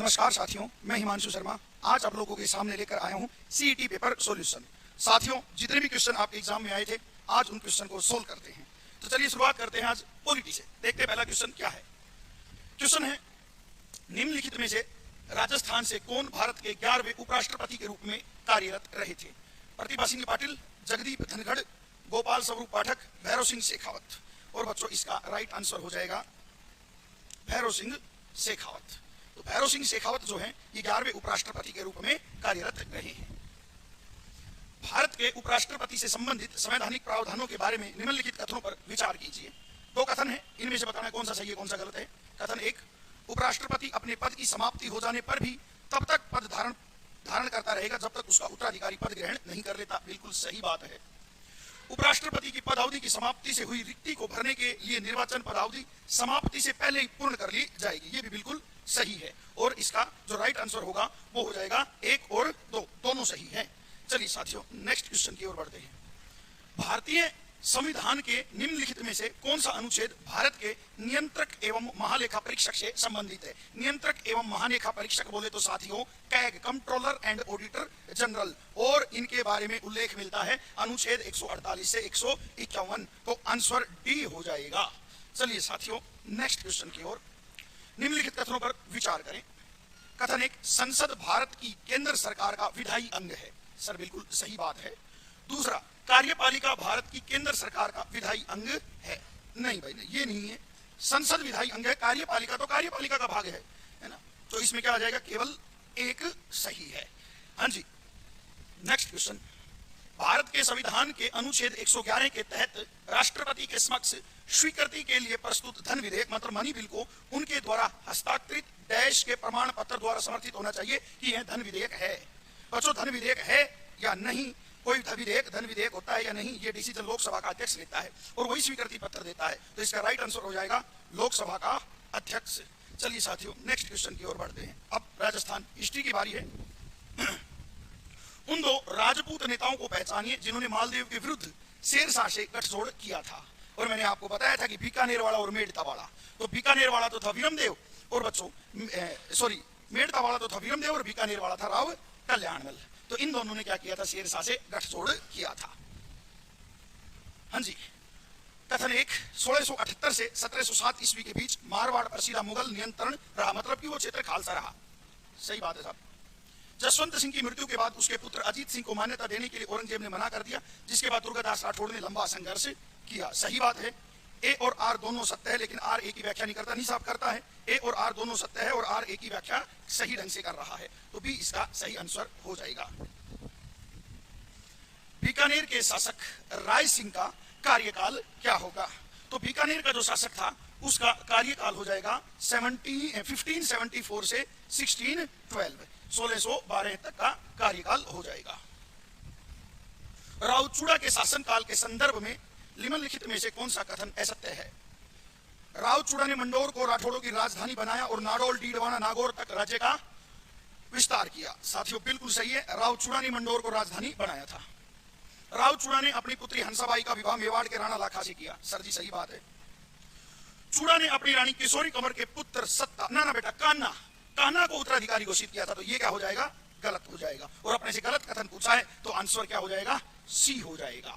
नमस्कार साथियों, मैं हिमांशु शर्मा आज आप लोगों के सामने लेकर आया हूं सीईटी पेपर सॉल्यूशन। साथियों, जितने भी क्वेश्चन आपके एग्जाम में आए थे आज उन क्वेश्चन को सोल्व करते हैं। तो चलिए शुरुआत करते हैं आज पॉलिटी से। देखते हैं पहला क्वेश्चन क्या है। क्वेश्चन है, निम्नलिखित में से राजस्थान से कौन भारत के 11वें उपराष्ट्रपति के रूप में कार्यरत रहे थे? प्रतिभा सिंह पाटिल, जगदीप धनखड़, गोपाल स्वरूप पाठक, भैरव सिंह शेखावत। और बच्चों इसका राइट आंसर हो जाएगा भैरव सिंह शेखावत। तो भैरव सिंह शेखावत जो है ये 11वें उपराष्ट्रपति के रूप में कार्यरत रहे हैं। भारत के उपराष्ट्रपति से संबंधित संवैधानिक प्रावधानों के बारे में निम्नलिखित कथनों पर विचार कीजिए। दो कथन है, इनमें से बताना कौन सा सही है कौन सा गलत है। कथन एक, उपराष्ट्रपति अपने पद की समाप्ति हो जाने पर भी तब तक पद धारण करता रहेगा जब तक उसका उत्तराधिकारी पद ग्रहण नहीं कर लेता। बिल्कुल सही बात है। उपराष्ट्रपति की पदावधि की समाप्ति से हुई रिक्ति को भरने के लिए निर्वाचन पदावधि समाप्ति से पहले ही पूर्ण कर ली जाएगी। ये भी बिल्कुल सही है। और इसका जो राइट आंसर होगा वो हो जाएगा 1 और 2, दोनों सही है। चलिए साथियों नेक्स्ट क्वेश्चन की ओर बढ़ते हैं। भारतीय संविधान के निम्नलिखित में से कौन सा अनुच्छेद भारत के नियंत्रक एवं महालेखा परीक्षक से संबंधित है? नियंत्रक एवं महालेखा परीक्षक बोले तो साथियों CAG, controller and auditor general, और इनके बारे में उल्लेख मिलता है अनुच्छेद 148 से 151। तो आंसर डी हो जाएगा। चलिए साथियों नेक्स्ट क्वेश्चन की ओर। निम्नलिखित कथनों पर विचार करें। कथन एक, संसद भारत की केंद्र सरकार का विधायी अंग है। सर बिल्कुल सही बात है। दूसरा, कार्यपालिका भारत की केंद्र सरकार का विधायी अंग है। नहीं भाई नहीं, ये नहीं है। संसद विधायी अंग है, कार्यपालिका तो कार्यपालिका का भाग है ना। तो इसमें क्या आ जाएगा, केवल एक सही है। हाँ जी नेक्स्ट क्वेश्चन। भारत के संविधान के अनुच्छेद 111 के तहत राष्ट्रपति के समक्ष स्वीकृति के लिए प्रस्तुत धन विधेयक मतलब मनी बिल को उनके द्वारा हस्ताक्षरित डैश के प्रमाण पत्र द्वारा समर्थित होना चाहिए कि यह धन विधेयक है। बच्चों धन विधेयक है या नहीं, कोई धन विधेयक होता है या नहीं, ये डिसीजन लोकसभा का अध्यक्ष लेता है और वही स्वीकृति पत्र देता है। तो इसका राइट आंसर हो जाएगा लोकसभा का अध्यक्ष। चलिए साथियों नेक्स्ट क्वेश्चन की ओर बढ़ते हैं। अब राजस्थान हिस्ट्री की बारी है। उन दो राजपूत नेताओं को पहचानिए जिन्होंने मालदेव के विरुद्ध शेरशाह से गठजोड़ किया था। और मैंने आपको बताया था कि बीकानेर वाला और मेड़ता वाला। तो बीकानेर वाला तो था वीरमदेव और बच्चों मेड़ता वाला तो था वीरमदेव और बीकानेर वाला था राव कल्याणमल। तो इन दोनों ने क्या किया था, शेरशाह से गठजोड़ किया था। हाँ जी कथन एक, 1678 से 1707 ईस्वी के बीच मारवाड़ पर सीधा मुगल नियंत्रण रहा, मतलब कि वो क्षेत्र खालसा रहा। सही बात है साहब। जसवंत सिंह की मृत्यु के बाद उसके पुत्र अजीत सिंह को मान्यता देने के लिए औरंगजेब ने मना कर दिया, जिसके बाद दुर्गादास राठौड़ ने लंबा संघर्ष किया। सही बात है। ए और आर दोनों सत्य है, लेकिन आर ए की व्याख्या नहीं करता, नहीं साफ करता है। ए और आर दोनों सत्य है और आर ए की व्याख्या सही ढंग से कर रहा है। तो बी इसका सही आंसर हो जाएगा। बीकानेर के शासक राय सिंह का कार्यकाल क्या होगा? तो बीकानेर का जो शासक था उसका कार्यकाल हो जाएगा 1574 से 1612 तक का कार्यकाल हो जाएगा। रावचूड़ा के शासनकाल के संदर्भ में निम्नलिखित में से कौन सा कथन असत्य है? रावचूड़ा ने मंडोर को राठौड़ों की राजधानी बनाया और नाडोल, डीडवाना, नागौर तक राज्य का विस्तार किया। साथियों बिल्कुल सही है, रावचूड़ा ने मंडोर को राजधानी बनाया था। रावचूड़ा ने अपनी पुत्री हंसाबाई का विवाह मेवाड़ के राणा लाखा से किया। सर जी सही बात है। चूड़ा ने अपनी रानी किशोरी कंवर के पुत्र कान्हा को उत्तराधिकारी घोषित किया था। तो ये क्या हो जाएगा, गलत हो जाएगा। और अपने से गलत कथन पूछा है तो आंसर क्या हो जाएगा, सी हो जाएगा।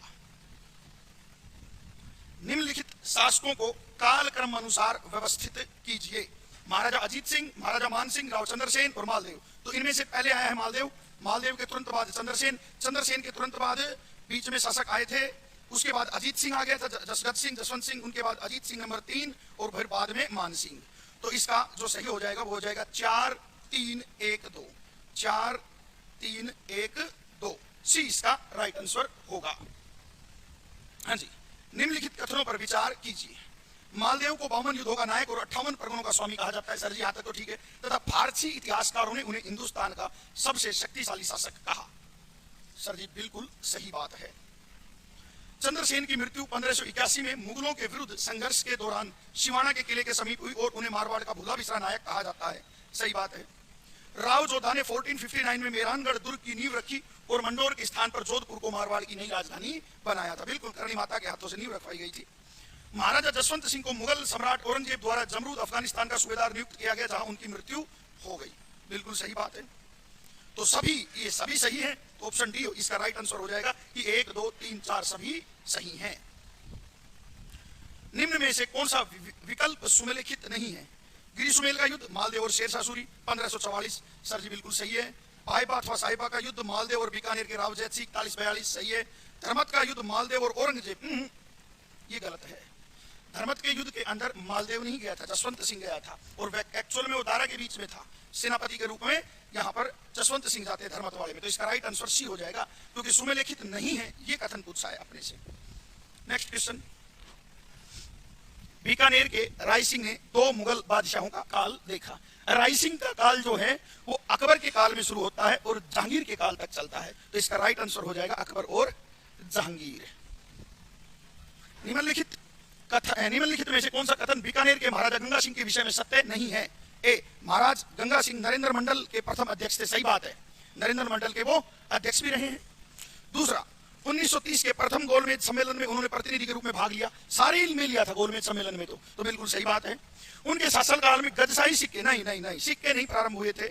निम्नलिखित शासकों को कालक्रम अनुसार व्यवस्थित कीजिए। महाराजा अजीत सिंह, महाराजा मानसिंह, राव चंद्रसेन और मालदेव। तो इनमें से पहले आया है मालदेव, मालदेव के तुरंत बाद चंद्रसेन, चंद्रसेन के तुरंत बाद बीच में शासक आए थे, उसके बाद अजीत सिंह आ गया था, जसगत सिंह, जसवंत सिंह, उनके बाद अजीत सिंह नंबर 3 और फिर बाद में मान सिंह। तो इसका जो सही हो जाएगा वो हो जाएगा 4-3-1-2, 4-3-1-2। सी इसका राइट आंसर होगा। हाँ जी निम्नलिखित कथनों पर विचार कीजिए। मालदेव को 52 युद्धों का नायक और 58 परगनों का स्वामी कहा जाता है। सर जी यहाँ तक तो ठीक है। तथा फारसी इतिहासकारों ने उन्हें हिंदुस्तान का सबसे शक्तिशाली शासक कहा। सर जी बिल्कुल सही बात है। चंद्रसेन की मृत्यु 1581 में मुगलों के विरुद्ध संघर्ष के दौरान शिवाना के किले के समीप हुई और उन्हें मारवाड़ का भूला बिसरा नायक कहा जाता है। सही बात है। राव जोधा ने 1459 में मेहरानगढ़ दुर्ग की नींव रखी और मंडोर के स्थान पर जोधपुर को मारवाड़ की नई राजधानी बनाया था। बिल्कुल करणी माता के हाथों से नींव रखवाई गई थी। महाराजा जसवंत सिंह को मुगल सम्राट औरंगजेब द्वारा जमरूद अफगानिस्तान का सूबेदार नियुक्त किया गया, जहां उनकी मृत्यु हो गई। बिल्कुल सही बात है। तो सभी, ये सभी सही है, तो ऑप्शन डी इसका राइट आंसर हो जाएगा कि 1 2 3 4 सभी सही हैं। निम्न में से कौन सा विकल्प सुमेलिखित नहीं है? गिरी सुमेल का युद्ध मालदेव और शेरशाह सूरी 1544, सर जी बिल्कुल सही है। पाइपा अथवा साहिबा का युद्ध मालदेव और बीकानेर के राव जैत सिंह 4142, सही है। धर्मत का युद्ध मालदेव और औरंगजेब, ये गलत है। धर्मत के युद्ध के अंदर मालदेव नहीं गया था, जसवंत सिंह गया था, और एक्चुअल में वो दारा के बीच में था, सेनापति के रूप में यहाँ पर जसवंत सिंह जाते हैं धर्मत वाले में। तो इसका राइट आंसर सी हो जाएगा, क्योंकि सुमेलिखित नहीं है, ये कथन पूछा है अपने से। नेक्स्ट क्वेश्चन, बीकानेर के राय सिंह ने 2 मुगल बादशाहों का काल देखा। राय सिंह का काल जो है वो अकबर के काल में शुरू होता है और जहांगीर के काल तक चलता है, तो इसका राइट आंसर हो जाएगा अकबर और जहांगीर। निम्नलिखित में से कौन सा कथन बीकानेर के महाराजा गंगा सिंह के विषय में सत्य नहीं है? ए, महाराज गंगा सिंह नरेंद्र मंडल के प्रथम अध्यक्ष थे, सही बात है, नरेंद्र मंडल के वो अध्यक्ष भी रहे हैं। दूसरा, 1930 के प्रथम गोलमेज सम्मेलन में उन्होंने प्रतिनिधि के रूप में भाग लिया, सारे में लिया था गोलमेज सम्मेलन में, तो बिल्कुल सही बात है। उनके शासनकाल में गजशाही सिक्के नहीं सिक्के नहीं प्रारंभ हुए थे।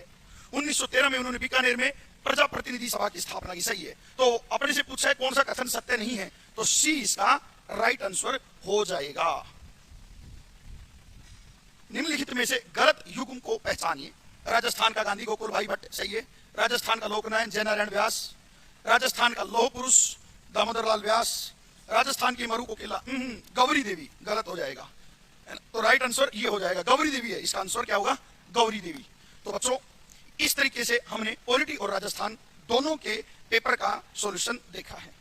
1913 में उन्होंने बीकानेर में प्रजा प्रतिनिधि सभा की स्थापना की, सही है। तो अपने से पूछा है कौन सा कथन सत्य नहीं है, तो सी इसका राइट आंसर हो जाएगा। निम्नलिखित में से गलत युग्म को पहचानिए। राजस्थान का गांधी गोकुल भाई भट्ट, सही है। राजस्थान का लोकनायक जयनारायण व्यास, राजस्थान का लौह पुरुष दामोदर लाल व्यास, राजस्थान की मरु कोकिला गौरी देवी, गलत हो जाएगा। तो राइट आंसर ये हो जाएगा, गौरी देवी है, इसका आंसर क्या होगा? गौरी देवी। तो बच्चों, इस तरीके से हमने पॉलिटी और राजस्थान दोनों के पेपर का सॉल्यूशन देखा है।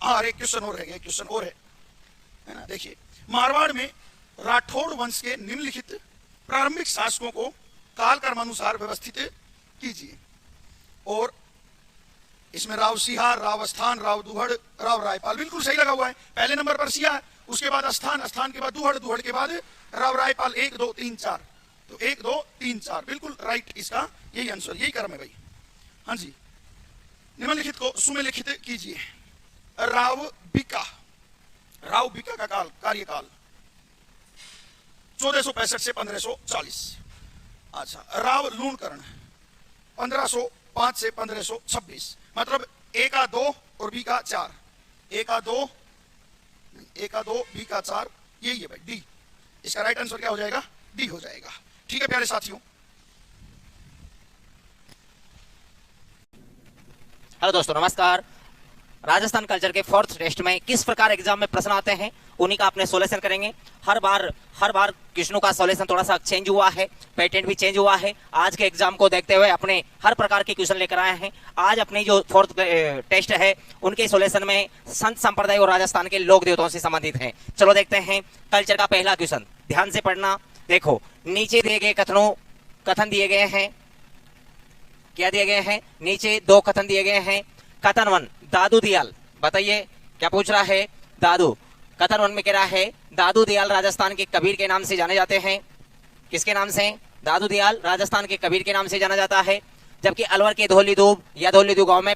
हाँ, एक क्वेश्चन और है, क्वेश्चन और है ना। देखिए, मारवाड़ में राठौड़ वंश के निम्नलिखित प्रारंभिक शासकों को कालक्रमानुसार व्यवस्थित कीजिए। और इसमें राव सिंहा, राव अस्थान, राव दुहड़, राव रायपाल, बिल्कुल सही लगा हुआ है। पहले नंबर पर सिंहा है, उसके बाद अस्थान, अस्थान के बाद दुहड़, दुहड़ के बाद राव रायपाल। 1 2 3 4, तो 1 2 3 4 बिल्कुल राइट, इसका यही आंसर, यही क्रम है भाई। हाँ जी, निम्नलिखित को सुमेलिखित कीजिए। राव बिका का कार्यकाल 1465 से 1540। अच्छा, राव लूणकरण 1505 से 1526, मतलब ए का 2 और बी का 4, ए का 2 बी का 4, यही है भाई, डी। इसका राइट आंसर क्या हो जाएगा? डी हो जाएगा। ठीक है प्यारे साथियों। हेलो दोस्तों, नमस्कार। राजस्थान कल्चर के 4th टेस्ट में किस प्रकार एग्जाम में प्रश्न आते हैं उन्हीं का अपने सॉल्यूशन करेंगे। हर बार क्वेश्चनों का सॉल्यूशन थोड़ा सा चेंज हुआ है, पैटर्न भी चेंज हुआ है। आज के एग्जाम को देखते हुए अपने हर प्रकार के क्वेश्चन लेकर आए हैं। आज अपनी जो 4th टेस्ट है उनके सॉल्यूशन में संत संप्रदाय और राजस्थान के लोक देवताओं से संबंधित है। चलो देखते हैं कल्चर का पहला क्वेश्चन, ध्यान से पढ़ना। देखो, नीचे दिए गए कथन दिए गए हैं, क्या दिए गए हैं? नीचे 2 कथन दिए गए हैं। कथन 1, दादू दियाल, बताइए क्या पूछ रहा है? दादू। कथन 1 में कह रहा है दादू दियाल राजस्थान के कबीर के नाम से जाने जाते हैं। किसके नाम से? दादू दियाल राजस्थान के कबीर के नाम से जाना जाता है। जबकि अलवर के धौलीदूब गांव में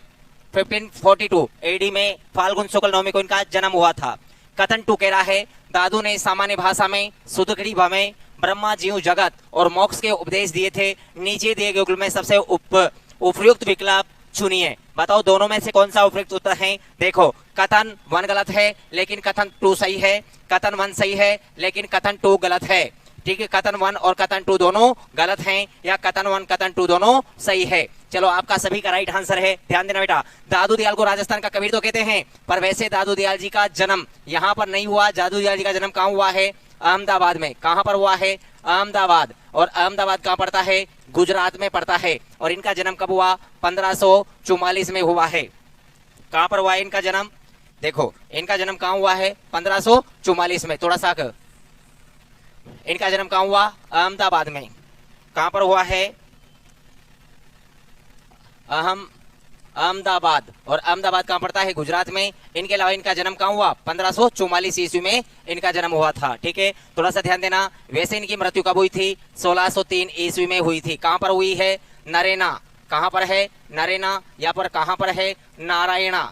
1542 एडी में फाल्गुन शुक्ल नवमी को इनका जन्म हुआ था। कथन 2 कह रहा है दादू ने सामान्य भाषा में सुदगढ़ी में ब्रह्मा जीव जगत और मोक्ष के उपदेश दिए थे। नीचे दिए गए में सबसे उपयुक्त विकल्प चुनिए। बताओ दोनों में से कौन सा उपयुक्त उत्तर है? देखो, कथन 1 गलत है लेकिन कथन 2 सही है। कथन 1 सही है लेकिन कथन 2 गलत है। ठीक है, कथन 1 और कथन 2 दोनों गलत हैं या कथन 1 कथन 2 दोनों सही है। चलो, आपका सभी का राइट आंसर है। ध्यान देना बेटा, दादू दियाल को राजस्थान का कबीर तो कहते हैं, पर वैसे दादू दियाल जी का जन्म यहाँ पर नहीं हुआ। दादू दियाल जी का जन्म कहाँ हुआ है? अहमदाबाद में। कहाँ पर हुआ है? अहमदाबाद। और अहमदाबाद कहाँ पड़ता है? गुजरात में पड़ता है। और इनका जन्म कब हुआ? 1544 में हुआ है। कहाँ पर हुआ है इनका जन्म? देखो, इनका जन्म कहाँ हुआ है? 1544 में। थोड़ा सा इनका जन्म कहाँ हुआ? अहमदाबाद में। कहाँ पर हुआ है? अहमदाबाद। और अहमदाबाद कहाँ पड़ता है? गुजरात में। इनके अलावा इनका जन्म कहाँ हुआ? 1544 ईस्वी में इनका जन्म हुआ था। ठीक है, थोड़ा सा ध्यान देना। वैसे इनकी मृत्यु कब हुई थी? 1603 ईस्वी में हुई थी। कहाँ पर हुई है? नरेना। कहाँ पर है? नरेना। या पर कहाँ पर है? नारायणा।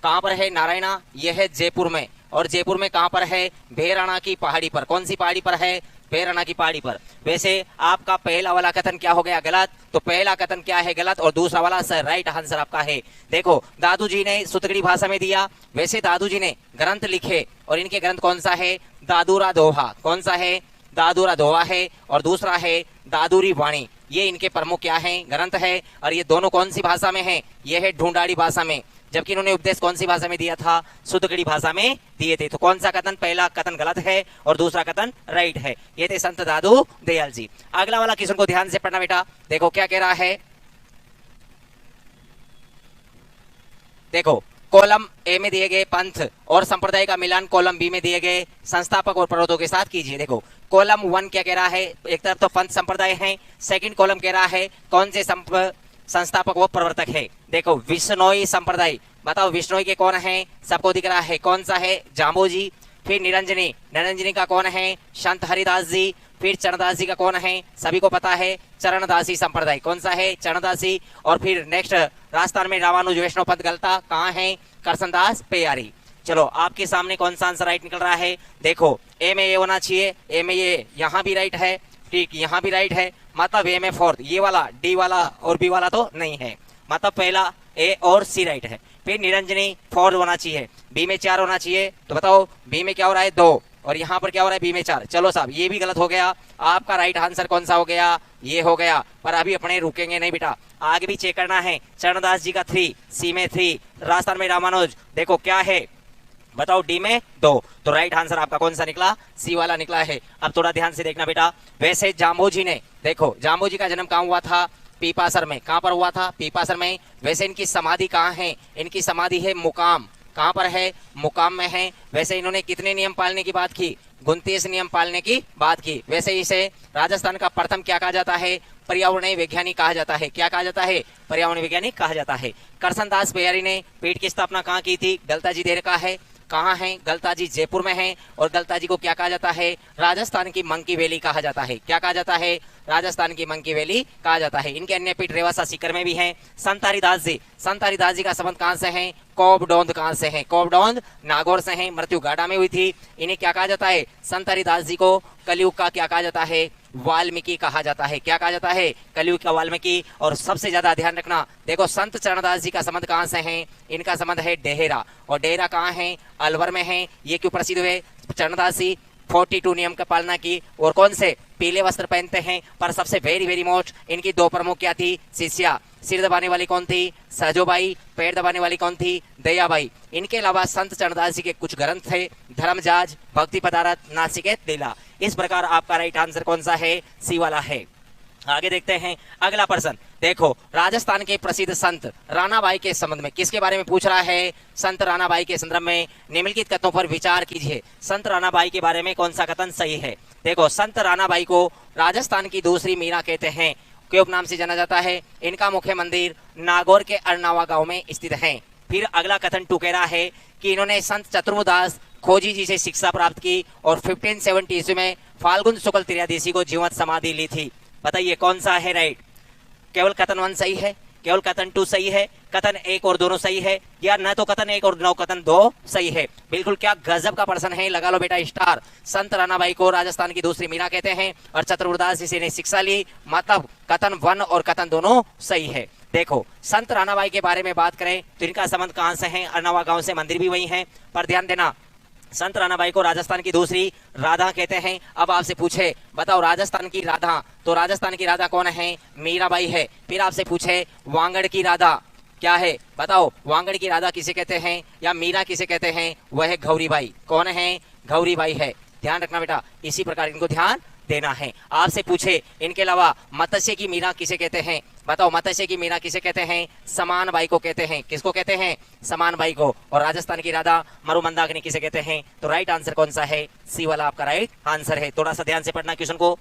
कहाँ पर है नारायणा? यह है जयपुर में। और जयपुर में कहाँ पर है? भेराणा की पहाड़ी पर। कौन सी पहाड़ी पर है? बेरना की पहाड़ी पर। वैसे आपका पहला वाला कथन क्या हो गया, गलत। तो पहला कथन क्या है, गलत, और दूसरा वाला सर राइट आंसर आपका है। देखो दादू जी ने सुतगड़ी भाषा में दिया, वैसे दादू जी ने ग्रंथ लिखे और इनके ग्रंथ कौन सा है, दादूरा दोहा। कौन सा है, दादूरा दोहा है। और दूसरा है दादूरी वाणी। ये इनके प्रमुख क्या है, ग्रंथ है। और ये दोनों कौन सी भाषा में है, ये है ढूंढाड़ी भाषा में, जबकि इन्होंने उपदेश कौन सी भाषा में दिया था, सुतगड़ी भाषा में दिए थे। तो कौन सा कथन, पहला कथन गलत है और दूसरा कथन राइट है। ये थे संत दादू दयाल जी। अगला वाला क्वेश्चन को ध्यान से पढ़ना बेटा। देखो क्या कह रहा है, देखो कॉलम ए में दिए गए पंथ और संप्रदाय का मिलान कॉलम बी में दिए गए संस्थापक और प्रवर्तकों के साथ कीजिए। देखो कॉलम 1 क्या कह रहा है, एक तरफ तो पंथ संप्रदाय है, सेकंड कॉलम कह रहा है कौन से संस्थापक व प्रवर्तक है। देखो विश्नोई संप्रदाय, बताओ विश्नोई के कौन है, सबको दिख रहा है, कौन सा है, जाम्बोजी। फिर निरंजनी, निरंजनी का कौन है, संत हरिदास जी। फिर चरणदास जी का कौन है, सभी को पता है, चरणदासी संप्रदाय। कौन सा है, चरणदासी। और फिर नेक्स्ट राजस्थान में रामानुज वैष्णव पंथ गलता कहाँ है, करसनदास पेयारी। चलो आपके सामने कौन सा आंसर राइट निकल रहा है। देखो ए में ये होना चाहिए, ए में ये, यहाँ भी राइट है, ठीक यहाँ भी राइट है, मतलब ए में फोर्थ, ये वाला डी वाला और बी वाला तो नहीं है, मतलब पहला ए और सी राइट है। फिर निरंजनी फोर्थ होना चाहिए, बी में 4 होना चाहिए। तो बताओ बी में क्या हो रहा है, 2, और यहाँ पर क्या हो रहा है, बी में 4। चलो साहब ये भी गलत हो गया। आपका राइट आंसर कौन सा हो गया, ये हो गया। पर अभी अपने रुकेंगे नहीं बेटा, आगे भी चेक करना है। चरणदास जी का 3, सी में 3, राजस्थान में रामानुज, देखो क्या है, बताओ डी में 2। तो राइट आंसर आपका कौन सा निकला, सी वाला निकला है। अब थोड़ा ध्यान से देखना बेटा। वैसे जाम्बोजी ने, देखो जाम्बोजी का जन्म कहाँ हुआ था, पीपासर में। कहाँ पर हुआ था, पीपासर में। वैसे इनकी समाधि कहाँ है, इनकी समाधि है मुकाम। कहाँ पर है, मुकाम में है। वैसे इन्होंने कितने नियम पालने की बात की, 29 नियम पालने की बात की। वैसे इसे राजस्थान का प्रथम क्या कहा जाता है, पर्यावरणीय वैज्ञानिक कहा जाता है। क्या कहा जाता है, पर्यावरणीय वैज्ञानिक कहा जाता है। करसनदास पेयारी ने पीठ की स्थापना कहाँ की थी, गलता जी दे रखा है, कहाँ है, गलता जी जयपुर में है। और गलता जी को क्या कहा जाता है, राजस्थान की मंकी वैली कहा जाता है। क्या कहा जाता है, राजस्थान की मंकी वैली कहा जाता है। इनके अन्य पीठ रेवासा सीकर में भी हैं। संत हरिदास जी, संत हरिदास जी का संबंध कहाँ से है, कोबडोंद। कहाँ से है, कोबडोंद नागौर से है। मृत्यु गाड़ा में हुई थी। इन्हें क्या कहा जाता है, संत हरिदास जी को कलयुग का क्या कहा जाता है, वाल्मीकि कहा जाता है। क्या कहा जाता है, कलयुग का वाल्मीकि। और सबसे ज्यादा ध्यान रखना, देखो संत चरणदास जी का संबंध कहाँ से है, इनका संबंध है डेहरा। और डेहरा कहाँ है, अलवर में है। ये क्यों प्रसिद्ध हुए, चरणदास जी 42 नियम का पालना की और कौन से, पीले वस्त्र पहनते हैं। पर सबसे वेरी वेरी मोस्ट इनकी 2 प्रमुख क्या थी, शिष्या। सिर दबाने वाली कौन थी, सजोबाई। पैर दबाने वाली कौन थी, दयाबाई। इनके अलावा संत चरणदास जी के कुछ ग्रंथ थे, धर्मजाज, भक्ति पदारथ, नासिकेत लीला। इस प्रकार आपका राइट आंसर कौन सा है, सी वाला है। आगे देखते हैं अगला प्रश्न। देखो राजस्थान के प्रसिद्ध संत राणाबाई के संबंध में किसके बारे में पूछ रहा है, संत राणाबाई के संदर्भ में निम्नलिखित कथनों पर विचार कीजिए। संत राणाबाई के बारे में कौन सा कथन सही है। देखो संत राणाबाई को राजस्थान की दूसरी मीरा कहते हैं, के उपनाम से जाना जाता है। इनका मुख्य मंदिर नागौर के अरनावा गांव में स्थित है। फिर अगला कथन 2 कह रहा है कि इन्होंने संत चतुर्मुदास खोजी जी से शिक्षा प्राप्त की और 1570 ईस्वी में फाल्गुन शुक्ल त्रियादशी को जीवंत समाधि ली थी। बताइए कौन सा है राइट। केवल कथन 1 सही है, केवल कथन 2 सही है, कथन 1 और दोनों सही है, या न तो कथन 1 और न कथन 2 सही है। बिल्कुल क्या गजब का प्रश्न है, लगा लो बेटा स्टार। संत राणाबाई को राजस्थान की दूसरी मीरा कहते हैं और चतुर्मुदास जी से शिक्षा ली, मतलब कथन 1 और कथन दोनों सही है। देखो संत राणाबाई के बारे में बात करें तो इनका संबंध कहां से है, अरनावा गांव से, मंदिर भी वही है। पर ध्यान देना संत राणाबाई को राजस्थान की दूसरी राधा कहते हैं। अब आपसे पूछे बताओ राजस्थान की राधा, तो राजस्थान की राधा कौन है, मीराबाई है। फिर आपसे पूछे वांगड़ की राधा क्या है, बताओ वांगड़ की राधा किसे कहते हैं या मीरा किसे कहते हैं, वह है गौरीबाई। कौन है, गौरीबाई है। ध्यान रखना बेटा, इसी प्रकार इनको ध्यान देना है। आपसे पूछे इनके अलावा मत्स्य की मीरा किसे कहते हैं, बताओ मत्स्य की मीरा किसे कहते हैं, समान बाई को कहते हैं। किसको कहते हैं, समान बाई को। और राजस्थान की राधा मरुमंदाकिनी किसे कहते हैं। तो राइट आंसर कौन सा है, सी वाला आपका राइट आंसर है। थोड़ा सा ध्यान से पढ़ना क्वेश्चन को।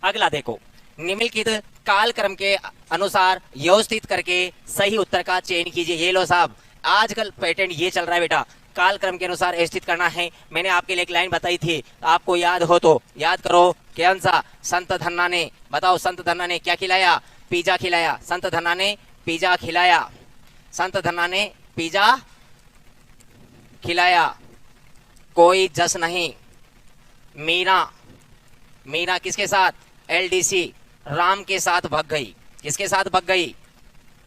अगला देखो निम्नलिखित कालक्रम के अनुसार व्यवस्थित करके सही उत्तर का चयन कीजिए। ये लो साहब, आजकल पैटर्न ये चल रहा है बेटा, कालक्रम के अनुसार स्थित करना है। मैंने आपके लिए एक लाइन बताई थी, आपको याद हो तो याद करो। कौन सा, संत धन्ना ने, बताओ संत धन्ना ने क्या खिलाया, पिज्जा खिलाया। संत धन्ना ने पिज्जा खिलाया, संत धन्ना ने पिज्जा खिलाया। कोई जस नहीं, मीरा मीना किसके साथ? एलडीसी राम के साथ भाग गई। किसके साथ भाग गई?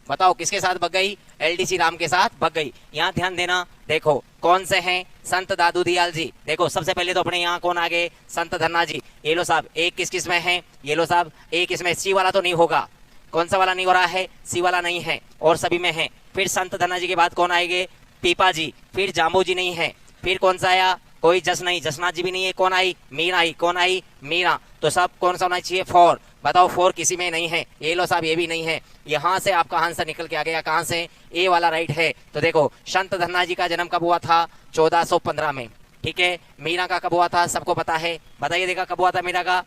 बताओ किसके साथ भाग गई? एलडीसी राम के साथ भाग गई। यहाँ ध्यान देना, देखो कौन से हैं? संत दादू दयाल जी। देखो सबसे पहले तो अपने यहाँ कौन आ गए? संत धन्ना जी। ये लो साहब, एक किस में है? ये लो साहब, एक इसमें सी वाला तो नहीं होगा। कौन सा वाला नहीं हो रहा है? सी वाला नहीं है, और सभी में है। फिर संत धन्ना जी के बाद कौन आएंगे? पीपा जी। फिर जाम्बू जी नहीं है। फिर कौन सा आया? कोई जस नहीं, जसनाथ जी भी नहीं है। कौन आई? मीरा आई। कौन आई? मीरा। तो सब कौन सा होना चाहिए? 4। बताओ 4 किसी में नहीं है। ये लो साहब, ये भी नहीं है। यहाँ से आपका आंसर निकल के आ गया। कहाँ से? ए वाला राइट है। तो देखो संत धन्ना जी का जन्म कब हुआ था? 1415 में। ठीक है। मीरा का कब हुआ था? सबको पता है। बताइए देखा कब हुआ था मीरा का?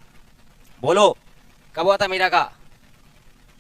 बोलो कब हुआ था मीरा का?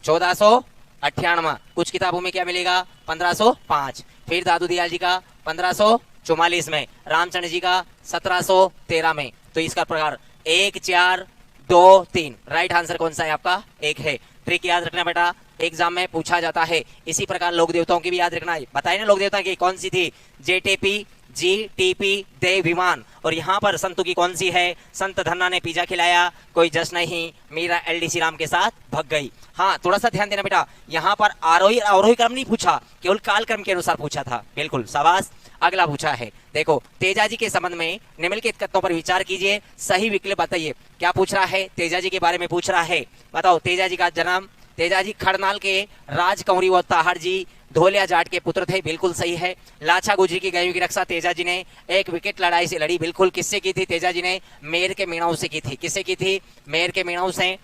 1498। कुछ किताबों में क्या मिलेगा? 1505। फिर दादू दयाल जी का 1544 में। रामचंद्र जी का 1713 में। तो इसका प्रकार 1 4 2 3। राइट आंसर कौन सा है आपका? 1 है। ट्रिक याद रखना बेटा, एग्जाम में पूछा जाता है। इसी प्रकार लोक देवताओं की भी याद रखना है। बताइए ना लोक देवता की कौन सी थी? जेटीपी, जीटीपी, देव विमान। और यहाँ पर संतों की कौन सी है? संत धन्ना ने पिज्जा खिलाया, कोई जस नहीं, मीरा एलडीसी राम के साथ भग गई। हाँ थोड़ा सा ध्यान देना बेटा, यहाँ पर आरोही अवरोही क्रम नहीं पूछा, केवल काल क्रम के अनुसार पूछा था। बिल्कुल शाबाश। अगला पूछा है, देखो तेजा जी के संबंध में निम्नलिखित कथनों पर विचार कीजिए, सही विकल्प बताइए। क्या पूछ रहा है? तेजा जी के बारे में पूछ रहा है। बताओ तेजा जी का जन्म, तेजा जी खड़नाल के राजकंवरी व ताहड़ जी धोलिया जाट के पुत्र थे। बिल्कुल सही है। लाछा गुजरी की गायों की रक्षा तेजा जी ने 1 विकेट लड़ाई से लड़ी। बिल्कुल। किससे की थी? तेजा जी ने मेर के मीणाओं से की थी। किससे की थी? मेर के मीणाओं से।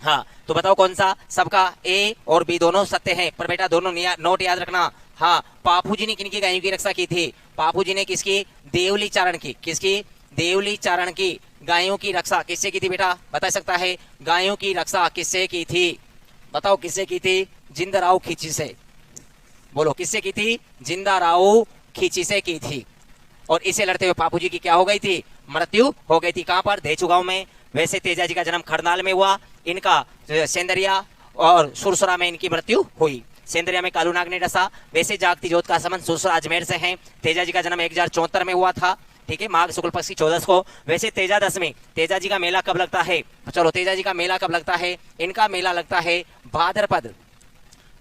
हाँ तो बताओ कौन सा? सबका ए और बी दोनों सत्य हैं, पर बेटा दोनों नोट याद रखना। हाँ पापू जी ने किनकी गायों की रक्षा की थी? पापू जी ने किसकी? देवली चारण की। किसकी? देवली चारण की गायों की रक्षा किससे की थी बेटा? बता सकता है? गायों की रक्षा किससे की थी? बताओ किससे की थी? जिंदा राव खींची से। बोलो किससे की थी? जिंदा राव खींची से की थी। और इसे लड़ते हुए पापू जी की क्या हो गई थी? मृत्यु हो गई थी। कहां पर? देचू गांव में। वैसे तेजा जी का जन्म खड़नाल में हुआ, इनका सेंदरिया और सुरसरा में इनकी मृत्यु हुई। सेंदरिया में कालूनाग ने डसा। वैसे जागती जोत का संबंध सुरसरा अजमेर से है। तेजा जी का जन्म 1074 में हुआ था। ठीक है, माघ शुक्ल पक्ष की 14 को। वैसे तेजा दशमी, तेजा जी का मेला कब लगता है? चलो तेजा जी का मेला कब लगता है? इनका मेला लगता है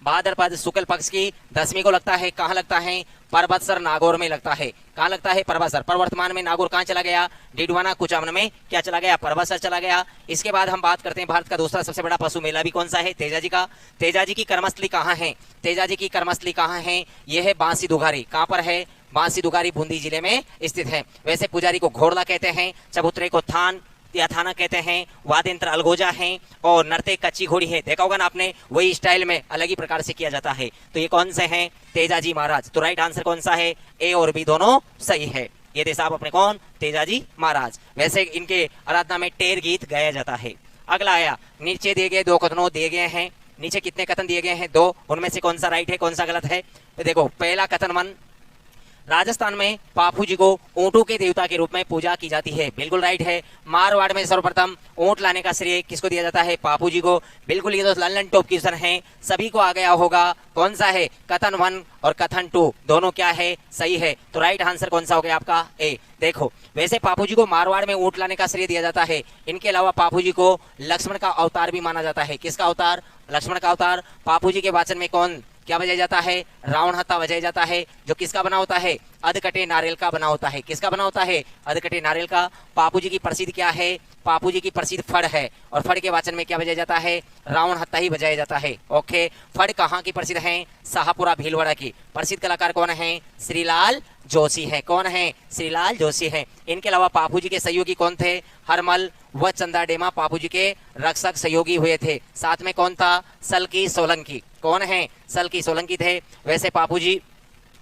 भाद्रपद शुक्ल पक्ष की 10वीं को लगता है। कहाँ लगता है? परबतसर नागौर में लगता है। कहाँ लगता है? परबतसर। पर वर्तमान में नागौर कहाँ चला गया? डिडवाना कुचामन में क्या चला गया? परबतसर चला गया। इसके बाद हम बात करते हैं भारत का दूसरा सबसे बड़ा पशु मेला भी कौन सा है? तेजा जी का। तेजा जी की कर्मस्थली कहाँ है? तेजा जी की कर्मस्थली कहाँ है? यह है बांसी दुघारी। कहाँ पर है? बांसी दुघारी बूंदी जिले में स्थित है। वैसे पुजारी को घोड़ला कहते हैं, चबूतरे को थान या थाना कहते हैं, वाद्य यंत्र अलगोजा है, और नर्तक कच्ची घोड़ी है। देखा होगा ना आपने, वही स्टाइल में अलग ही प्रकार से किया जाता है। तो ये कौन से हैं? तेजाजी महाराज। तो राइट आंसर कौन सा है? ए और बी दोनों सही है। ये थे साहब अपने कौन? तेजाजी महाराज। वैसे इनके आराधना में टेर गीत गाया जाता है। अगला आया, नीचे दिए गए 2 कथनों दिए गए हैं। नीचे कितने कथन दिए गए हैं? 2। उनमें से कौन सा राइट है, कौन सा गलत है? तो देखो पहला कथन 1, राजस्थान में पापू जी को ऊंटों के देवता के रूप में पूजा की जाती है। बिल्कुल राइट है। मारवाड़ में सर्वप्रथम ऊंट लाने का श्रेय किसको दिया जाता है? पापू जी को। बिल्कुल, ये तो लंदन टॉप क्वेश्चन है, सभी को आ गया होगा। कौन सा है? कथन 1 और कथन 2 दोनों क्या है? सही है। तो राइट आंसर कौन सा हो गया आपका? ए। देखो वैसे पापू जी को मारवाड़ में ऊंट लाने का श्रेय दिया जाता है। इनके अलावा पापू जी को लक्ष्मण का अवतार भी माना जाता है। किसका अवतार? लक्ष्मण का अवतार। पापू जी के वाचन में कौन क्या बजाया जाता है? रावण हत्था बजाया जाता है, जो किसका बना होता है? अधकटे नारियल का बना होता है। किसका बना होता है? अधकटे नारियल का। पापू जी की प्रसिद्ध क्या है? पापू जी की प्रसिद्ध फड़ है, और फड़ के वाचन में क्या बजाया जाता है? रावण हत्था ही बजाया जाता है। ओके, फड़ कहाँ की प्रसिद्ध है? शाहपुरा भीलवाड़ा की। प्रसिद्ध कलाकार कौन है? श्रीलाल जोशी है। कौन है? श्रीलाल जोशी है। इनके अलावा पापू जी के सहयोगी कौन थे? हरमल व चंदा डेमा पापू जी के रक्षक सहयोगी हुए थे। साथ में कौन था? सलकी सोलंकी। कौन है? सलकी सोलंकी थे। वैसे पापू जी,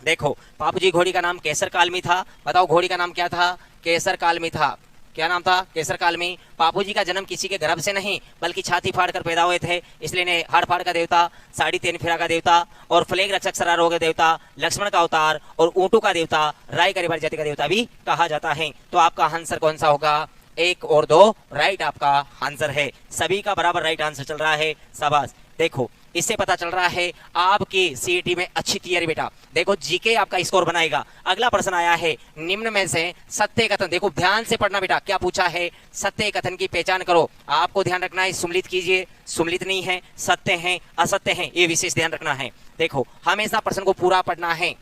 देखो पापू जी घोड़ी का नाम केसर कालमी था। बताओ घोड़ी का नाम क्या था? केसर कालमी था। क्या नाम था? केसर कालमी। पापू जी का जन्म किसी के गर्भ से नहीं, बल्कि छाती फाड़ कर पैदा हुए थे, इसलिए इन्हें हाड़ फाड़ का देवता, साड़ी तीन फिरा का देवता, और फ्लेग रक्षक सरारों का देवता, लक्ष्मण का अवतार, और ऊंटों का देवता, राय करीबार जाति का देवता भी कहा जाता है। तो आपका आंसर कौन सा होगा? 1 और 2 राइट आपका आंसर है। सभी का बराबर राइट आंसर चल रहा है। शाबाश। देखो इससे पता चल रहा है आपकी सीईटी में अच्छी तैयारी बेटा। देखो जीके आपका स्कोर बनाएगा। अगला प्रश्न आया है, निम्न में से सत्य कथन, देखो ध्यान से पढ़ना बेटा, क्या पूछा है, सत्य कथन की पहचान करो। आपको ध्यान रखना है, सुमलित कीजिए, सुमलित नहीं है, सत्य है, असत्य है, ये विशेष ध्यान रखना है। देखो हमेशा प्रश्न को पूरा पढ़ना है।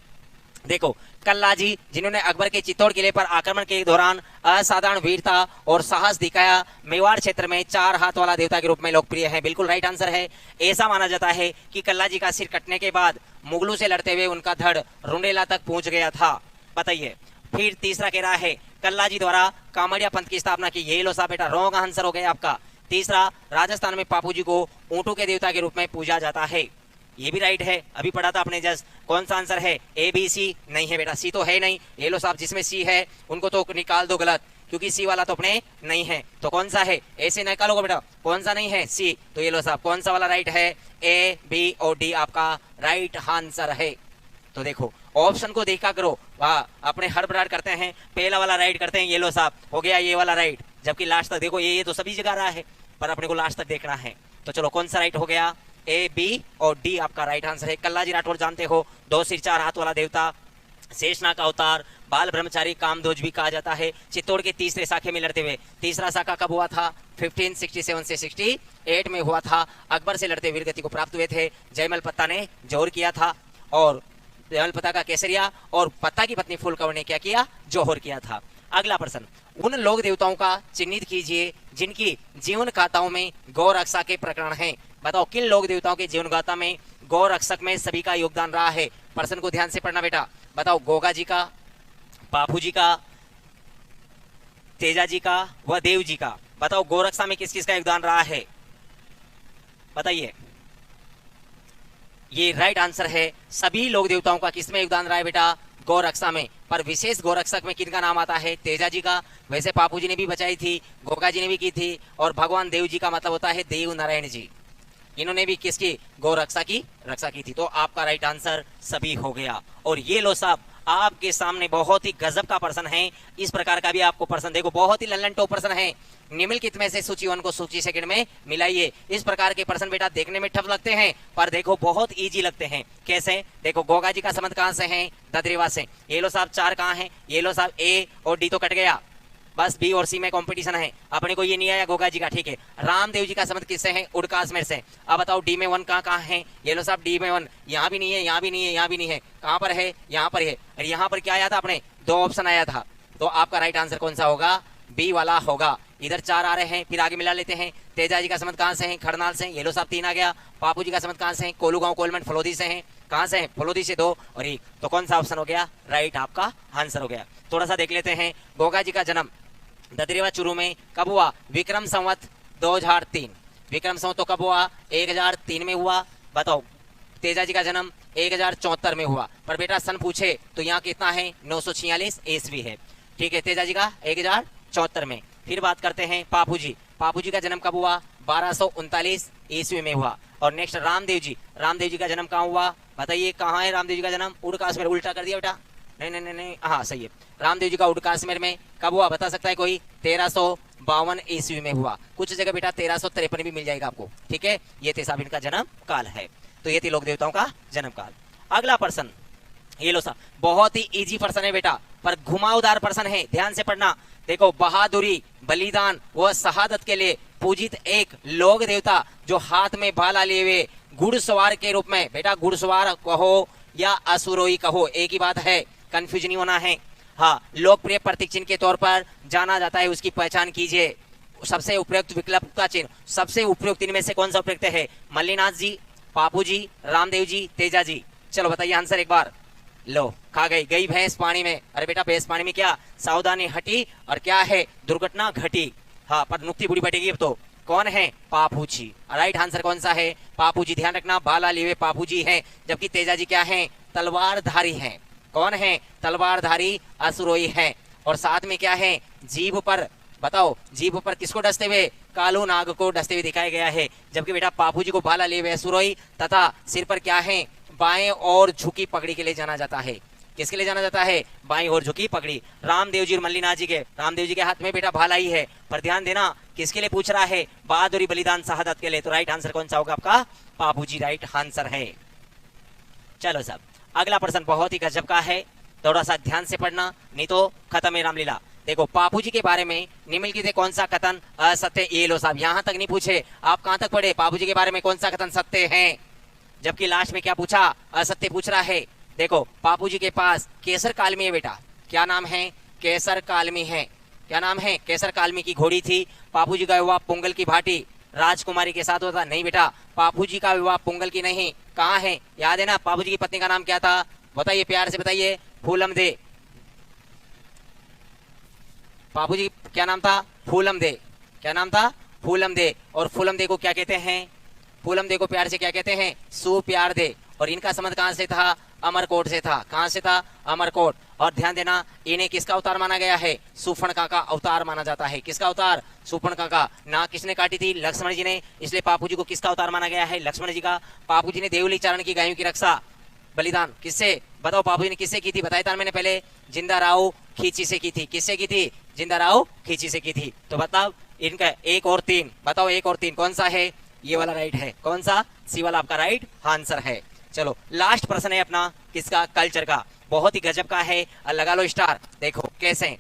देखो कल्लाजी जिन्होंने अकबर के चित्तौड़ किले पर आक्रमण के दौरान असाधारण वीरता और साहस दिखाया, मेवाड़ क्षेत्र में 4 हाथ वाला देवता के रूप में लोकप्रिय है। बिल्कुल राइट आंसर है। ऐसा माना जाता है कि कल्लाजी का सिर कटने के बाद मुगलों से लड़ते हुए उनका धड़ रुंडेला तक पहुंच गया था। बताइए। फिर तीसरा कह रहा है, कल्लाजी द्वारा कामड़िया पंथ की स्थापना की। ये लो साहब बेटा रॉन्ग आंसर हो गया आपका। तीसरा, राजस्थान में पापूजी को ऊंटों के देवता के रूप में पूजा जाता है। ये भी राइट है, अभी पढ़ा था आपने जस्ट। कौन सा आंसर है, ए बी सी? नहीं है बेटा, सी तो है नहीं। ये लो साहब जिसमें सी है उनको तो निकाल दो गलत, क्योंकि सी वाला तो अपने नहीं है। तो कौन सा है, ऐसे निकालोगे बेटा, कौन सा नहीं है, सी। तो ये लो साहब कौन सा वाला राइट है, ए बी और डी आपका राइट आंसर है। तो देखो ऑप्शन को देखा करो, वाह अपने हड़बड़ाहट करते हैं, पहला वाला राइट करते हैं, ये लो साहब हो गया ये वाला राइट, जबकि लास्ट तक देखो ये तो सभी जगह रहा है, पर अपने को लास्ट तक देखना है। तो चलो कौन सा राइट हो गया, ए बी और डी आपका राइट आंसर है। कल्लाजी राठौर जानते हो 2 सिर 4 हाथ वाला देवता, शेषनाग का अवतार, बाल ब्रह्मचारी, कामध्वज भी कहा जाता है। चित्तौड़ के तीसरे शाखे में लड़ते हुए, तीसरा शाखा कब हुआ था, 1567 से 68 में हुआ था। अकबर से लड़ते वीर गति को प्राप्त हुए थे। जयमल पत्ता ने जौहर किया था, और जयमल पत्ता का केसरिया, और पत्ता की पत्नी फूलकवर ने क्या किया, जौहर किया था। अगला प्रश्न, उन लोक देवताओं का चिन्हित कीजिए जिनकी जीवन गाथाओं में गौ रक्षा के प्रकरण हैं। बताओ किन लोक देवताओं के जीवन गाथा में गौ रक्षक में सभी का योगदान रहा है। प्रश्न को ध्यान से पढ़ना बेटा। बताओ गोगा जी का, बापू जी का, तेजा जी का व देव जी का। बताओ गौ रक्षा में किस किस का योगदान रहा है, बताइए। ये राइट आंसर है, सभी लोक देवताओं का किसमें योगदान रहा है बेटा, गौ रक्षा में। पर विशेष गौ रक्षक में किनका नाम आता है, तेजा जी का। वैसे पापू जी ने भी बचाई थी, गोगा जी ने भी की थी, और भगवान देव जी का मतलब होता है देव नारायण जी, इन्होंने भी किसकी, गौ रक्षा की थी। तो आपका राइट आंसर सभी हो गया। और ये लो साहब आपके सामने बहुत ही गजब का प्रश्न है। इस प्रकार का भी आपको प्रश्न देखो, बहुत ही लल्लन टॉप प्रश्न है। निम्नलिखित में से सूची 1 को सूची 2 में मिलाइए। इस प्रकार के प्रश्न बेटा देखने में टफ लगते हैं, पर देखो बहुत इजी लगते हैं। कैसे, देखो गोगा जी का संबंध कहां से है, ददरेवा से। ये लो साहब 4 कहां है, ये लो साहब ए और डी तो कट गया, बस बी और सी में कंपटीशन है। अपने को ये नहीं आया गोगा जी का, ठीक है। रामदेव जी का संबंध किससे है, उड़कासमेर से। अब बताओ डी में 1 कहाँ है, ये लो साहब डी में 1 यहाँ भी नहीं है, यहाँ भी नहीं है, यहाँ भी नहीं है, कहाँ पर है, यहाँ पर है। और यहाँ पर क्या आया था अपने, 2 ऑप्शन आया था। तो आपका राइट आंसर कौन सा होगा, बी वाला होगा। इधर 4 आ रहे हैं, फिर आगे मिला लेते हैं। तेजा जी का संबंध कहाँ से है, खड़नाल से। ये लो साहब 3 आ गया। पापू जी का संबंध कहाँ से है, कोलूगांव कोलमंड फलोदी से है। कहाँ से है, फलोदी से 2 और 1। तो कौन सा ऑप्शन हो गया, राइट आपका आंसर हो गया। थोड़ा सा देख लेते हैं। गोगा जी का जन्म ददरेवा चूरू में कब हुआ, विक्रम संवत 2003। विक्रम संवत तो कब हुआ, 1003 में हुआ। बताओ तेजा जी का जन्म 1074 में हुआ, पर बेटा सन पूछे तो यहाँ कितना है, 946 ईस्वी है, ठीक है। तेजा जी का 1074 में। फिर बात करते हैं पापू जी। पापू जी का जन्म कब हुआ, 1239 ईस्वी में हुआ। और नेक्स्ट रामदेव जी। रामदेव जी का जन्म कहाँ हुआ, बताइए कहाँ है रामदेव जी का जन्म, उड़कासमेर। उल्टा कर दिया बेटा, नहीं नहीं नहीं, हाँ सही है। रामदेव जी का उड़कासमेर में कब हुआ, बता सकता है कोई, 1352 ईस्वी में हुआ। कुछ जगह बेटा 1353 भी मिल जाएगा आपको, ठीक है। ये थे साहब इनका जन्म काल है। तो ये थी लोक देवताओं का जन्म काल। अगला प्रश्न, ये लो साहब बहुत ही इजी प्रश्न है बेटा, पर घुमावदार प्रश्न है, ध्यान से पढ़ना। देखो बहादुरी, बलिदान व शहादत के लिए पूजित एक लोक देवता जो हाथ में भाला लिए हुए घुड़सवार के रूप में, बेटा घुड़सवार कहो या अश्वरोही कहो एक ही बात है, कंफ्यूज नहीं होना है। हाँ, लोकप्रिय प्रतीक चिन्ह के तौर पर जाना जाता है, उसकी पहचान कीजिए। सबसे उपयुक्त विकल्प का चिन्ह, सबसे उपयुक्त इनमें से कौन सा उपयुक्त है, मल्लीनाथ जी, पापू जी, रामदेव जी, तेजा जी। चलो बताइए आंसर एक बार। लो खा गई भैंस पानी में। अरे बेटा भैंस पानी में क्या, सावधानी हटी और क्या है, दुर्घटना घटी। हाँ, पर नुक्ति बुढ़ी बैठेगी अब तो। कौन है, पापू जी। राइट आंसर कौन सा है, पापू जी। ध्यान रखना भाला लिए हुए पापू जी हैं, जबकि तेजा जी क्या हैं, तलवारधारी हैं। कौन है, तलवारधारी अश्वरोही हैं। और साथ में क्या है, जीभ पर, बताओ जीभ पर किसको डसते हुए, कालू नाग को डसते हुए दिखाया गया है। जबकि बेटा पापू जी को भाला लिए हुए अश्वरोही तथा सिर पर क्या है, बाएं और झुकी पगड़ी के लिए जाना जाता है। किसके लिए जाना जाता है? बाईं ओर झुकी पकड़ी। रामदेव जी और मल्लीनाथ जी के, रामदेव जी के हाथ में बेटा भाला ही है, पर ध्यान देना किसके लिए पूछ रहा है? बहादुरी बलिदान शहादत के लिए। तो राइट आंसर कौन सा होगा आपका? बापूजी राइट आंसर है। चलो साहब, अगला प्रश्न बहुत ही गजब का है, थोड़ा सा ध्यान से पढ़ना नहीं तो खत्म है रामलीला। देखो, बापूजी के बारे में निम्नलिखित से कौन सा कथन असत्य? ये लो साहब, यहां तक नहीं पूछे, आप कहां तक पढ़े? बापूजी के बारे में कौन सा कथन सत्य है, जबकि लास्ट में क्या पूछा? असत्य पूछ रहा है। देखो, बापूजी के पास केसर कालमी है बेटा। क्या नाम है? केसर कालमी है। क्या नाम है? केसर कालमी की घोड़ी थी। बापूजी का विवाह पोंगल की भाटी राजकुमारी के साथ होता? नहीं बेटा, बापूजी का विवाह पोंगल की नहीं। कहाँ है? याद है ना? बापूजी की पत्नी का नाम क्या था? बताइए, प्यार से बताइए। फूलम दे। बापूजी क्या नाम था? फूलम दे। क्या नाम था? फूलम दे। और फूलम दे को क्या कहते हैं? फूलम दे को प्यार से क्या कहते हैं? सुप्यार दे। और इनका संबंध कहां से था? अमरकोट से था। कहां से था? अमरकोट। और ध्यान देना, इन्हें किसका अवतार माना गया है? शूर्पणखा का अवतार माना जाता है। किसका अवतार? शूर्पणखा का। ना किसने काटी थी? लक्ष्मण जी ने, इसलिए बापूजी को किसका अवतार माना गया है? लक्ष्मण जी का। बापूजी ने देवली चारण की गायों की रक्षा बलिदान किससे? बताओ, बापूजी ने किससे की थी? बताया था मैंने पहले, जिंदा राव खींची से की थी। किससे की थी? जिंदा राव खींची से की थी। तो बताओ इनका 1 और 3, बताओ 1 और 3 कौन सा है? ये वाला राइट है। कौन सा? सी वाला आपका राइट आंसर है। चलो, लास्ट प्रश्न है अपना किसका? कल्चर का। बहुत ही गजब का है, लगा लो स्टार। देखो कैसे,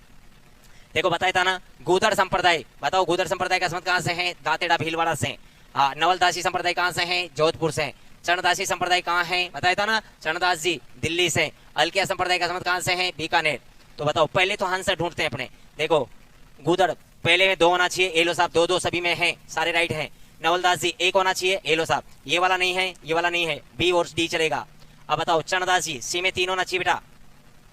देखो बताया था ना, गूदड़ संप्रदाय। बताओ गूदड़ संप्रदाय का संबंध कहां से है? दातेड़ा भीलवाड़ा से। हाँ, नवलदासी संप्रदाय कहां से है? जोधपुर से। चरणदासी संप्रदाय कहाँ है? बताया था ना, चरणदास जी दिल्ली से। अलकिया संप्रदाय का संबंध कहां से है? बीकानेर। तो बताओ, पहले तो आंसर ढूंढते हैं अपने। देखो, गूदड़ पहले में 2 होना चाहिए, एलो साहब 2-2 सभी में है, सारे राइट हैं। नवलदास जी 1 होना चाहिए, एलो साहब ये वाला नहीं है, ये वाला नहीं है, बी और डी चलेगा। अब बताओ, चरणदास जी सी में 3 होना चाहिए बेटा।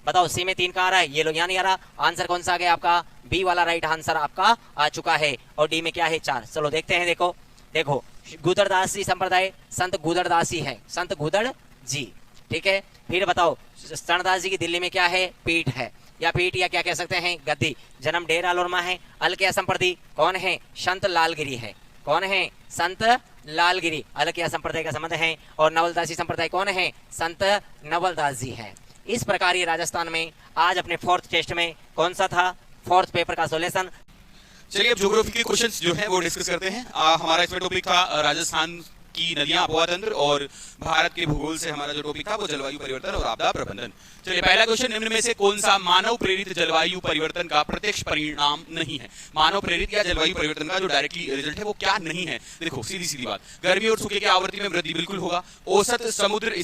बताओ सी में 3 कहाँ आ रहा है? ये लो, यहाँ नहीं आ रहा। आंसर कौन सा आ गया आपका? बी वाला राइट आंसर आपका आ चुका है। और डी में क्या है? 4। चलो देखते हैं। देखो देखो, गुदड़दासी संप्रदाय संत गुदड़दास जी है, संत गुदड़ जी, ठीक है। फिर बताओ, चरणदास जी की दिल्ली में क्या है? पीठ है, या पीठ या क्या कह सकते हैं? गद्दी। जन्म डेरा लोरमा है। अलकिया संप्रदाय कौन है? संत लालगिरी है। कौन है? संत लालगिरी। अलकिया संप्रदाय का संबंध है। और नवलदासी संप्रदाय कौन है? संत नवलदास जी है। इस प्रकार ये राजस्थान में आज अपने 4th टेस्ट में कौन सा था? 4th पेपर का सोल्यूशन। चलिए अब ज्योग्राफी के क्वेश्चंस जो है वो डिस्कस करते हैं। हमारा इसमें टॉपिक था राजस्थान की नदियां, आबोहवा तंत्र, और भारत के भूगोल से हमारा जो टॉपिक था वो जलवायु परिवर्तन और आपदा प्रबंधन। चलिए पहला क्वेश्चन, निम्न में से कौन सा मानव प्रेरित जलवायु परिवर्तन का प्रत्यक्ष परिणाम नहीं है? मानव प्रेरित या जलवायु परिवर्तन का जो डायरेक्टली रिजल्ट है वो क्या नहीं है? देखो सीधी सीधी बात, गर्मी और सूखे की आवृत्ति में वृद्धि बिल्कुल होगा। औसत समुद्र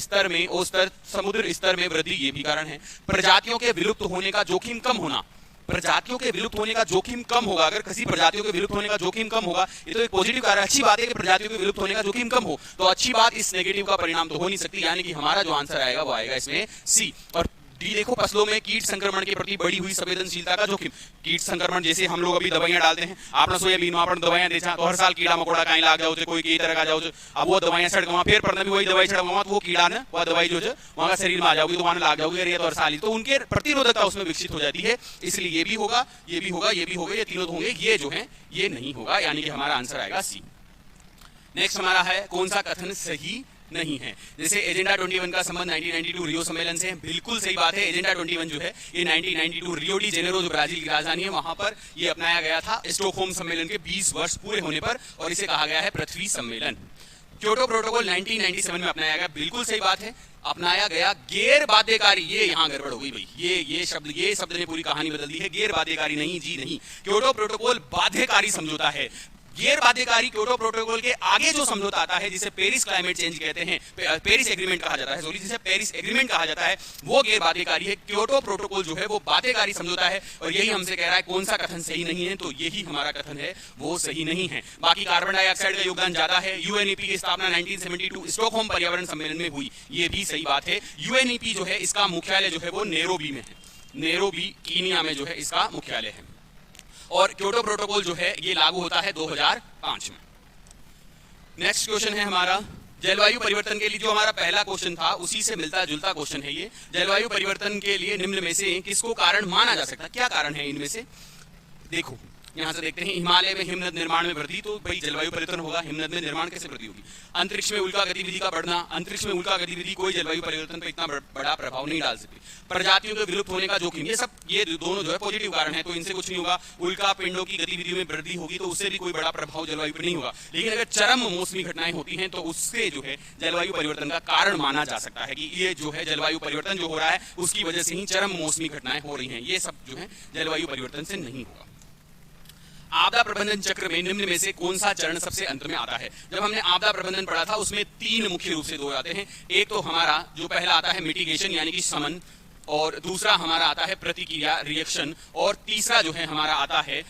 स्तर में वृद्धि ये भी कारण है। प्रजातियों के विलुप्त होने का जोखिम कम होना, प्रजातियों के विलुप्त होने का जोखिम कम होगा। अगर किसी प्रजातियों के विलुप्त होने का जोखिम कम होगा, ये तो एक पॉजिटिव कारण है, अच्छी बात है कि प्रजातियों के विलुप्त होने का जोखिम कम हो। तो अच्छी बात इस नेगेटिव का परिणाम तो हो नहीं सकती, यानी कि हमारा जो आंसर आएगा वो आएगा इसमें सी। और डी देखो, फसलों में कीट संक्रमण के प्रति बढ़ी हुई संवेदनशीलता का जोखिम। कीट संक्रमण, जैसे हम लोग अभी दवाइयां डालते हैं, आपने सोयाबीन में अपन दवाइयां देखा तो हर साल कीड़ा मकोड़ा कहीं लाग जाओ, कोई कई तरह का जाओ, अब वो दवाइयां छिड़कवा, फिर पर भी वही दवाई छिड़कवा, तो वो कीड़ा ने वह दवाई जो है वहां का शरीर में आ जाओगी तो वहां लाग जाओगी, अरे तो हर साल ही, तो उनके प्रतिरोधकता उसमें विकसित हो जाती है। इसलिए ये भी होगा, ये भी होगा, ये भी होगा, ये तीनों होंगे, ये जो है ये नहीं होगा, यानी कि हमारा आंसर आएगा सी। नेक्स्ट हमारा है, कौन सा कथन सही नहीं है? जैसे एजेंडा 21 का संबंध 1992 रियो सम्मेलन से है, बिल्कुल सही बात है। एजेंडा 21 जो है ये 1992 रियो डी जेनेरो जो ब्राजील की राजधानी है वहां पर ये अपनाया गया था, स्टॉकहोम सम्मेलन के 20 वर्ष पूरे होने पर, और इसे कहा गया है पृथ्वी सम्मेलन। क्योटो प्रोटोकॉल 1997 में अपनाया गया, बिल्कुल सही बात है, अपनाया गया। गैर बाध्यकारी, ये यहाँ गड़बड़ हो गई भाई, ये शब्द ने पूरी कहानी बदल दी है। गैर बाध्यकारी नहीं जी नहीं, क्योटो प्रोटोकॉल बाध्यकारी समझौता है। गैर बाध्यकारी क्योटो प्रोटोकॉल के आगे जो समझौता आता है जिसे पेरिस क्लाइमेट चेंज कहते हैं, पेरिस एग्रीमेंट कहा जाता है, सॉरी जिसे पेरिस एग्रीमेंट कहा जाता है, वो गैर बाध्यकारी है। क्योटो प्रोटोकॉल जो है वो बाध्यकारी समझौता है, और यही हमसे कह रहा है कौन सा कथन सही नहीं है, तो यही हमारा कथन है वो सही नहीं है। बाकी कार्बन डाइऑक्साइड का योगदान ज्यादा है। यूएनईपी की स्थापना 1972 स्टॉकहोम पर्यावरण सम्मेलन में हुई, ये भी सही बात है। यूएनईपी जो है इसका मुख्यालय जो है वो नैरोबी में है, नैरोबी कीनिया में जो है इसका मुख्यालय है। और क्योटो प्रोटोकॉल जो है ये लागू होता है 2005 में। नेक्स्ट क्वेश्चन है हमारा, जलवायु परिवर्तन के लिए जो हमारा पहला क्वेश्चन था उसी से मिलता जुलता क्वेश्चन है ये। जलवायु परिवर्तन के लिए निम्न में से किसको कारण माना जा सकता है? क्या कारण है इनमें से? देखो, यहां से देखते हैं हिमालय में हिमनद निर्माण में वृद्धि, तो भाई जलवायु परिवर्तन होगा, हिमनद में निर्माण कैसे वृद्धि होगी। अंतरिक्ष में उल्का गतिविधि का बढ़ना, अंतरिक्ष में उल्का गतिविधि कोई जलवायु परिवर्तन पर इतना बड़ा प्रभाव नहीं डाल सकती। प्रजातियों के विलुप्त होने का जोखिम, ये दोनों जो है पॉजिटिव कारण है, तो इनसे कुछ नहीं होगा। उल्का पिंडों की गतिविधि में वृद्धि होगी तो उससे भी कोई बड़ा प्रभाव जलवायु पर नहीं होगा। लेकिन अगर चरम मौसमी घटनाएं होती हैं तो उससे जो है जलवायु परिवर्तन का कारण माना जा सकता है कि ये जो है जलवायु परिवर्तन जो हो रहा है उसकी वजह से ही चरम मौसमी घटनाएं हो रही हैं। ये सब जो है जलवायु परिवर्तन से नहीं होगा। आपदा प्रबंधन चक्र में निम्न में से कौन सा चरण सबसे अंत में आता है। जब हमने आपदा प्रबंधन पढ़ा था उसमें तीन मुख्य रूप से दो आते हैं। एक तो हमारा जो पहला आता है मिटिगेशन यानी कि शमन, और दूसरा हमारा आता है प्रतिक्रिया रिएक्शन, और तीसरा जो है हमारा आता है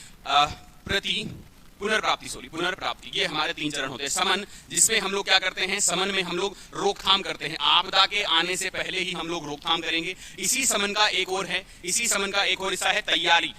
पुनर्प्राप्ति। ये हमारे तीन चरण होते हैं। समन, जिसमें हम लोग क्या करते हैं, समन में हम लोग रोकथाम करते हैं, आपदा के आने से पहले ही हम लोग रोकथाम करेंगे। इसी समन का एक और हिस्सा है तैयारी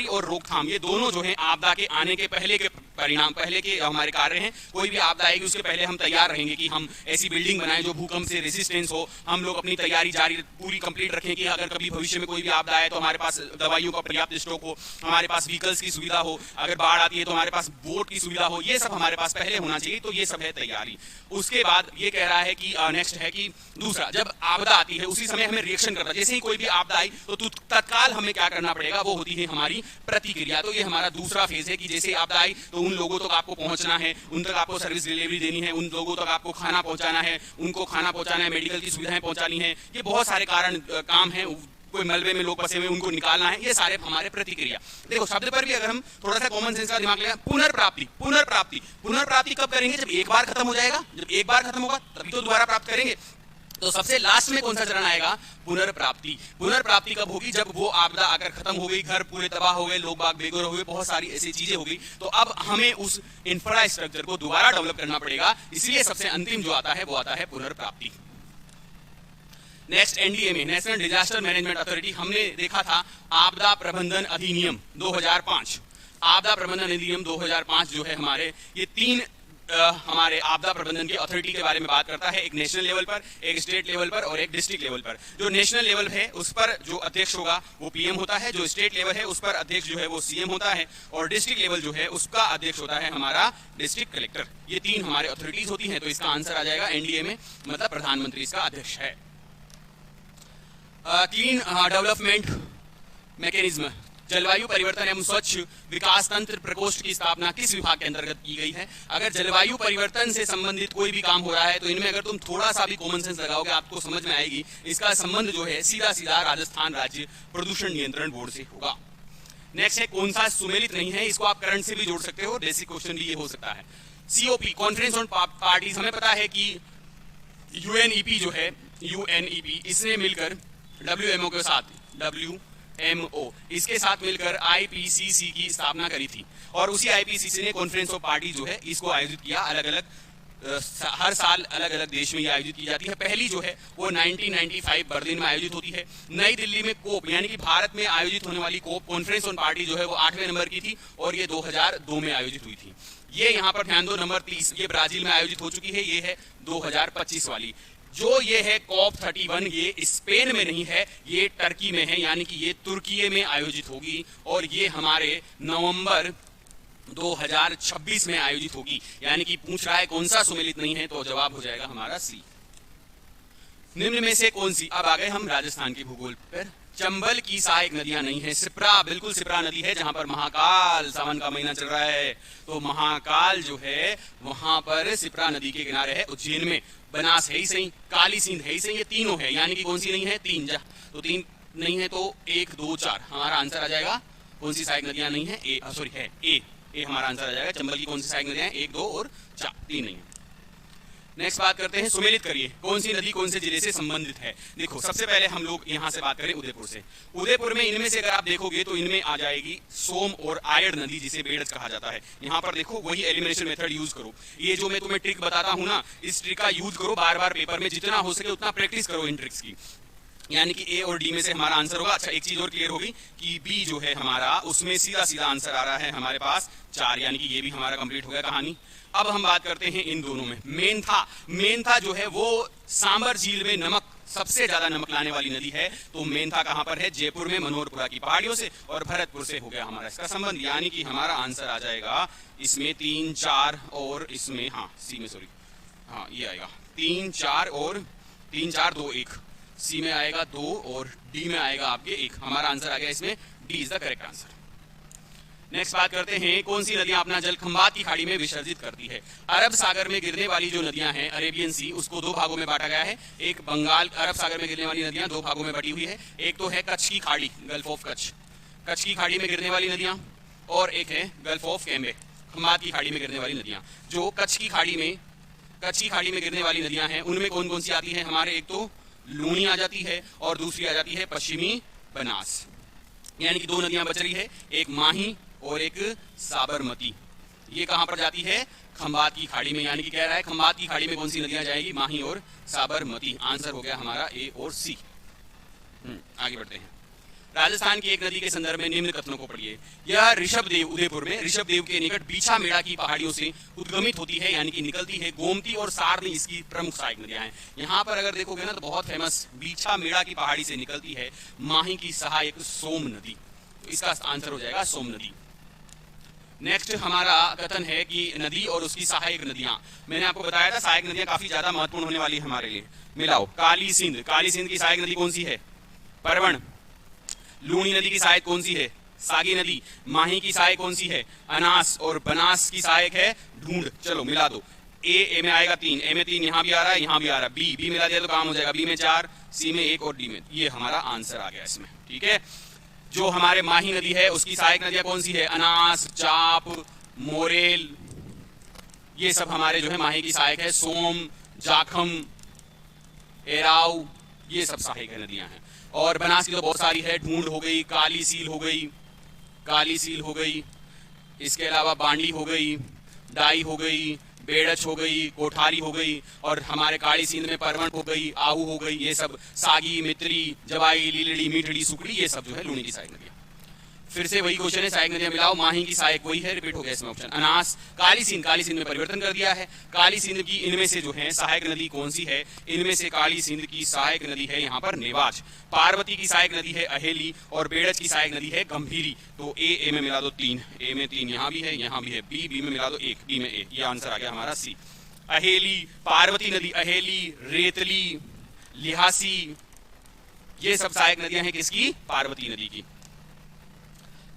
और रोकथाम। ये दोनों जो है आपदा के आने के पहले के परिणाम, पहले के हमारे कार्य हैं। कोई भी आपदा आएगी उसके पहले हम तैयार रहेंगे कि हम ऐसी बिल्डिंग बनाएं जो भूकंप से रेजिस्टेंस हो। हम लोग अपनी तैयारी जारी पूरी कंप्लीट रखें कि अगर कभी भविष्य में कोई भी आपदा आए तो हमारे पास दवाइयों का पर्याप्त स्टॉक हो, हमारे पास व्हीकल्स की सुविधा हो, अगर बाढ़ आती है तो हमारे पास बोट की सुविधा हो। ये सब हमारे पास पहले होना चाहिए, तो ये सब है तैयारी। उसके बाद ये कह रहा है कि नेक्स्ट है कि दूसरा, जब आपदा आती है उसी समय हमें रिएक्शन करना। जैसे ही कोई भी आपदा आई तो तत्काल हमें क्या करना पड़ेगा, वो होती है हमारी प्रतिक्रिया। तो ये हमारा दूसरा फेज है कि जैसे आपदा आई तो उन लोगों तक आपको पहुंचना है, उन तक आपको सर्विस डिलीवरी देनी है, उन लोगों तक आपको खाना पहुंचाना है, उनको खाना पहुंचाना है, मेडिकल की सुविधाएं पहुंचानी है। ये बहुत सारे काम है। कोई मलबे में लोग फंसे हुए उनको निकालना है, ये सारे हमारे प्रतिक्रिया। देखो शब्द पर भी अगर हम थोड़ा सा कॉमन सेंस का दिमाग लगाएं, पुनर्प्राप्ति कब करेंगे, जब एक बार खत्म हो जाएगा। जब एक बार खत्म होगा तभी तो दोबारा प्राप्त करेंगे। तो सबसे लास्ट में कौन सा चरण आएगा, पुनर्प्राप्ति कब होगी, जब वो आपदा आकर खत्म हो गई, घर पूरे तबाह हो गए, लोग बाग बेघर हो गए, बहुत सारी ऐसी चीजें हो गई, तो अब हमें उस इंफ्रास्ट्रक्चर को दोबारा डेवलप करना पड़ेगा। इसलिए सबसे अंतिम जो आता है वो आता है पुनर्प्राप्ति। Next NDMA, national disaster management authority. हमने देखा था आपदा प्रबंधन अधिनियम 2005। आपदा प्रबंधन अधिनियम 2005 जो है हमारे ये तीन हमारे आपदा प्रबंधन की अथॉरिटी के बारे में बात करता है। एक नेशनल लेवल पर, एक स्टेट लेवल पर और एक डिस्ट्रिक्ट लेवल पर। जो नेशनल लेवल है उस पर जो अध्यक्ष होगा वो पीएम होता है, जो स्टेट लेवल है उस पर अध्यक्ष जो है वो सीएम होता है, और डिस्ट्रिक्ट लेवल जो है उसका अध्यक्ष होता है हमारा डिस्ट्रिक्ट कलेक्टर। ये तीन हमारे अथॉरिटीज होती हैं। तो इसका आंसर आ जाएगा एनडीए में, मतलब प्रधानमंत्री इसका अध्यक्ष है। क्लीन डेवलपमेंट मैकेनिज्म, जलवायु परिवर्तन एवं स्वच्छ विकास तंत्र प्रकोष्ठ की स्थापना किस विभाग के अंतर्गत की गई है। अगर जलवायु परिवर्तन से संबंधित कोई भी काम हो रहा है तो इनमें अगर तुम थोड़ा सा भी कॉमन सेंस लगाओगे आपको समझ में आएगी। इसका संबंध जो है सीधा सीधा राजस्थान राज्य प्रदूषण नियंत्रण बोर्ड से होगा। नेक्स्ट है कौन सा सुमेलित नहीं है, इसको आप करंट से भी जोड़ सकते हो, बेसिक क्वेश्चन भी ये हो सकता है। सीओपी, कॉन्फ्रेंस ऑन पार्टीज, हमें पता है कि यूएनईपी जो है, यूएनईपी इसने मिलकर डब्ल्यूएमओ के साथ, WMO इसके साथ मिलकर IPCC की स्थापना करी थी, और उसी IPCC ने कॉन्फ्रेंस ऑफ पार्टी जो है इसको आयोजित किया। अलग अलग हर साल अलग अलग देश में ये आयोजित की जाती है। पहली जो है वो 1995 बर्लिन में आयोजित होती है। नई दिल्ली में कोप यानी कि भारत में आयोजित होने वाली कोप कॉन्फ्रेंस ऑन पार्टी जो है वो 8वें नंबर की थी, और ये 2002 में आयोजित हुई थी। ये यहाँ पर ध्यान दो, नंबर 30 ये ब्राजील में आयोजित हो चुकी है, ये है 2025 वाली। जो ये है COP 31, ये स्पेन में नहीं है, ये टर्की में है, यानी कि ये तुर्की में आयोजित होगी, और ये हमारे नवंबर 2026 में आयोजित होगी। यानी कि पूछ रहा है कौन सा सुमेलित नहीं है, तो जवाब हो जाएगा हमारा सी। निम्न में से कौन सी, अब आ गए हम राजस्थान के भूगोल पर। चंबल की सहायक नदियां नहीं है। सिप्रा, बिल्कुल सिप्रा नदी है जहां पर महाकाल, सावन का महीना चल रहा है तो महाकाल जो है वहां पर सिप्रा नदी के किनारे है। उज्जैन में बनास है ही सही, काली सिंध है ही सही, ये तीनों है, यानी कि कौन सी नहीं है, तीन। तो तीन नहीं है तो 1 2 4 हमारा आंसर आ जाएगा। कौन सी सहायक नदियां नहीं है, ए हमारा आंसर आ जाएगा। चंबल की कौन सी सहायक नदियां, 1 2 और 4, 3 नहीं है। नेक्स्ट बात करते हैं, सुमेलित करिए कौन सी नदी कौन से जिले से संबंधित है। देखो सबसे पहले हम लोग यहां से बात करें उदयपुर से। उदयपुर में इनमें से अगर आप देखोगे तो इनमें आ जाएगी सोम और आयड़ नदी, जिसे बेड़ज कहा जाता है। यहां पर देखो वही एलिमिनेशन मेथड यूज करो। ये जो मैं तुम्हें ट्रिक बताता हूं ना, इस ट्रिक का यूज करो बार बार पेपर में, जितना हो सके उतना प्रैक्टिस करो इन ट्रिक्स की। यानी कि ए और डी में से हमारा आंसर होगा। अच्छा एक चीज और क्लियर होगी कि बी जो है हमारा, उसमें सीधा सीधा आंसर आ रहा है हमारे पास 4, यानी कि ये भी हमारा कंप्लीट हो गया कहानी। अब हम बात करते हैं इन दोनों में। मेंथा जो है वो सांबर झील में नमक सबसे ज्यादा नमक लाने वाली नदी है तो मेंथा कहां पर है? जयपुर में, मनोहरपुरा की पहाड़ियों से, और भरतपुर से हो गया हमारा इसका संबंध। यानी कि हमारा आंसर आ जाएगा इसमें 3, 4 और इसमें सी में, सॉरी, ये आएगा 3, 4 और 3, 4, 2, 1। सी में आएगा 2 और डी में आएगा आपके 1। हमारा आंसर आ गया इसमें D is the correct answer. Next बात करते हैं, कौन सी नदियां अपना जल खंबात की खाड़ी में विसर्जित करती है? अरब सागर में गिरने वाली जो नदियां हैं, अरेबियन सी, उसको 2 भागों में बांटा गया है। एक बंगाल, अरब सागर में गिरने वाली नदियां 2 भागों में बटी हुई है। एक तो है कच्छ की खाड़ी, गल्फ ऑफ कच्छ, कच्छ की खाड़ी में गिरने वाली नदियां, और एक है गल्फ ऑफ कैम्बे, खंबात की खाड़ी में गिरने वाली नदियां। जो कच्छ की खाड़ी में गिरने वाली नदियां हैं, उनमें कौन कौन सी आती है हमारे? एक तो लूनी आ जाती है और दूसरी आ जाती है पश्चिमी बनास। यानी कि 2 नदियां बच रही है, एक माही और एक साबरमती। ये कहां पर जाती है? खंबात की खाड़ी में। यानी कि कह रहा है खंबात की खाड़ी में कौन सी नदियां जाएगी? माही और साबरमती। आंसर हो गया हमारा ए और सी। आगे बढ़ते हैं। राजस्थान की एक नदी के संदर्भ में निम्न कथनों को पढ़िए। यह ऋषभदेव, उदयपुर में ऋषभदेव के निकट बीछा मेड़ा की पहाड़ियों से उद्गमित होती है, यानी कि निकलती है। गोमती और सारनी इसकी प्रमुख सहायक नदियां हैं। यहाँ पर अगर देखोगे ना तो बहुत फेमस, बीछा मेड़ा की पहाड़ी से निकलती है माही की सहायक सोम नदी। तो इसका आंसर हो जाएगा सोम नदी। नेक्स्ट हमारा कथन है कि नदी और उसकी सहायक नदियां, मैंने आपको बताया था सहायक नदियां काफी ज्यादा महत्वपूर्ण होने वाली है हमारे लिए। मिलाओ, काली सिंध, काली सिंध की सहायक नदी कौन सी है? परवण। लूणी नदी की सहायक कौन सी है? सागी नदी। माही की सहायक कौन सी है? अनास। और बनास की सहायक है ढूंढ। चलो मिला दो, ए में आएगा 3, ए में 3, यहां भी आ रहा है, यहां भी आ रहा है, बी मिला दिया तो काम हो जाएगा, बी में 4, सी में 1 और डी में। ये हमारा आंसर आ गया इसमें। ठीक है, जो हमारे माही नदी है उसकी सहायक नदियां कौन सी है? अनास, चाप, मोरेल, ये सब हमारे जो है माही की सहायक है। सोम, जाखम, एराव, ये सब सहायक नदियां हैं। और बनास की तो बहुत सारी है, ढूंढ हो गई, काली सील हो गई, इसके अलावा बांडी हो गई, डाई हो गई, बेड़च हो गई, कोठारी हो गई, और हमारे काली सिंध में परवण हो गई, आहू हो गई, ये सब सागी, मित्री, जवाई, लीलड़ी, मीठड़ी, सुकड़ी, ये सब जो है लूणी की सहायक नदियां। फिर से वही क्वेश्चन है, सहायक नदियां मिलाओ। माही की सहायक वही है, रिपीट हो गया इसमें ऑप्शन। अनास, काली सिंध में परिवर्तन कर दिया है। काली सिंध की इनमें से जो है सहायक नदी कौन सी है? इनमें से काली सिंध की सहायक नदी है यहाँ पर नेवाज। पार्वती की सहायक नदी है अहेली, और बेड़च की सहायक नदी है गंभीरी। तो ए में मिला दो 3, ए में 3 यहाँ भी है, यहाँ भी है, बी में मिला दो 1, बी में ए। ये आंसर आ गया हमारा सी। अहेली, पार्वती नदी, अहेली, रेतली, लिहासी, ये सब सहायक नदियां हैं किसकी? पार्वती नदी की।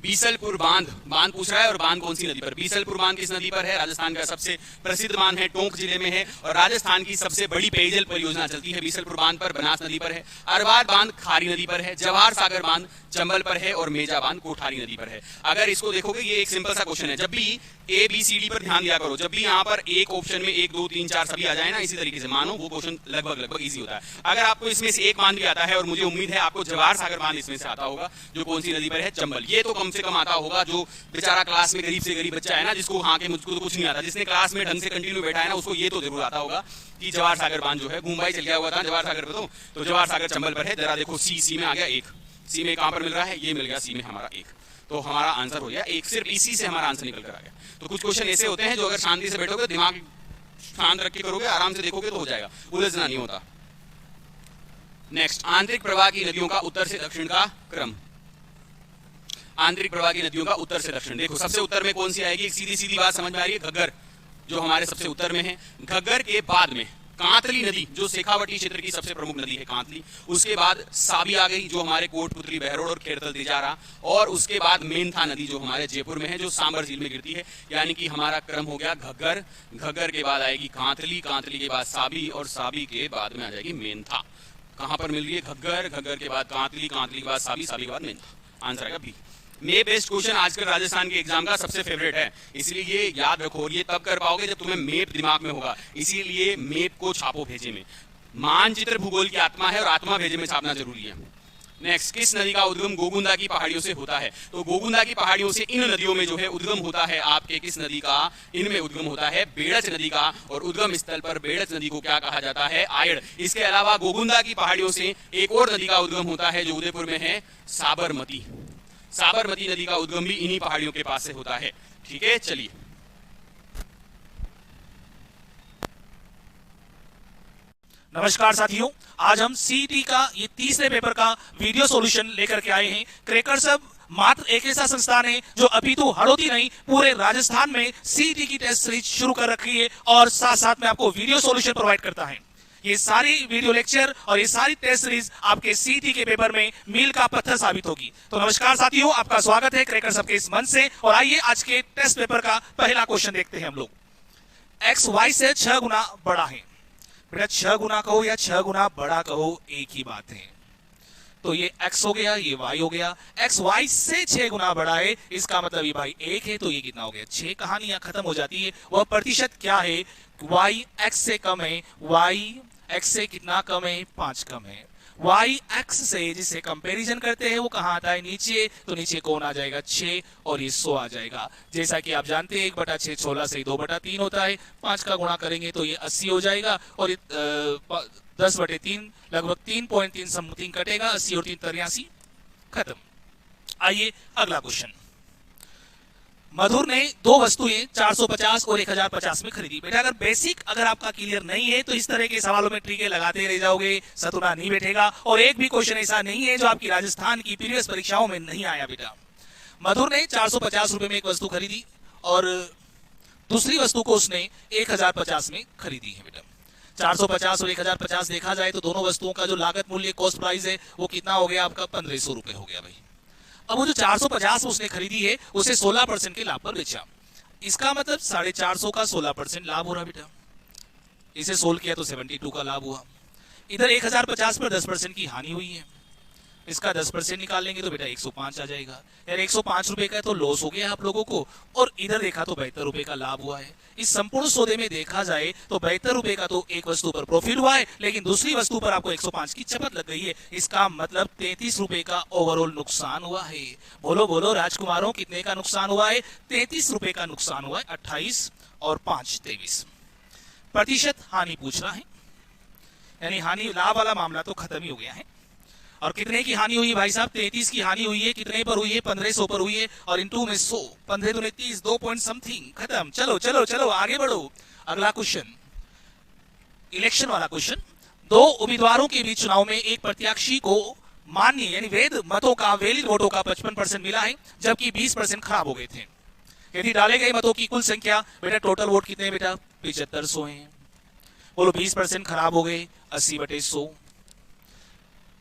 बीसलपुर बांध पूछ रहा है, और बांध कौन सी नदी पर? बीसलपुर बांध किस नदी पर है? राजस्थान का सबसे प्रसिद्ध बांध है, टोंक जिले में है, और राजस्थान की सबसे बड़ी पेयजल परियोजना चलती है बीसलपुर बांध पर, बनास नदी पर है। अरबार बांध खारी नदी पर है, जवाहर सागर बांध चंबल पर है, और मेजा बांध कोठारी नदी पर है। अगर इसको देखोगे, ये एक सिंपल सा क्वेश्चन है। जब भी ए बी सी डी पर ध्यान दिया करो, जब भी यहाँ पर एक ऑप्शन में 1 2 3 4 सभी आ जाए ना, इसी तरीके से मानो वो क्वेश्चन लगभग इजी होता है। अगर आपको इसमें से एक बांध भी आता है, और मुझे उम्मीद है आपको जवाहर सागर बांध इसमें से आता होगा, जो कौन सी नदी पर है? चंबल। ये तो कम से कम आता होगा जो बेचारा क्लास में गरीब से गरीब बच्चा है ना, जिसको मुझको तो कुछ नहीं आता, जिसने क्लास में ढंग से कंटिन्यू बैठा है ना, उसको ये तो जरूर आता होगा कि जवाहर सागर बांध जो है, मुंबई चल गया हुआ था जवाहर सागर पे, तो जवाहर सागर चंबल पर है। जरा देखो, सी में आ गया 1, सी में कहां पर मिल रहा है? ये मिल गया सी में हमारा 1। तो हमारा आंसर हो गया 1, सिर्फ इसी से हमारा आंसर निकल कर आ गया। तो कुछ क्वेश्चन ऐसे होते हैं जो अगर शांति से बैठोगे, दिमाग शांत रख के करोगे, आराम से देखोगे तो हो जाएगा, उलझना नहीं होता। नेक्स्ट, आंतरिक प्रवाह की नदियों का उत्तर से दक्षिण का क्रम। आंतरिक प्रवाह की नदियों का उत्तर से दक्षिण, देखो सबसे उत्तर में कौन सी आएगी? सीधी बात समझ में आ रही है, घग्गर जो हमारे सबसे उत्तर में है। घग्गर के बाद में कांतली नदी, जो शेखावटी क्षेत्र की सबसे प्रमुख नदी है, कांतली। उसके बाद साबी आ गई, जो हमारे कोटपुतली, बहरोड और खेड़तल तिजारा, और उसके बाद मेंथा नदी जो हमारे जयपुर में है, जो सांबर झील में गिरती है। यानी कि हमारा क्रम हो गया घग्गर, घग्गर के बाद आएगी कांतली, कांतली के बाद साबी, और साबी के बाद में आ जाएगी मेंथा। कहां पर मिल रही है? घग्गर, घग्गर के बाद कांतली, कांतली के बाद साबी, साबी के बाद मेंथा। आंसर आएगा बी। मेप बेस्ड क्वेश्चन आजकल राजस्थान के एग्जाम का सबसे फेवरेट है, इसलिए ये याद रखो, और ये तब कर पाओगे जब तुम्हें मेप दिमाग में होगा। इसीलिए मेप को छापो भेजे में। मानचित्र भूगोल की आत्मा है, और आत्मा भेजे में छापना जरूरी है। नेक्स्ट, किस नदी का उद्गम गोगुंदा की पहाड़ियों से होता है? तो गोगुंदा की पहाड़ियों से इन नदियों में जो है उद्गम होता है आपके, किस नदी का? इनमें उद्गम होता है बेड़च नदी का, और उद्गम स्थल पर बेड़च नदी को क्या कहा जाता है? आयड़। इसके अलावा गोगुंदा की पहाड़ियों से एक और नदी का उद्गम होता है जो उदयपुर में है, साबरमती। साबरमती नदी का उद्गम भी इन्हीं पहाड़ियों के पास से होता है। ठीक है, चलिए नमस्कार साथियों, आज हम सीईटी का ये तीसरे पेपर का वीडियो सॉल्यूशन लेकर के आए हैं। क्रेकर सब मात्र एक ऐसा संस्थान है जो अभी तो हड़ौती नहीं पूरे राजस्थान में सीईटी की टेस्ट सीरीज शुरू कर रखी है और साथ साथ में आपको वीडियो सॉल्यूशन प्रोवाइड करता है। ये सारी वीडियो लेक्चर और ये सारी टेस्ट सीरीज आपके सीईटी के पेपर में मील का पत्थर साबित होगी। तो नमस्कार साथियों, आपका स्वागत है क्रेकर सब के इस मंच से। और आइए आज के टेस्ट पेपर का पहला क्वेश्चन देखते हैं हम लोग। एक्स वाई से 6 गुना बड़ा है। बेटा 6 गुना कहो या 6 गुना बड़ा कहो एक ही बात है। तो ये x हो गया, ये y हो गया। x y से 6 गुना बड़ा है, इसका मतलब ये भाई 1 है, तो ये कितना हो गया 6। कहानियां खत्म हो जाती है। वह प्रतिशत क्या है? y x से कम है। y x से कितना कम है? 5 कम है। y x से जिसे कंपैरिजन करते हैं वो कहाँ आता है? नीचे। तो नीचे कौन आ जाएगा? 6 और ये 100 आ जाएगा। जैसा कि आप जानते हैं 1/6 16 से 2/3 होता है। 5 का गुणा करेंगे तो ये 80 हो जाएगा और ये 10/3 लगभग 3.3 समथिंग कटेगा। 80 और 3 83, खत्म। आइए अगला क्वेश्चन। मधुर ने 2 वस्तुएं 450 और 1050 में खरीदी। बेटा अगर बेसिक अगर आपका क्लियर नहीं है तो इस तरह के सवालों में ट्रिके लगाते रह जाओगे, सतुना नहीं बैठेगा। और एक भी क्वेश्चन ऐसा नहीं है जो आपकी राजस्थान की प्रीवियस परीक्षाओं में नहीं आया। बेटा मधुर ने 450 रुपए में एक वस्तु खरीदी और दूसरी वस्तु को उसने 1050 में खरीदी है। बेटा 450 और 1050 देखा जाए तो दोनों वस्तुओं का जो लागत मूल्य कॉस्ट प्राइस है वो कितना हो गया आपका? 1500 रुपए हो गया भाई। अब वो जो 450 उसने खरीदी है उसे 16% के लाभ पर बेचा। इसका मतलब 450 का 16% लाभ हो रहा बेटा। इसे सोल्व किया तो 72 का लाभ हुआ। इधर 1050 पर 10% की हानि हुई है। इसका 10% निकाल लेंगे तो बेटा 105 आ जाएगा। यार 105 रुपए का तो लॉस हो गया आप लोगों को और इधर देखा तो 72 रुपए का लाभ हुआ है। इस संपूर्ण सौदे में देखा जाए तो 72 रुपए का तो एक वस्तु पर प्रॉफिट हुआ है, लेकिन दूसरी वस्तु पर आपको 105 की चपत लग गई है। इसका मतलब 33 रुपए का ओवरऑल नुकसान हुआ है। बोलो बोलो राजकुमारों, कितने का नुकसान हुआ है? 33 रुपए का नुकसान हुआ है। 28 और 5 23 प्रतिशत हानि पूछ रहा है, यानी हानि लाभ वाला मामला तो खत्म ही हो गया है। और कितने की हानि हुई भाई साहब? 33 की हानि हुई है। कितने पर हुई है? 1500 पर हुई है। और इनटू में 100, 15 दूने 30, 2 पॉइंट समथिंग, खत्म। चलो चलो चलो आगे बढ़ो। अगला क्वेश्चन, इलेक्शन वाला क्वेश्चन। 2 उम्मीदवारों के बीच चुनाव में एक प्रत्याशी को मान्य यानी वैध मतों का, वैलिड वोटों का 55% मिला है, जबकि 20% खराब हो गए थे। यदि डाले गए मतों की कुल संख्या, बेटा टोटल वोट कितने? बेटा 7500 हैं। बोलो 20% खराब हो गए, 80/100।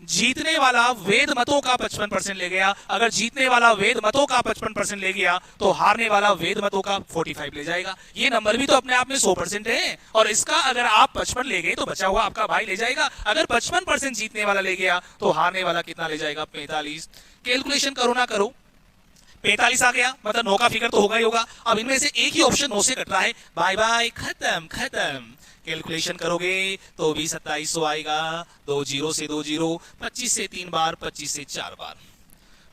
जीतने वाला वैध मतों का 55% ले गया। अगर जीतने वाला वैध मतों का 55% ले गया तो हारने वाला वैध मतों का 45 ले जाएगा। ये नंबर भी तो अपने आप में 100% है। और इसका अगर आप 55 ले गए तो बचा हुआ आपका भाई ले जाएगा। अगर 55% जीतने वाला ले गया तो हारने वाला कितना ले जाएगा? 45। कैलकुलेशन करो ना करो, 45 आ गया, मतलब 9 का फिगर तो होगा ही होगा। अब इनमें से एक ही ऑप्शन 9 से कट रहा है। बाय बाय, खत्म खत्म। कैलकुलेशन करोगे तो 20 2700 आएगा। 2 0 से 2 0, 25 से 3 बार, 25 से 4 बार,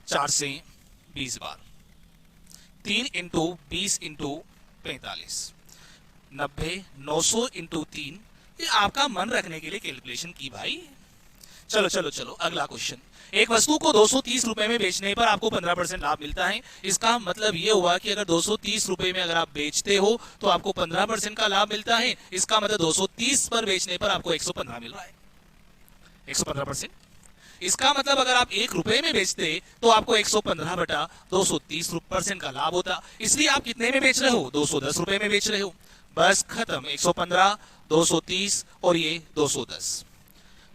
4 से 20 बार, 3 इंटू 20 इंटू 45, 90, 900 इंटू 3। ये आपका मन रखने के लिए कैलकुलेशन की भाई। चलो चलो चलो अगला क्वेश्चन। एक वस्तु को 230 रुपए में बेचने पर आपको 15% लाभ मिलता है। इसका मतलब यह हुआ कि अगर 230 रुपए में अगर आप बेचते हो तो आपको 15% का लाभ मिलता है। इसका मतलब 230 पर बेचने पर आपको 115 मिल रहा है, 115%। इसका मतलब अगर आप 1 रुपए में बेचते तो आपको 115/230% का लाभ होता। इसलिए आप कितने में बेच रहे हो? 210 रुपए में बेच रहे हो। बस खत्म। 115, 230 और ये 210।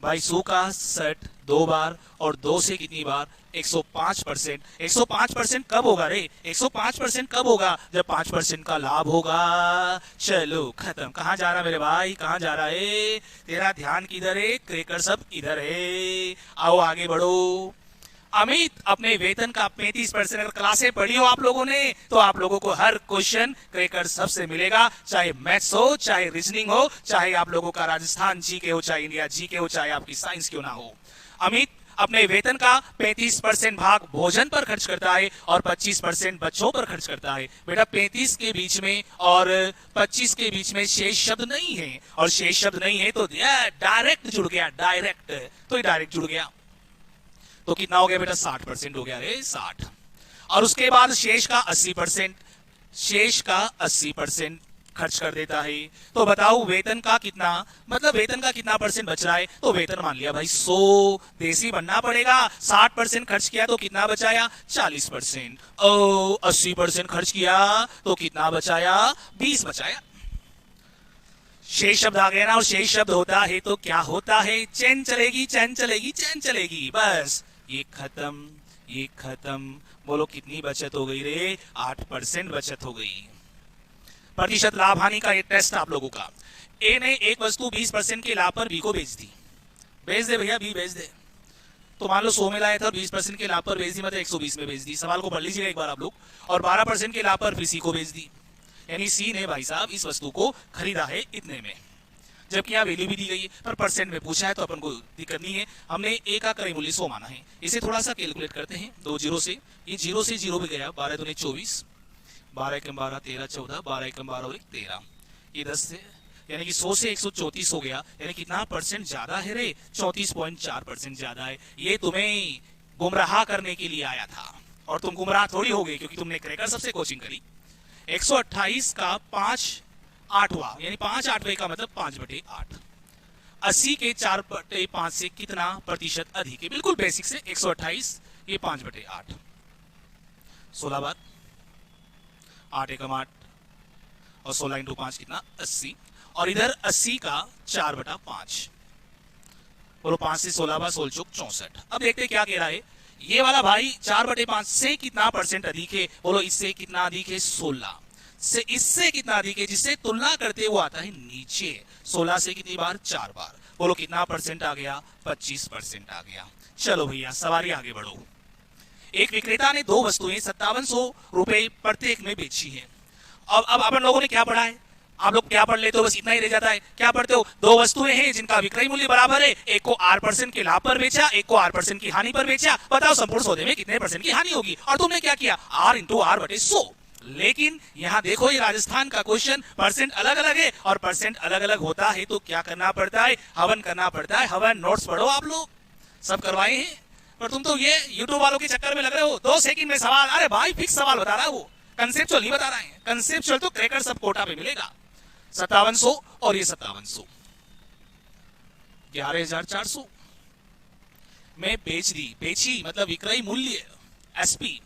भाई 100 का 60 2 बार और 2 से कितनी बार? 105%। 105% कब होगा रे? 105% कब होगा? जब 5% का लाभ होगा। चलो खत्म। कहां जा रहा मेरे भाई, कहां जा रहा है? तेरा ध्यान किधर है? क्रेकर सब इधर है। आओ आगे बढ़ो। अमित अपने वेतन का 35% अगर क्लासें पढ़ी हो आप लोगों ने तो आप लोगों को हर क्वेश्चन क्रेकर सबसे मिलेगा, चाहे मैथ्स हो, चाहे रीजनिंग हो, चाहे आप लोगों का राजस्थान जीके हो, चाहे इंडिया जीके हो, चाहे आपकी साइंस क्यों ना हो। अमित अपने वेतन का 35% भाग भोजन पर खर्च करता है और 25% बच्चों पर खर्च करता है। बेटा 35 के बीच में और 25 के बीच में शेष शब्द नहीं है, और शेष शब्द नहीं है तो डायरेक्ट जुड़ गया, डायरेक्ट, तो ये डायरेक्ट जुड़ गया। तो कितना हो गया बेटा? 60% हो गया रे, 60। और उसके बाद शेष का 80%, शेष का 80%, खर्च कर देता है। तो बताओ वेतन का कितना, मतलब वेतन का कितना परसेंट बच रहा है। तो वेतन मान लिया भाई 100, देसी बनना पड़ेगा। 60% खर्च किया तो कितना बचाया 40%। 80% खर्च किया तो कितना बचाया 20 बचाया। शेष शब्द आ गया ना, और शेष शब्द होता है तो क्या होता है, चैन चलेगी चैन चलेगी चैन चलेगी। बस ये खत्म ये खत्म। बोलो कितनी बचत हो गई रे, 8% बचत हो गई। प्रतिशत लाभ हानि का ये टेस्ट आप लोगों का। ए ने एक वस्तु 20% के लाभ पर बी को बेच दी। बेच दे भैया, बी बेच दे। तो मान लो 100 में लाया था और 20% के लाभ पर बेच दी, मतलब 120 में बेच दी। सवाल को पढ़ लीजिएगा एक बार आप लोग। और 12% के लाभ पर फिर सी को बेच दी, यानी सी ने भाई साहब इस वस्तु को खरीदा है इतने में, जबकि यहाँ वैल्यू भी दी गई है पर परसेंट में पूछा है तो अपन को दिक्कत नहीं है। हमने ए का क्रय मूल्य 100 माना है। इसे थोड़ा सा कैलकुलेट करते हैं। 2 जीरो से, ये 0 से 0 भी गया। 12 दूनी 24, 12 एकम 12, 13 14, 12 एकम 12 और 13, ये 10 से, यानी कि 100 से 134 हो गया। यानी कितना परसेंट ज्यादा है रे, 34.4% ज्यादा है। ये तुम्हें गुमराह करने के लिए आया था और तुम गुमराह थोड़ी हो गए, क्योंकि तुमने क्रैकर सबसे कोचिंग करी। 128 का 5/8वां, यानी 5/8 का मतलब 5/8। 80 के 4/5 से कितना प्रतिशत अधिक है। बिल्कुल बेसिक से 128, ये 5/8, 16 बार 8 एकम 8 और 16 इंटू 5 कितना 80। और इधर 80 का 4/5, बोलो 5 से 16 बार 16 चौक 64। अब देखते क्या कह रहा है ये वाला भाई। 4/5 से कितना परसेंट अधिक है, बोलो इससे कितना अधिक है 16 से, इससे कितना अधिक है, जिससे तुलना करते वो आता है नीचे। 16 से कितनी बार 4 बार, बोलो कितना परसेंट आ गया 25% आ गया। चलो भैया सवारी आगे बढ़ो। एक विक्रेता ने 2 वस्तुएं 5700 रुपए प्रत्येक में बेची है। अब अपन लोगों ने क्या पढ़ा है, आप लोग क्या पढ़ लेते हो, बस इतना ही रह जाता है। क्या पढ़ते हो, 2 वस्तुएं हैं जिनका विक्रय मूल्य बराबर है। एक को 8% के लाभ पर बेचा, एक को 8% की हानि पर बेचा। बताओ संपूर्ण सौदे में कितने परसेंट की हानि होगी। और तुमने क्या किया, R इंटू R/100। लेकिन यहां देखो ये राजस्थान का क्वेश्चन, परसेंट अलग अलग है और परसेंट अलग अलग होता है तो क्या करना पड़ता है, हवन करना पड़ता है। हवन नोट्स पढ़ो, आप लोग सब करवाए हैं, पर तुम तो ये यूट्यूब वालों के चक्कर में लग रहे हो। 2 सेकंड में सवाल, अरे भाई फिक्स सवाल बता रहा है वो, कंसेप्चुअल नहीं बता रहे हैं। कंसेप्चुअल तो क्रैकर सब कोटा पे मिलेगा। 5700 और ये 5700, 11400 में बेच दी। बेची मतलब विक्रय मूल्य एसपी,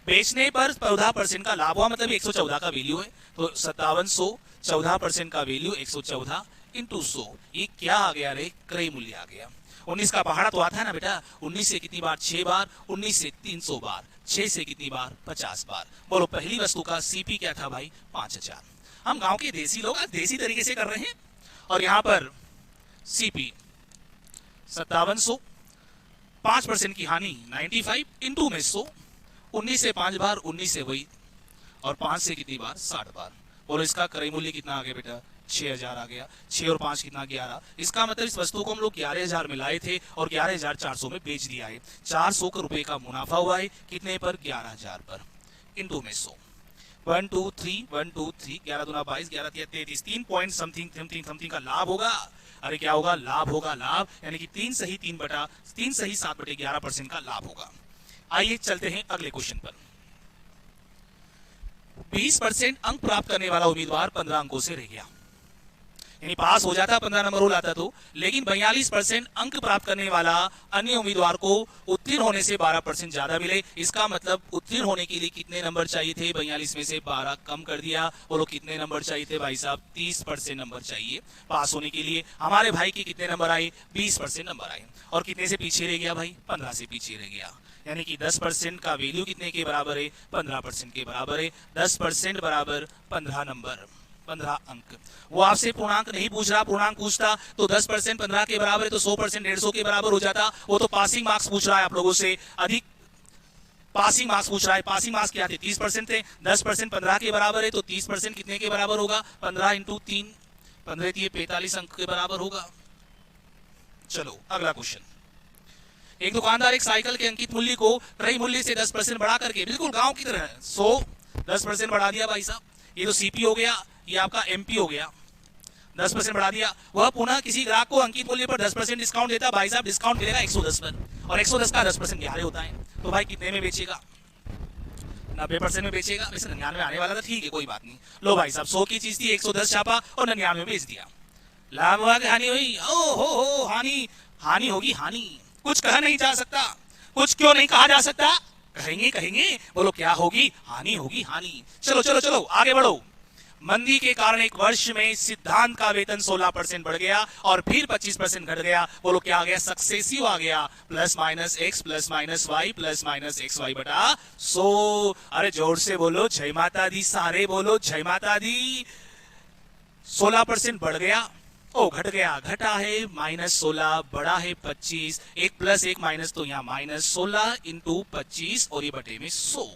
बेचने पर 14% का लाभ हुआ, मतलब 114 का वैल्यू है। तो 5700 14% का वैल्यू 114 इंटू 100, ये क्या आ गया रे, क्रय मूल्य आ गया। 19 का पहाड़ा तो आता है ना बेटा। 19 से कितनी बार 6 बार, 19 से 300 बार, 6 से कितनी बार 50 बार। बोलो पहली वस्तु का सीपी क्या था भाई 5000। हम गांव के देसी लोग आज देसी तरीके से कर रहे हैं। और यहां पर सीपी 5700, 5% की हानि 95 इंटू में 100, 19 से 5 बार, 19 से वही, और 5 से कितनी बार 60 बार। बोलो इसका क्रय मूल्य कितना आ गया बेटा 6000 आ गया। 6 और 5 कितना 11। इसका मतलब इस वस्तु को हम लोग 11000 में लाए थे और 11400 में बेच दिया है। 400 रुपए का मुनाफा हुआ है, कितने पर 11000 पर, इंटू में 100। 1 2 3 1 2 3, 11 दूना 22, 11 तिया 33, 3 पॉइंट समथिंग का लाभ होगा। अरे क्या होगा, लाभ होगा, लाभ, यानी कि 3 सही 7/11% का लाभ होगा। आइए चलते हैं अगले क्वेश्चन पर। 20% अंक प्राप्त करने वाला उम्मीदवार 15 अंकों से रह गया, यानी पास हो जाता 15 नंबर हो लाता तो, लेकिन 42% अंक प्राप्त करने वाला अन्य उम्मीदवार को उत्तीर्ण होने से 12% ज्यादा मिले। इसका मतलब उत्तीर्ण होने के लिए कितने नंबर चाहिए थे, 42 में से 12 कम कर दिया। बोलो कितने नंबर चाहिए थे भाई साहब, 30% नंबर चाहिए पास होने के लिए। हमारे भाई के कितने नंबर आए, 20% नंबर आए। और कितने से पीछे रह गया भाई, 15 से पीछे रह गया। यानी कि 10% का वैल्यू कितने के बराबर है, 15% के बराबर है। 10% बराबर 15 नंबर, 15 अंक। वो आपसे पूर्णांक नहीं पूछ रहा, पूर्णांक पूछता तो 10% 15 के बराबर है तो 100% 150 के बराबर हो जाता। वो तो पासिंग मार्क्स पूछ रहा है आप लोगों से, अधिक पासिंग मार्क्स पूछ रहा है। पासिंग मार्क्स क्या थे, 30% थे। 10% 15 के बराबर है तो 30% कितने के बराबर होगा, 15 इंटू 3, 15 दिए 45 अंक के बराबर होगा। चलो अगला क्वेश्चन। एक दुकानदार एक साइकिल के अंकित मूल्य को क्रय मूल्य से 10% बढ़ा करके, बिल्कुल गांव की तरह 10% बढ़ा दिया भाई साहब। ये तो सीपी हो गया, ये आपका एमपी हो गया। 10% बढ़ा दिया। वह पुनः किसी ग्राहक को अंकित मूल्य पर 10% डिस्काउंट देता। भाई साहब डिस्काउंट मिलेगा 110 पर, और 110 का 10% 11 होता है। तो भाई कितने में बेचेगा, 90% में बेचेगा, वैसे 99 आने वाला था, ठीक है कोई बात नहीं। लो भाई साहब 100 की चीज थी, 110 छापा और 99 में बेच दिया। लाभ हुआ कि हानि हुई? ओ हो हानि, हानि होगी हानि। कुछ कहा नहीं जा सकता, कुछ क्यों नहीं कहा जा सकता? कहेंगे कहेंगे, बोलो क्या होगी? हानि होगी हानि। चलो चलो चलो आगे बढ़ो। मंदी के कारण एक वर्ष में सिद्धांत का वेतन 16% बढ़ गया और फिर 25% घट गया। बोलो क्या आ गया? सक्सेसिव आ गया, plus minus X plus minus Y plus minus X Y बटा 100। अरे जोर से बोलो जय माता दी, सारे बोलो जय माता दी। 16% बढ़ गया, ओ घट गया, घटा है -16, बढ़ा है 25, एक प्लस एक माइनस, तो यहाँ -16 इंटू 25 और ये बटे में 100।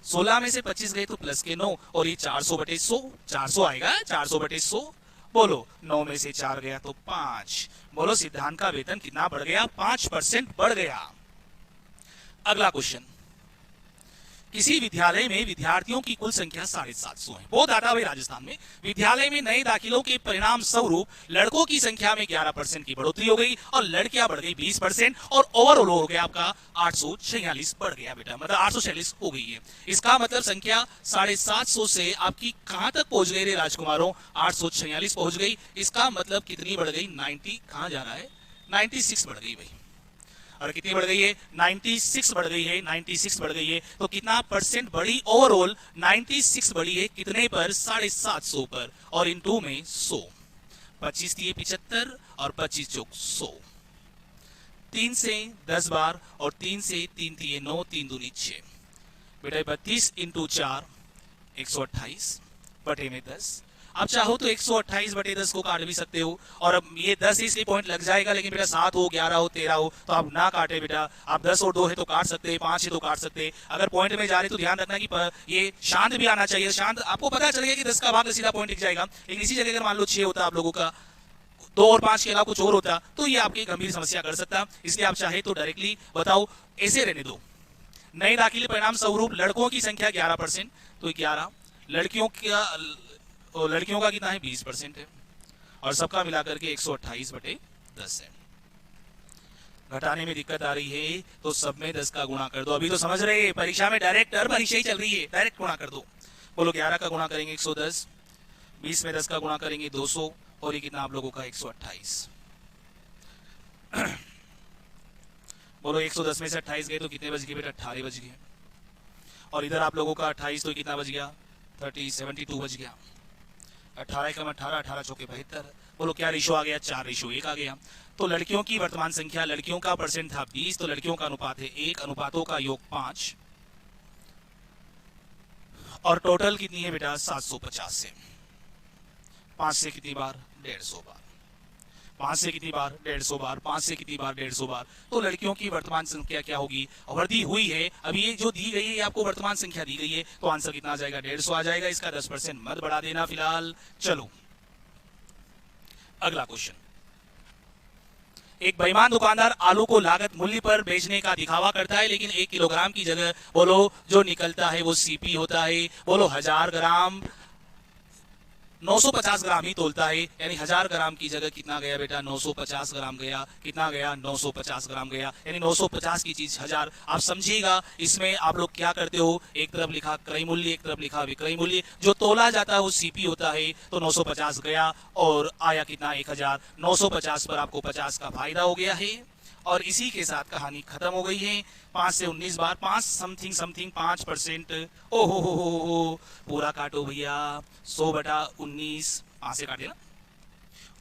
16 में से 25 गए तो प्लस के 9 और ये 400 बटे 100, 400 आएगा, 400 बटे 100। बोलो 9 में से 4 गया तो 5। बोलो सिद्धांत का वेतन कितना बढ़ गया? 5% बढ़ गया। अगला क्वेश्चन, किसी विद्यालय में विद्यार्थियों की कुल संख्या 750 है। बोध आता भाई राजस्थान में विद्यालय में नए दाखिलों के परिणाम स्वरूप लड़कों की संख्या में 11% की बढ़ोतरी हो गई और लड़कियां बढ़ गई 20% और ओवरऑल हो गया आपका 846 बढ़ गया बेटा, मतलब 846 हो गई है। इसका मतलब संख्या 750 से आपकी कहां तक पहुंच गई रे राजकुमारों? 846 पहुंच गई। इसका मतलब कितनी बढ़ गई? 90 कहां जा रहा है? 96 बढ़ गई भाई। और कितनी बढ़ गई है? 96 बढ़ गई है, 96 बढ़ गई है। तो कितना परसेंट बढ़ी? ओवरऑल 96 बढ़ी है। कितने पर? 750 पर, और इन 2 में 100। 25 दिए 75 और 25 चौक 100। 3 से 10 बार और 3 से 3 दिए 9, 3 दूनी 6 बेटा। 32 इंटू 4 128 बटे में 10। अब चाहो तो 128 बटे 10 को काट भी सकते हो, और अब ये 10 इसलिए पॉइंट लग जाएगा, लेकिन बेटा 7 हो 11 हो 13 हो तो आप ना काटे बेटा। आप 10 और 2 है तो काट सकते हैं, 5 है तो काट सकते हैं। अगर पॉइंट में जा रहे तो ध्यान रखना कि ये शांत भी आना चाहिए। शांत आपको पता चल गया कि 10 का भाग सीधा पॉइंट लिख जाएगा, लेकिन इसी जगह अगर मान लो 6 होता आप लोगों का, 2 और 5 के अलावा कुछ और होता तो ये आपकी गंभीर समस्या कर सकता। इसलिए आप चाहे तो डायरेक्टली बताओ, ऐसे रहने दो। नए दाखिले परिणाम स्वरूप लड़कों की संख्या 11%, तो 11। लड़कियों का कितना है? 20% है, और सबका मिलाकर के 128 बटे 10 है। घटाने में दिक्कत आ रही है तो सब में 10 का गुणा कर दो। अभी तो समझ रहे हैं, परीक्षा में डायरेक्ट परीक्षा ही चल रही है, डायरेक्ट गुणा कर दो। बोलो 11 का गुणा करेंगे 110, 20 में 10 का गुणा करेंगे 200, और ये कितना आप लोगों का? 128। बोलो 110 में से 28 गए तो कितने बच गए बेटा? 18 बच गए। और इधर आप लोगों का 28 तो कितना बच गया? 72 बच गया। 18 कम 18, 18 चौके 72। बोलो क्या रेशो आ गया? 4:1 आ गया। तो लड़कियों की वर्तमान संख्या, लड़कियों का परसेंट था 20, तो लड़कियों का अनुपात है 1, अनुपातों का योग 5, और टोटल कितनी है बेटा? 750 से। 5 से कितनी बार? 150 बार। 5 से कितनी बार? 150 बार। 5 से कितनी बार? 150 बार। तो लड़कियों की वर्तमान संख्या क्या होगी? वृद्धि हुई है। अभी ये जो दी गई है, ये आपको वर्तमान संख्या दी गई है, तो आंसर कितना आ जाएगा? 150 आ जाएगा। इसका 10% मत बढ़ा देना फिलहाल। चलो अगला क्वेश्चन, एक बेईमान दुकानदार आलू को लागत मूल्य पर बेचने का दिखावा करता है, लेकिन 1 किलोग्राम की जगह बोलो जो निकलता है वो सीपी होता है। बोलो 1000 ग्राम 950 ग्राम ही तोलता है, यानी 1000 ग्राम की जगह कितना गया बेटा? 950 ग्राम गया। कितना गया? 950 ग्राम गया, यानी 950 की चीज 1000। आप समझिएगा, इसमें आप लोग क्या करते हो? एक तरफ लिखा क्रय मूल्य, एक तरफ लिखा विक्रय मूल्य। जो तोला जाता है वो सीपी होता है, तो 950 गया और आया कितना? 1000। 950 पर आपको 50 का फायदा हो गया है, और इसी के साथ कहानी खत्म हो गई है। 5 से 19 बार, 5 समथिंग समथिंग 5%। ओ हो, पूरा काटो भैया। 100 बटा 19, 5 से काटे ना,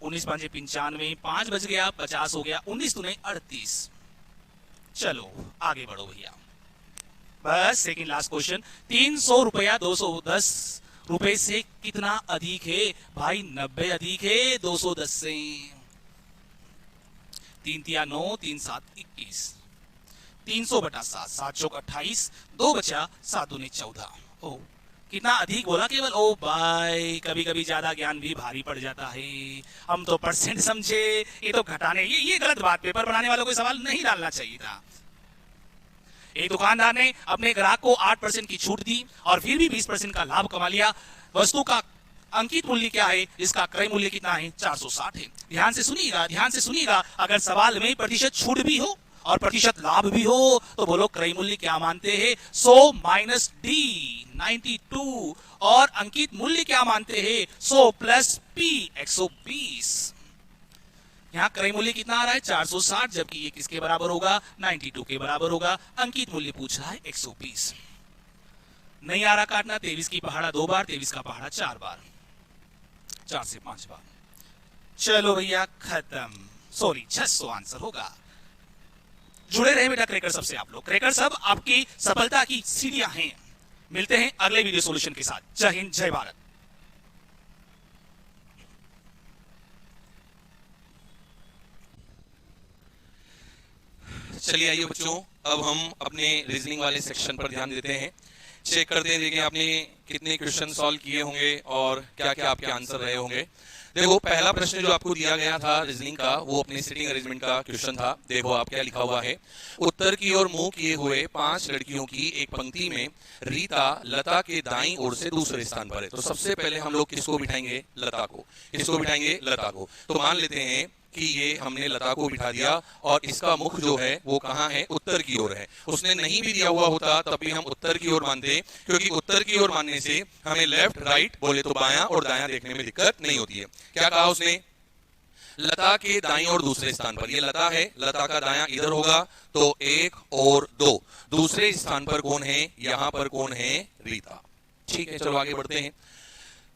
19 5 95, 5 बच गया, 50 हो गया, 19 दूने 38। चलो आगे बढ़ो भैया, बस सेकंड लास्ट क्वेश्चन। 300 रुपया 210 रुपए से कितना अधिक है भाई? 90 अधिक है 210 से। 3 तिया 9, 3 7 21, 300 बटा 7, 7 चौक 28, 2 बचा, 7 दूने 14। ओ कितना अधिक बोला केवल? ओ भाई, कभी कभी ज्यादा ज्ञान भी भारी पड़ जाता है। हम तो परसेंट समझे, ये तो घटाने, ये गलत बात। पेपर बनाने वालों को सवाल नहीं डालना चाहिए था। एक दुकानदार ने अपने ग्राहक को 8% की छूट दी और फिर भी 20% का लाभ कमा लिया। वस्तु का अंकित मूल्य क्या है? इसका क्रय मूल्य कितना है? 460 है। ध्यान से सुनिएगा, ध्यान से सुनिएगा। अगर सवाल में प्रतिशत छूट भी हो और प्रतिशत लाभ भी हो तो बोलो क्रय मूल्य क्या मानते हैं 100 माइनस डी 92 और अंकित मूल्य क्या मानते हैं 100 प्लस पी 120। यहां क्रय मूल्य कितना आ रहा है 460, जबकि ये किसके बराबर होगा 92 के बराबर होगा। अंकित मूल्य पूछ रहा है 120। नहीं आ रहा काटना, 23 की पहाड़ा 2 बार, 23 का पहाड़ा 4 बार, 4 से 5 बार। चलो भैया खत्म, सॉरी 600 आंसर होगा। जुड़े रहे बेटा क्रैकर सब से आप लोग। क्रैकर सब आपकी सफलता की सीढ़ियां हैं। मिलते हैं अगले वीडियो सॉल्यूशन के साथ। जय हिंद, जय भारत। चलिए आइए बच्चों, अब हम अपने रीजनिंग वाले सेक्शन पर ध्यान देते हैं। चेक करते हैं, देखिए आपने कितने क्वेश्चन सॉल्व किए होंगे और क्या क्या आपके आंसर रहे होंगे। देखो पहला प्रश्न जो आपको दिया गया था रीजनिंग का, वो अपने सिटिंग अरेंजमेंट का क्वेश्चन था। देखो आप क्या लिखा हुआ है, उत्तर की ओर मुंह किए हुए 5 लड़कियों की एक पंक्ति में रीता लता के दाईं ओर से दूसरे स्थान पर है। तो सबसे पहले हम लोग किसको बिठाएंगे, लता को। किसको बिठाएंगे, लता को। तो मान लेते हैं कि ये हमने लता को बिठा दिया और इसका मुख जो है वो कहाँ है, उत्तर की ओर है। उसने नहीं भी दिया हुआ होता तब भी हम उत्तर की ओर मानते, क्योंकि उत्तर की ओर मानने से हमें लेफ्ट राइट बोले तो बायां और दायां देखने में दिक्कत नहीं होती है। क्या कहा उसने, लता के दाईं और दूसरे स्थान पर। ये लता है, लता का दायां इधर होगा तो 1 और 2। दूसरे स्थान पर कौन है, यहां पर कौन है, रीता। ठीक है, चलो आगे बढ़ते हैं।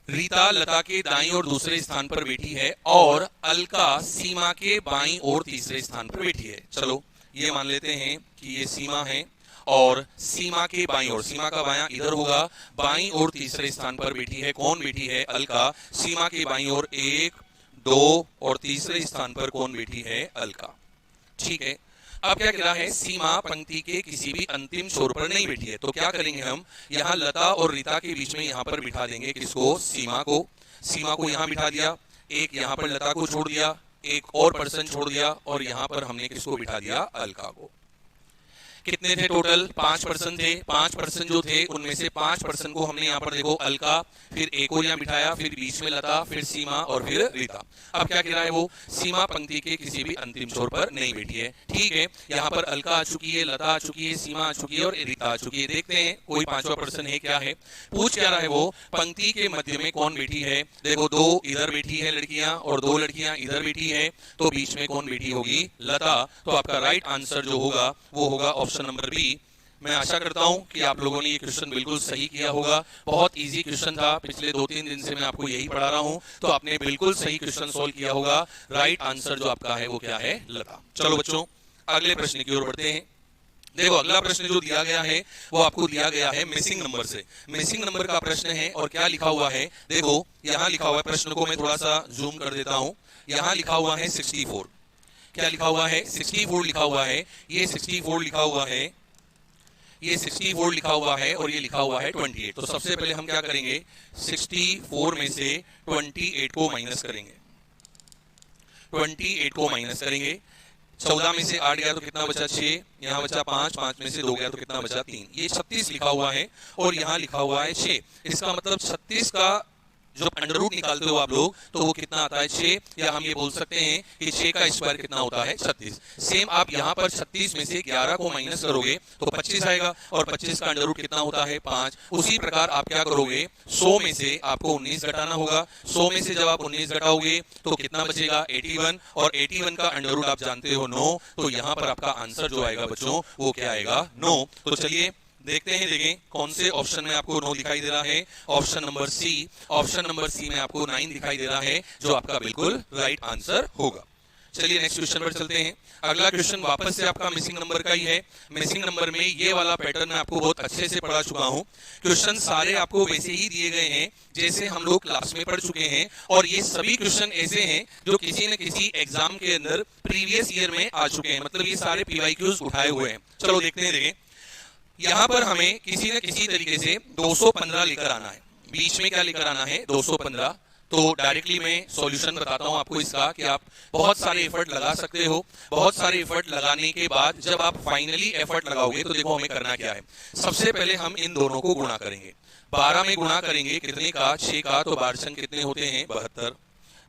रीता लता के दाईं और दूसरे स्थान पर बैठी है और अलका सीमा के बाईं और तीसरे स्थान पर बैठी है। चलो ये मान लेते हैं कि ये सीमा है और सीमा के बाईं ओर, सीमा का बायां इधर होगा, बाईं और तीसरे स्थान पर बैठी है कौन, बैठी है अलका। सीमा के बाईं ओर 1, 2 और तीसरे स्थान पर कौन बैठी है, अलका। ठीक है, अब क्या कह रहा है, सीमा पंक्ति के किसी भी अंतिम छोर पर नहीं बैठी है। तो क्या करेंगे हम, यहाँ लता और रीता के बीच में यहाँ पर बिठा देंगे किसको, सीमा को। सीमा को यहाँ बिठा दिया, एक यहाँ पर लता को छोड़ दिया, एक और पर्सन छोड़ दिया और यहाँ पर हमने किसको बिठा दिया, अलका को। कितने थे टोटल, 5 पर्सन थे। 5 पर्सन जो थे उनमें से 5 पर्सन को हमने यहाँ पर देखो अलका, फिर एक और यहाँ बिठाया, फिर बीच में लता, फिर सीमा और फिर रीता। अब क्या कह रहा है वो, सीमा पंक्ति के किसी भी अंतिम छोर पर नहीं बैठी है। ठीक है, यहाँ पर अलका आ चुकी है, लता आ चुकी है, सीमा आ चुकी है और रीता आ चुकी है। देखते हैं कोई 5वां पर्सन है क्या है। पूछ क्या रहा है वो, पंक्ति के मध्य में कौन बैठी है। देखो 2 इधर बैठी है लड़कियां और 2 लड़कियां इधर बैठी है, तो बीच में कौन बैठी होगी, लता। तो आपका राइट आंसर जो होगा वो होगा ऑप्शन नंबर बी। मैं आशा करता हूं कि आप लोगों ने ये क्वेश्चन बिल्कुल सही किया होगा। बहुत इजी क्वेश्चन था, पिछले 2-3 दिन से मैं आपको यही पढ़ा रहा हूं, तो आपने बिल्कुल सही क्वेश्चन सॉल्व किया होगा। राइट आंसर जो आपका है वो क्या है, लता। चलो बच्चों अगले प्रश्न की ओर बढ़ते हैं। देखो अगला प्रश्न जो दिया गया है वो आपको दिया गया है मिसिंग नंबर से। मिसिंग नंबर का प्रश्न है और क्या लिखा हुआ है, देखो यहाँ लिखा हुआ है, प्रश्न को मैं थोड़ा सा जूम कर देता हूँ। यहाँ लिखा हुआ है 64। क्या लिखा हुआ है, 64 लिखा हुआ है। ये 64 लिखा हुआ है, ये 64 लिखा हुआ है और ये लिखा हुआ है 28। तो सबसे पहले हम क्या करेंगे, 64 में से 28 को माइनस करेंगे। 28 को माइनस करेंगे। 14 में से 8 गया तो कितना बचा, 6। यहाँ बचा 5, 5 में से 2 गया तो कितना बचा, 3। ये 36 लिखा हुआ है और यहाँ लिखा हुआ है 6। इसका मतलब 36 का जो अंडर रूट निकालते हो आप लोग तो वो कितना आता है, 6। या हम ये बोल सकते हैं कि 6 का स्क्वायर कितना होता है, 36। सेम आप यहाँ पर 36 में से 11 को माइनस करोगे तो 25 आएगा और 25 का अंडर रूट कितना होता है, 5। उसी प्रकार आप क्या करोगे, 100 में से आपको 19 घटाना होगा। 100 में से जब आप 19 घटाओगे तो कितना बचेगा, 81। और 81 का अंडर रूट आप जानते हो 9। तो यहाँ पर आपका आंसर जो आएगा बच्चों वो क्या आएगा, 9। तो चलिए देखते हैं, देखें कौन से ऑप्शन में आपको 9 दिखाई दे रहा है। Option number C. Option number C में आपको 9 दिखाई दे रहा है, जो आपका बिल्कुल राइट आंसर होगा। चलिए नेक्स्ट क्वेश्चन पर चलते हैं। अगला क्वेश्चन वापस से आपका मिसिंग नंबर का ही है। मिसिंग नंबर में ये वाला पैटर्न मैं आपको बहुत अच्छे से पढ़ा चुका हूँ। क्वेश्चन सारे आपको वैसे ही दिए गए हैं जैसे हम लोग क्लास में पढ़ चुके हैं और ये सभी क्वेश्चन ऐसे हैं जो किसी न किसी एग्जाम के अंदर प्रीवियस ईयर में आ चुके हैं। मतलब ये सारे PYQs उठाए हुए हैं। चलो देखते हैं, देखें यहाँ पर हमें किसी न किसी तरीके से 215 लेकर आना है। बीच में क्या लेकर आना है, 215। तो डायरेक्टली मैं सॉल्यूशन बताता हूं आपको इसका कि आप बहुत सारे एफर्ट लगा सकते हो। बहुत सारे एफर्ट लगाने के बाद जब आप फाइनली एफर्ट लगाओगे तो देखो हमें करना क्या है। सबसे पहले हम इन दोनों को गुणा करेंगे। 12 में गुणा करेंगे कितने का, 6 का। तो 12 कितने होते हैं, 72।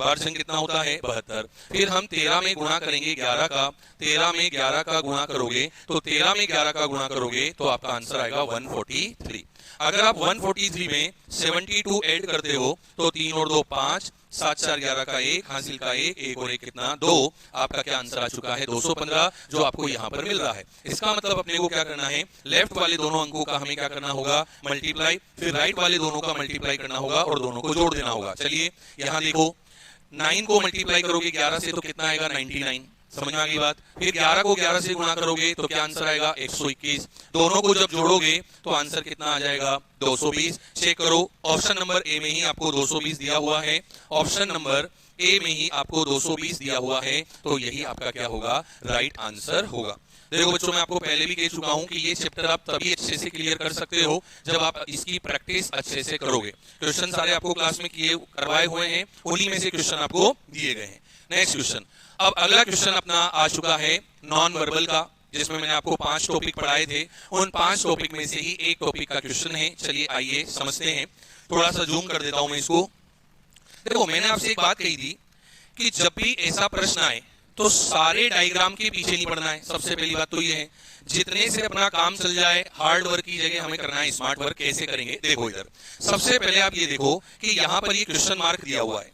बार छंग कितना होता है 72। फिर हम 13 में गुणा करेंगे 11 का, 13 में 11 का गुणा करोगे तो 13 में 11 का गुणा करोगे तो आपका आंसर आएगा 143। अगर आप 143 में 72 ऐड करते हो तो 3 और 2 5, 7 4 11 का 1, हासिल का 1, 1 और 1 कितना 2, आपका क्या आंसर आ चुका है 215, जो आपको यहाँ पर मिल रहा है। इसका मतलब अपने को क्या करना है, लेफ्ट वाले दोनों अंकों का हमें क्या करना होगा, मल्टीप्लाई, फिर राइट वाले दोनों का मल्टीप्लाई करना होगा और दोनों को जोड़ देना होगा। चलिए यहाँ देखो, 9 को मल्टीप्लाई करोगे 11 से तो कितना आएगा 99, समझ में आ गई बात। फिर 11 को 11 से गुणा करोगे तो क्या आंसर आएगा 121। दोनों को जब जोड़ोगे तो आंसर कितना आ जाएगा 220। चेक करो, ऑप्शन नंबर ए में ही आपको 220 दिया हुआ है, ऑप्शन नंबर ए में ही आपको 220 दिया हुआ है, तो यही आपका क्या होगा, राइट आंसर होगा। देखो बच्चों, मैं आपको पहले भी कह चुका हूं कि ये चैप्टर आप तभी अच्छे से क्लियर कर सकते हो जब आप इसकी प्रैक्टिस अच्छे से करोगे। क्वेश्चन सारे आपको क्लास में किए करवाए हुए हैं, उन्हीं में से क्वेश्चन आपको दिए गए हैं। नेक्स्ट क्वेश्चन, अब अगला क्वेश्चन अपना आ चुका है नॉन वर्बल का, जिसमें मैंने आपको 5 टॉपिक पढ़ाए थे। उन 5 टॉपिक में से ही एक टॉपिक का क्वेश्चन है। चलिए आइए समझते हैं। थोड़ा सा जूम कर देता हूं मैं इसको। देखो, मैंने आपसे एक बात कही थी कि जब भी ऐसा प्रश्न आए तो सारे डायग्राम के पीछे नहीं पड़ना है। सबसे पहली बात तो ये है, जितने से अपना काम चल जाए, हार्ड वर्क की जगह हमें करना है स्मार्ट वर्क। कैसे करेंगे, देखो इधर सबसे पहले आप ये देखो कि यहाँ पर ये क्वेश्चन मार्क दिया हुआ है,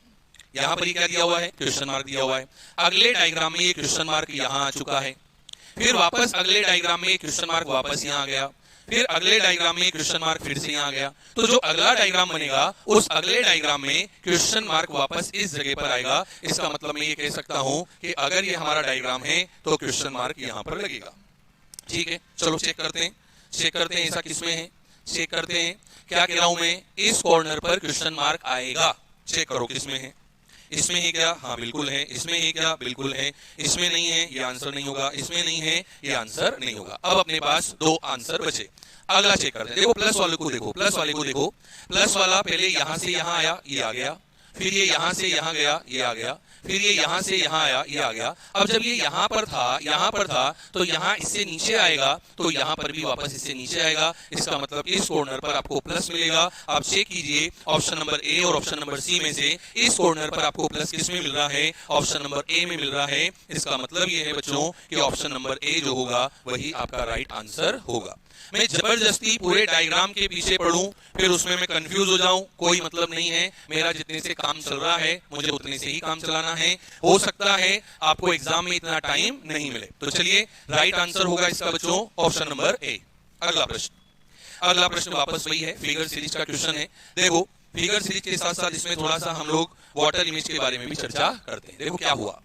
यहाँ पर ये क्या दिया हुआ है, क्वेश्चन मार्क दिया हुआ है। अगले डायग्राम में ये क्वेश्चन मार्क यहाँ आ चुका है, फिर वापस अगले डायग्राम में क्वेश्चन मार्क वापस यहाँ आ गया, फिर अगले डायग्राम में क्वेश्चन मार्क फिर से यहाँ आ गया। तो जो अगला डायग्राम बनेगा उस अगले डायग्राम में क्वेश्चन मार्क वापस इस जगह पर आएगा। इसका मतलब मैं ये कह सकता हूं कि अगर ये हमारा डायग्राम है तो क्वेश्चन मार्क यहाँ पर लगेगा। ठीक है, चलो चेक करते हैं, चेक करते हैं ऐसा किसमें है, चेक करते हैं। क्या कह रहा हूं मैं, इस कॉर्नर पर क्वेश्चन मार्क आएगा। चेक करो किसमें है, इसमें है क्या, हाँ बिल्कुल है। इसमें है क्या, बिल्कुल है। इसमें नहीं है, ये आंसर नहीं होगा। इसमें नहीं है, ये आंसर नहीं होगा। अब अपने पास 2 आंसर बचे। अगला चेक करते हैं। देखो प्लस वाले को देखो, प्लस वाले को देखो। प्लस वाला पहले यहां से यहां आया, ये आ गया, फिर ये यहां से यहां गया, ये आ गया, फिर ये यहां से यहां आया, ये आ गया। अब जब ये यहां पर था तो यहां इससे नीचे आएगा तो यहां पर भी वापस इससे नीचे आएगा। इसका मतलब इस कॉर्नर पर आपको प्लस मिलेगा। आप चेक कीजिए ऑप्शन नंबर ए और ऑप्शन नंबर सी में से इस कॉर्नर पर आपको प्लस किस में मिल रहा है, ऑप्शन नंबर ए में मिल रहा है। इसका मतलब ये है बच्चों कि ऑप्शन नंबर ए जो होगा वही आपका राइट आंसर होगा। मैं जबरदस्ती पूरे डायग्राम के पीछे पढ़ूं फिर उसमें मैं कंफ्यूज हो जाऊं, कोई मतलब नहीं है। मेरा जितने से काम चल रहा है मुझे उतने से ही काम चलाना है। हो सकता है आपको एग्जाम में इतना टाइम नहीं मिले। तो चलिए, राइट आंसर होगा इसका बच्चों ऑप्शन नंबर ए। अगला प्रश्न वापस वही है, फिगर सीरीज का क्वेश्चन है। देखो, फिगर सीरीज के साथ साथ इसमें थोड़ा सा हम लोग वाटर इमेज के बारे में भी चर्चा करते हैं। देखो क्या हुआ,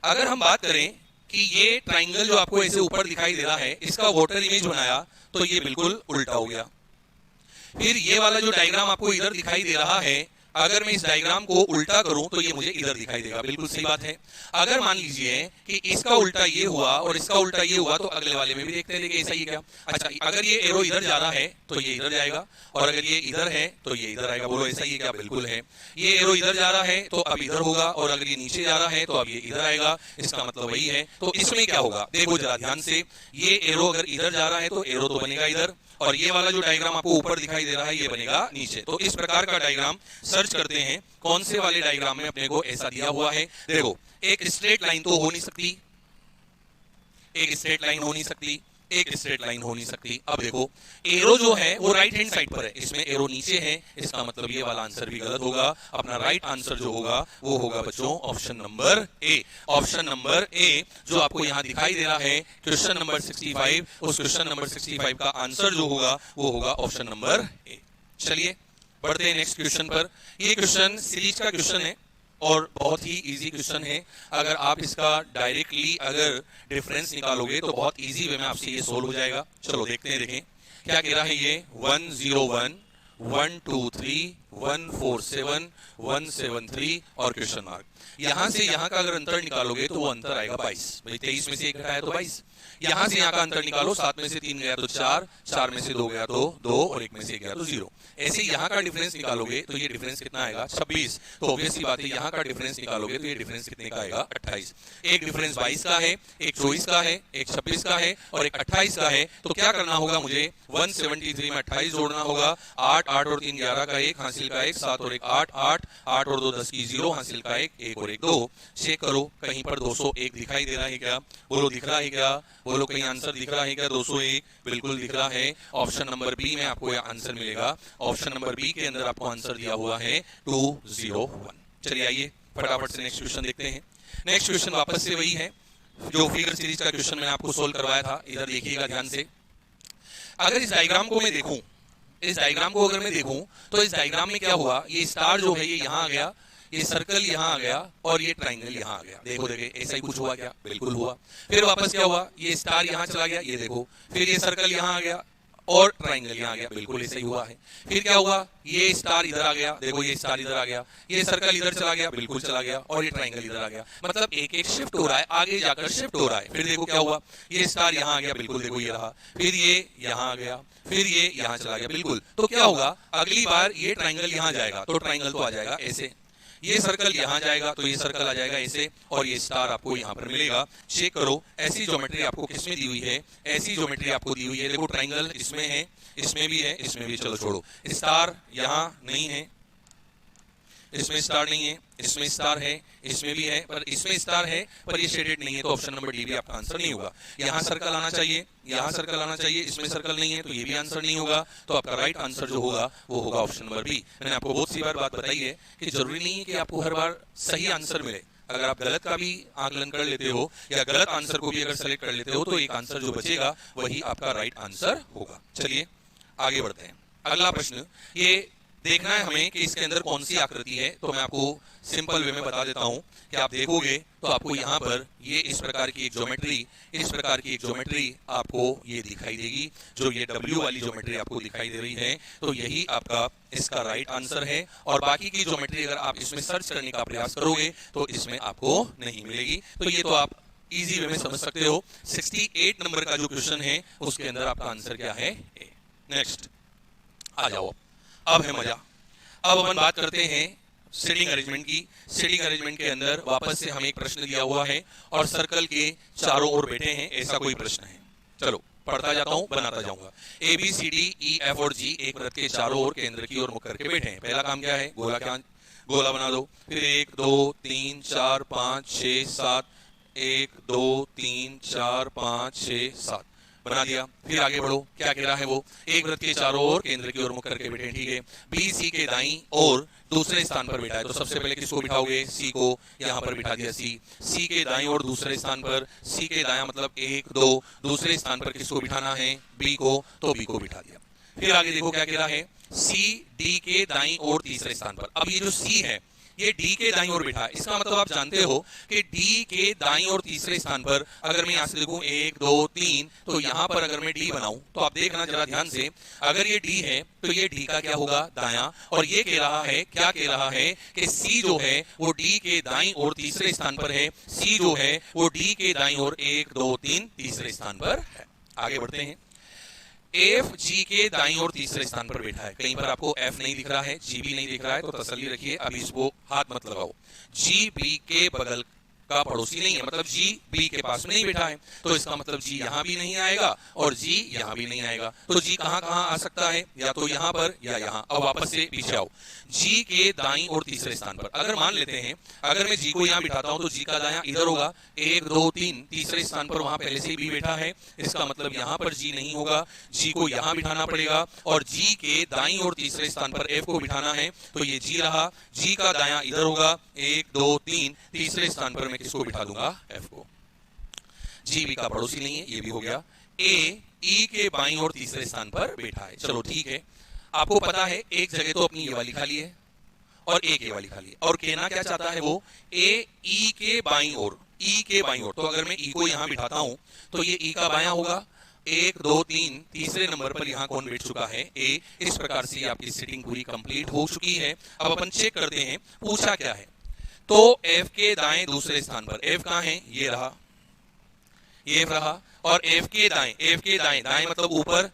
अगर हम बात करें कि ये ट्राइंगल जो आपको ऐसे ऊपर दिखाई दे रहा है, इसका वाटर इमेज बनाया तो ये बिल्कुल उल्टा हो गया। फिर ये वाला जो डायग्राम आपको इधर दिखाई दे रहा है, अगर मैं इस डायग्राम को उल्टा करूं तो ये मुझे इधर दिखाई देगा। बिल्कुल सही बात है। अगर मान लीजिए कि इसका उल्टा ये हुआ और इसका उल्टा ये हुआ तो अगले वाले में भी देखते हैं, लेकिन ऐसा ही क्या। अच्छा, अगर ये एरो इधर जा रहा है तो ये इधर जाएगा, और अगर ये इधर है तो ये इधर आएगा। बोलो ऐसा ही क्या, बिल्कुल है। ये एरो इधर जा रहा है तो अब इधर होगा, और अगर ये नीचे जा रहा है तो अब ये इधर आएगा। इसका मतलब वही है। तो इसमें क्या होगा, देखो जरा ध्यान से, ये एरो अगर इधर जा रहा है तो एरो तो बनेगा इधर, और ये वाला जो डायग्राम आपको ऊपर दिखाई दे रहा है ये बनेगा नीचे। तो इस प्रकार का डायग्राम सर्च करते हैं कौन से वाले डायग्राम में अपने को ऐसा दिया हुआ है। देखो, एक स्ट्रेट लाइन तो हो नहीं सकती, एक स्ट्रेट लाइन हो नहीं सकती, एक स्ट्रेट लाइन हो नहीं सकती। अब देखो, एरो जो है वो राइट हैंड साइड पर है, इसमें एरो नीचे है। इसका मतलब ये वाला आंसर भी गलत होगा। अपना राइट आंसर जो होगा वो होगा बच्चों option number A. Option number A जो आपको यहाँ दिखाई दे रहा है क्वेश्चन नंबर 65, उस क्वेश्चन नंबर 65 का आंसर जो होगा वो होगा ऑप्शन नंबर ए। चलिए बढ़ते हैं नेक्स्ट क्वेश्चन पर। ये क्वेश्चन सीरीज का क्वेश्चन है और बहुत ही इजी क्वेश्चन है। अगर आप इसका डायरेक्टली अगर डिफरेंस निकालोगे तो बहुत इजी वे में आपसे ये सोल्व हो जाएगा। चलो देखते हैं, देखें क्या कह रहा है ये 101 123 147 173 और क्वेश्चन मार्क। यहां से यहां का अगर अंतर निकालोगे तो वो अंतर आएगा 22। भाई 23 में से 1 घटाया तो 22। यहां से यहां का अंतर निकालो, 7 में से 3 गया तो 4, 4 में से 2 गया तो 2, और 1 में से 1 गया तो 0। ऐसे यहाँ का डिफरेंस निकालोगे तो ये डिफरेंस कितना आएगा 26। तो ऑब्वियस सी बात है, यहाँ का डिफरेंस निकालोगे तो ये डिफरेंस कितने का आएगा 28। एक डिफरेंस 22 का है, एक 24 का है, एक 26 का है और एक 28 का है। तो क्या करना होगा, मुझे 173 में 28 जोड़ना होगा। 8 8 और 3 11 का 1, हासिल हासिल का 1, 7 और 1 8, 8, 8 और 2 10 की 0, हासिल का 1, 1 और 1 2। चेक करो कहीं पर 201 दिखाई दे रहा है क्या? बोलो दिख रहा है क्या? बोलो कहीं आंसर दिख रहा है क्या? 201 बिल्कुल दिख रहा है। ऑप्शन नंबर बी में आपको यह आंसर मिलेगा। ऑप्शन नंबर बी के अंदर आपको आंसर दिया हुआ है 201। चलिए आइए फटाफट से नेक्स्ट क्वेश्चन देखते हैं। नेक्स्ट क्वेश्चन वापस से वही है जो फिगर सीरीज का क्वेश्चन मैंने आपको सोल्व करवाया था। इधर देखिएगा ध्यान से। अगर इस डायग्राम को मैं देखूं, इस डायग्राम को अगर मैं देखूं तो इस डायग्राम में क्या हुआ, ये स्टार जो है ये यहां आ गया, ये सर्कल यहां आ गया और ये ट्राइंगल यहां आ गया। देखो देखे ऐसा ही कुछ हुआ क्या? बिल्कुल हुआ। फिर वापस क्या हुआ, ये स्टार यहां चला गया, ये देखो। फिर ये सर्कल यहां आ गया और ट्राइंगल यहां आ गया, बिल्कुल ऐसा ही हुआ है। फिर क्या हुआ, ये स्टार इधर आ गया, देखो ये स्टार इधर आ गया, ये सर्कल इधर चला गया, बिल्कुल चला गया, और ये ट्राइंगल इधर आ गया। मतलब एक एक शिफ्ट हो रहा है, आगे जाकर शिफ्ट हो रहा है। फिर देखो क्या हुआ, ये स्टार यहां आ गया, बिल्कुल देखो ये रहा। फिर ये यहां आ गया, फिर ये यहां चला गया, बिल्कुल। तो क्या होगा, अगली बार ये ट्राइंगल यहां जाएगा तो ट्राइंगल तो आ जाएगा ऐसे, ये सर्कल यहां जाएगा तो ये सर्कल आ जाएगा ऐसे, और ये स्टार आपको यहां पर मिलेगा। चेक करो ऐसी ज्योमेट्री आपको किसमें दी हुई है, ऐसी ज्योमेट्री आपको दी हुई है। देखो ट्राइंगल इसमें है, इसमें भी है, इसमें भी। चलो छोड़ो, स्टार यहां नहीं है, इसमें स्टार नहीं है, इसमें स्टार है, इसमें भी है, पर इसमें स्टार है पर ये शेडेड नहीं है, तो ऑप्शन नंबर डी भी आपका आंसर नहीं होगा। यहां सर्कल आना चाहिए, यहां सर्कल आना चाहिए, इसमें सर्कल नहीं है तो ये भी आंसर नहीं होगा। तो आपका राइट आंसर जो होगा वो होगा ऑप्शन नंबर बी। मैंने आपको बहुत सी बार बात बताई है कि जरूरी नहीं है कि आपको हर बार सही आंसर मिले। अगर आप गलत का भी आकलन कर लेते हो या गलत आंसर को भी अगर सेलेक्ट कर लेते हो तो एक आंसर जो बचेगा वही आपका राइट आंसर होगा। चलिए आगे बढ़ते हैं। अगला प्रश्न, ये देखना है हमें कि इसके अंदर कौन सी आकृति है। तो मैं आपको सिंपल वे में बता देता हूं कि आप देखोगे तो आपको यहाँ पर ये इस प्रकार की एक ज्योमेट्री, इस प्रकार की एक ज्योमेट्री आपको ये दिखाई देगी। जो ये W वाली ज्योमेट्री आपको दिखाई दे रही है तो यही आपका इसका राइट आंसर है। और बाकी की ज्योमेट्री अगर आप इसमें सर्च करने का प्रयास करोगे तो इसमें आपको नहीं मिलेगी। तो ये तो आप इजी वे में समझ सकते हो। 68 नंबर का जो क्वेश्चन है उसके अंदर आपका आंसर क्या है, ए। नेक्स्ट आ जाओ, अब है मजा। अब अपन बात करते हैं सीटिंग अरेंजमेंट की। सीटिंग अरेंजमेंट के अंदर वापस से हमें एक प्रश्न दिया हुआ है और सर्कल के चारों ओर बैठे हैं, ऐसा कोई प्रश्न है। चलो पढ़ता जाता हूं, बनाता जाऊंगा। A B C D E F और जी एक वृत्त के चारों ओर केंद्र की ओर मुख करके बैठे हैं। पहला काम क्या है, गोला बना दो। फिर 1 2 3 4 5 6 7, 1 2 3 4 5 6 7 बना दिया। फिर आगे बढ़ो, क्या कह रहा है वो, एक वृत्त के चारों ओर केंद्र की ओर मुख करके बैठे, ठीक है। बी सी के दाईं ओर दूसरे स्थान पर बैठा है, तो सबसे पहले किसको बिठाओगे, सी को। यहाँ पर बिठा दिया सी के दाईं ओर दूसरे स्थान पर, सी के दायां मतलब 1 2, दूसरे स्थान पर किसको बिठाना है, बी को, तो बी को बिठा दिया। फिर आगे देखो क्या कह रहा है, सी डी के दाईं ओर तीसरे स्थान पर। अब ये जो सी है ये डी के दाईं ओर बैठा है, इसका मतलब आप जानते हो कि डी के दाईं ओर तीसरे स्थान पर अगर मैं यहां से देखूं 1 2 3, तो यहां पर अगर मैं डी बनाऊं तो आप देखना जरा ध्यान से, अगर ये डी है तो ये डी का क्या होगा, दायां। और ये कह रहा है, क्या कह रहा है कि सी जो है वो डी के दाईं ओर तीसरे स्थान पर है। सी जो है वो डी के दाईं ओर 1 2 3 तीसरे स्थान पर है। आगे बढ़ते हैं। एफ जी के दाईं ओर तीसरे स्थान पर बैठा है। कहीं पर आपको एफ नहीं दिख रहा है, जी भी नहीं दिख रहा है, तो तसल्ली रखिए, अभी इसको हाथ मत लगाओ। जी बी के बगल का पड़ोसी नहीं है, मतलब जी बी के पास में नहीं बैठा है, तो इसका मतलब जी यहां भी नहीं आएगा और जी यहां भी नहीं आएगा। तो जी कहां कहां आ सकता है, या तो यहां पर या यहां। अब वापस से पीछे आओ, जी के दाईं और तीसरे स्थान पर अगर मान लेते हैं, अगर मैं जी को यहां बिठाता हूं तो जी का दायां इधर होगा, 1 2 3 तीसरे स्थान पर वहां पहले से ही बी बैठा है, इसका मतलब यहां पर जी नहीं होगा, जी को यहां बिठाना पड़ेगा। और जी के दाईं और तीसरे स्थान पर एफ को बिठाना है, तो ये जी रहा, जी का दायां इधर होगा, 1 2 3 तीसरे स्थान पर मैं किसको बिठा दूंगा, एफ को। जी बी का पड़ोसी नहीं है, ये भी हो गया। ए ई के बाईं और तीसरे स्थान पर बैठा है, चलो ठीक है। आपको पता है एक जगह तो अपनी ये वाली खाली है और एक ये वाली खाली है, और कहना क्या चाहता है वो, ए ई के बाईं ओर, ई के बाईं ओर। तो अगर मैं ई को यहां बिठाता हूं तो ये ई का बायां होगा, 1 2 3 तीसरे नंबर पर यहां कौन बैठ चुका है, ए। इस प्रकार से आपकी सेटिंग पूरी कंप्लीट हो चुकी है। अब अपन चेक करते हैं पूछा क्या है। तो एफ के दाएं दूसरे स्थान पर, एफ कहां है, ये रहा, ये रहा, और एफ के दाएं, एफ के दाएं, दाएं मतलब ऊपर,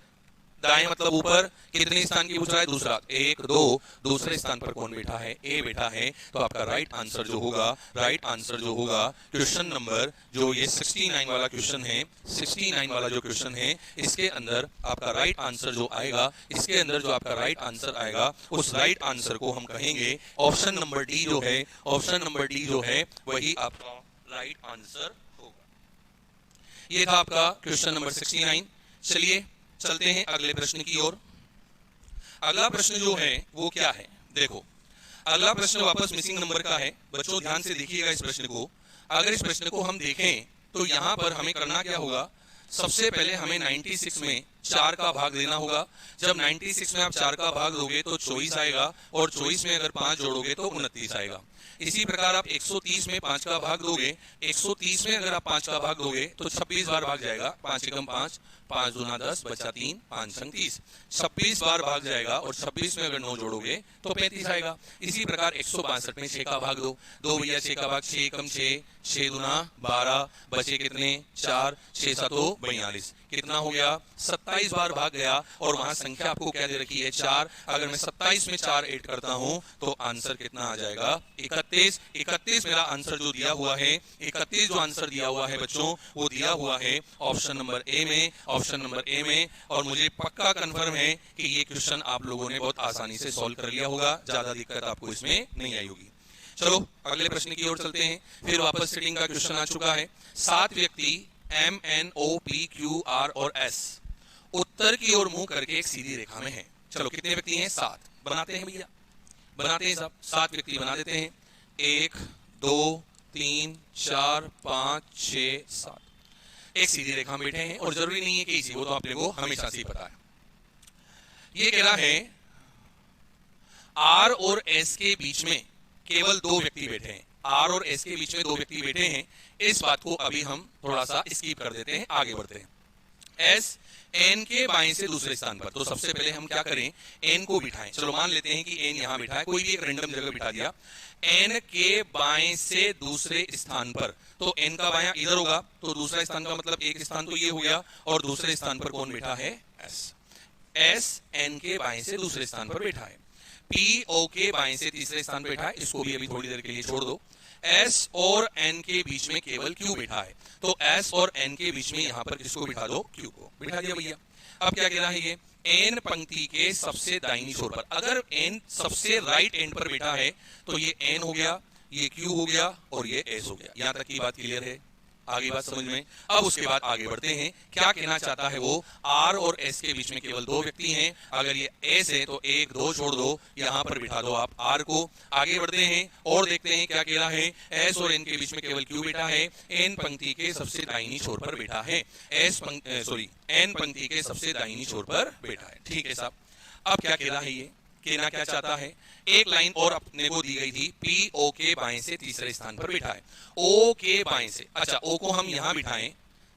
दाएं मतलब ऊपर, कितने स्थान की पूछ रहा है, दूसरा, 1 2, दूसरे स्थान पर कौन बैठा है, ए बैठा है। तो आपका राइट आंसर जो होगा, राइट आंसर जो होगा क्वेश्चन नंबर जो ये 69 वाला क्वेश्चन है, 69 वाला जो क्वेश्चन है, इसके अंदर आपका राइट आंसर जो आएगा, इसके अंदर जो आपका राइट आंसर आएगा, उस राइट आंसर को हम कहेंगे ऑप्शन नंबर डी जो है, ऑप्शन नंबर डी जो है वही आपका राइट आंसर होगा। ये था आपका क्वेश्चन नंबर 69। चलिए चलते हैं अगले प्रश्न की ओर। अगला प्रश्न जो है वो क्या है, देखो अगला प्रश्न वापस मिसिंग नंबर का है। बच्चों ध्यान से देखिएगा इस प्रश्न को। अगर इस प्रश्न को हम देखें तो यहां पर हमें करना क्या होगा, सबसे पहले हमें 96 में 4 का भाग देना होगा। जब 96 में आप 4 का भाग दोगे तो 24 आएगा, और 24 में अगर 5 जोड़ोगे तो 29 आएगा। इसी प्रकार आप 130 में 5 का भाग दोगे, 130 में अगर आप 5 का भाग दोगे तो 26 बार भाग जाएगा, 5 एकम 5, 5 दूना 10, बचा 3, 5 संग 30, 26 बार भाग जाएगा, और 26 में अगर 9 जोड़ोगे तो 35 आएगा। इसी प्रकार 162 में 6 का भाग दो, 2 भैया 6 का भाग, 6 एकम 6, 6 दूना 12, बचे कितने 4, 6 7 42, कितना हो गया 27 बार भाग गया, और वहां संख्या आपको क्या दे रखी है 4। अगर मैं 27 में 4 ऐड करता हूं तो आंसर कितना आ जाएगा 31। 31 मेरा आंसर जो दिया हुआ है, 31 जो आंसर दिया हुआ है बच्चों वो दिया हुआ है ऑप्शन नंबर ए में, ऑप्शन नंबर ए में। और मुझे पक्का कंफर्म है कि ये क्वेश्चन आप लोगों ने बहुत आसानी से सॉल्व कर लिया होगा, ज्यादा दिक्कत आपको इसमें नहीं आई होगी। चलो अगले प्रश्न की ओर चलते हैं। फिर वापस सिटिंग का क्वेश्चन आ चुका है। 7 व्यक्ति M N O P Q R और S उत्तर की ओर मुंह करके एक सीधी रेखा में है। चलो कितने व्यक्ति हैं, 7 बनाते हैं भैया, बनाते हैं सब, 7 व्यक्ति बना देते हैं। 1 2 3 4 5 6 7 एक सीधी रेखा में बैठे हैं, और जरूरी नहीं है कि इसी, वो तो आपने को हमेशा से ही पता है। ये कह रहा है R और S के बीच में केवल 2 व्यक्ति बैठे हैं, R और S के बीच में 2 व्यक्ति बैठे हैं। इस बात को अभी हम थोड़ा सा स्किप कर देते हैं, आगे बढ़ते हैं। S N के बाएं से दूसरे स्थान पर, तो सबसे पहले हम क्या करें, N को बिठाएं। चलो मान लेते हैं कि N यहां बिठा है, कोई भी एक रैंडम जगह बिठा दिया। N के बाएं से दूसरे स्थान पर, तो N का बायां इधर होगा, तो दूसरा स्थान का मतलब एक स्थान तो ये हो गया, और दूसरे स्थान पर कौन बैठा है S। S N के बाएं से दूसरे स्थान पर बैठा है। P O के बाएं से तीसरे स्थान पर बैठा है, इसको भी अभी थोड़ी देर के लिए छोड़ दो। S और N के बीच में केवल Q बैठा है, तो S और N के बीच में यहां पर किसको बिठा दो, Q को बिठा दिया भैया। अब क्या कह रहा है ये, N पंक्ति के सबसे दाहिनी छोर पर, अगर N सबसे राइट एंड पर बैठा है तो ये N हो गया, ये Q हो गया, और ये S हो गया। यहां तक की बात क्लियर है, आगे बात समझ में। अब उसके बाद आगे बढ़ते हैं, क्या कहना चाहता है वो, R और S के बीच में केवल 2 व्यक्ति हैं। अगर ये S है तो 1 2 छोड़ दो, यहां पर बिठा दो आप R को। आगे बढ़ते हैं और देखते हैं क्या कह रहा है, S और N के बीच में केवल Q बैठा है, N पंक्ति के सबसे दाहिनी छोर पर बैठा है, N पंक्ति के सबसे दाहिनी छोर पर बैठा है। ठीक है साहब, अब क्या कह रहा है ये, कहना क्या चाहता है, एक लाइन और अपने को दी गई थी, P O के बाएं से तीसरे स्थान पर बैठा है, O के बाएं से, अच्छा O को हम यहां बिठाएं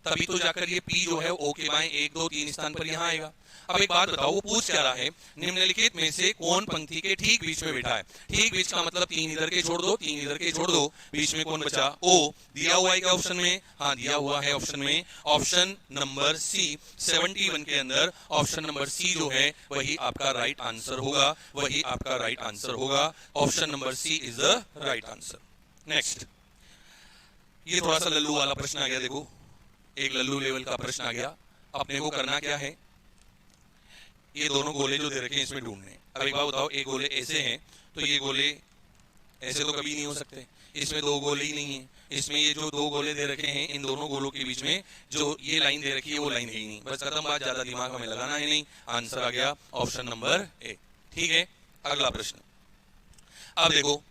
तभी तो जाकर ये P जो है O के बाएं 1 2 3 स्थान पर यहां आएगा। अब एक बात बताओ, वो पूछ क्या रहा है, निम्नलिखित में से कौन पंक्ति के ठीक बीच में बैठा है। ठीक बीच का मतलब 3 इधर के छोड़ दो, 3 इधर के छोड़ दो, बीच में कौन बचा, O। दिया हुआ है क्या ऑप्शन में, हाँ दिया हुआ है ऑप्शन में, ऑप्शन नंबर सी 71 के अंदर ऑप्शन नंबर सी जो है वही आपका राइट आंसर होगा, वही आपका राइट आंसर होगा। Option number C is the right answer. Next, ये थोड़ा सा लल्लू वाला प्रश्न आ गया, देखो एक लल्लू लेवल का प्रश्न आ गया। अपने को करना क्या है, ये दोनों गोले जो दे रखे हैं इसमें ढूंढने। अब एक बात बताओ, एक गोले ऐसे हैं तो ये गोले ऐसे तो कभी नहीं हो सकते, इसमें 2 गोले ही नहीं है, इसमें ये जो 2 गोले दे रखे हैं इन दोनों गोलों के बीच में जो ये लाइन दे रखी है वो लाइन है ही नहीं। बस खत्म बात, ज्यादा दिमाग हमें लगाना है नहीं। आंसर आ गया ऑप्शन नंबर ए। ठीक है, अगला प्रश्न। अब देखो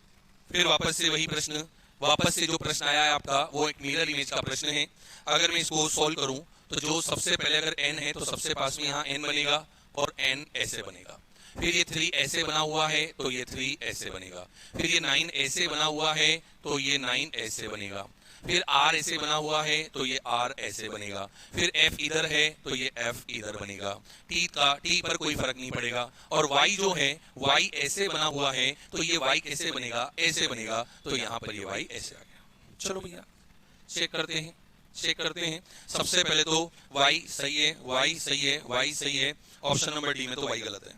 फिर वापस से वही प्रश्न, वापस से जो प्रश्न आया है आपका वो एक मिरर इमेज का प्रश्न है। अगर मैं इसको सॉल्व करूं तो जो सबसे पहले अगर n है तो सबसे पास में यहाँ n बनेगा और n ऐसे बनेगा, फिर ये 3 ऐसे बना हुआ है तो ये 3 ऐसे बनेगा, फिर ये 9 ऐसे बना हुआ है तो ये 9 ऐसे बनेगा, फिर R ऐसे बना हुआ है तो ये R ऐसे बनेगा, फिर F इधर है तो ये F इधर बनेगा। T पर कोई फर्क नहीं पड़ेगा, और Y जो है Y ऐसे बना हुआ है तो ये Y कैसे बनेगा, ऐसे बनेगा, तो यहाँ पर ये Y ऐसे आ गया। चलो भैया चेक करते हैं चेक करते हैं। सबसे पहले तो y सही है, y सही है, y सही है। ऑप्शन नंबर डी में तो y गलत है,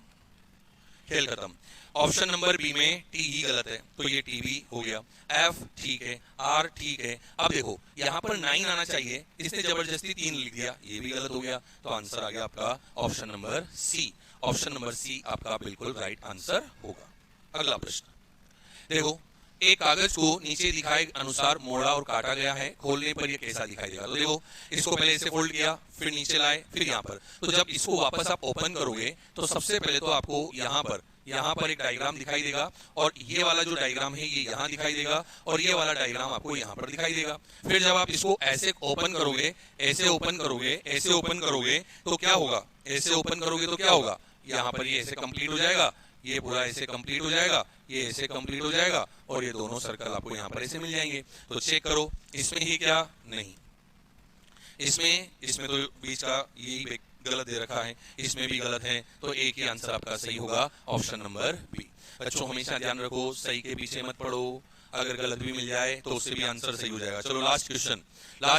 खेल खत्म। ऑप्शन नंबर बी में टी ही गलत है, तो ये टी भी हो गया। एफ ठीक है, आर ठीक है। अब देखो यहाँ पर 9 आना चाहिए, इसने जबरदस्ती 3 लिख दिया, ये भी गलत हो गया। तो आंसर आ गया आपका option number C. Option number C आपका बिल्कुल राइट आंसर होगा। अगला प्रश्न देखो, एक कागज को नीचे दिखाए अनुसार मोड़ा और काटा गया है, खोलने पर ये कैसा दिखाई देगा। तो देखो इसको पहले ऐसे फोल्ड किया, फिर नीचे लाए, फिर यहाँ पर। तो जब इसको वापस आप ओपन करोगे तो सबसे पहले तो आपको यहाँ पर एक डायग्राम दिखाई देगा, और ये वाला जो डायग्राम है ये यहाँ दिखाई देगा, और ये वाला डायग्राम आपको यहाँ पर दिखाई देगा। फिर जब आप इसको ऐसे ओपन करोगे, ऐसे ओपन करोगे, ऐसे ओपन करोगे तो क्या होगा, ऐसे ओपन करोगे तो क्या होगा, यहाँ पर ये ऐसे कंप्लीट हो जाएगा, ये पूरा ऐसे कंप्लीट हो जाएगा, ये ऐसे कंप्लीट हो जाएगा, और ये दोनों सर्कल आपको यहाँ पर ऐसे मिल जाएंगे। तो चेक करो इसमें ही क्या, नहीं, इसमें तो बीच का यही गलत दे रखा है, इसमें भी गलत है। तो एक ही आंसर आपका सही होगा, ऑप्शन नंबर बी। बच्चों हमेशा ध्यान रखो, सही के पीछे मत पढ़ो, अगर गलत भी मिल जाए तो उससे भी आंसर सही हो जाएगा। चलो लास्ट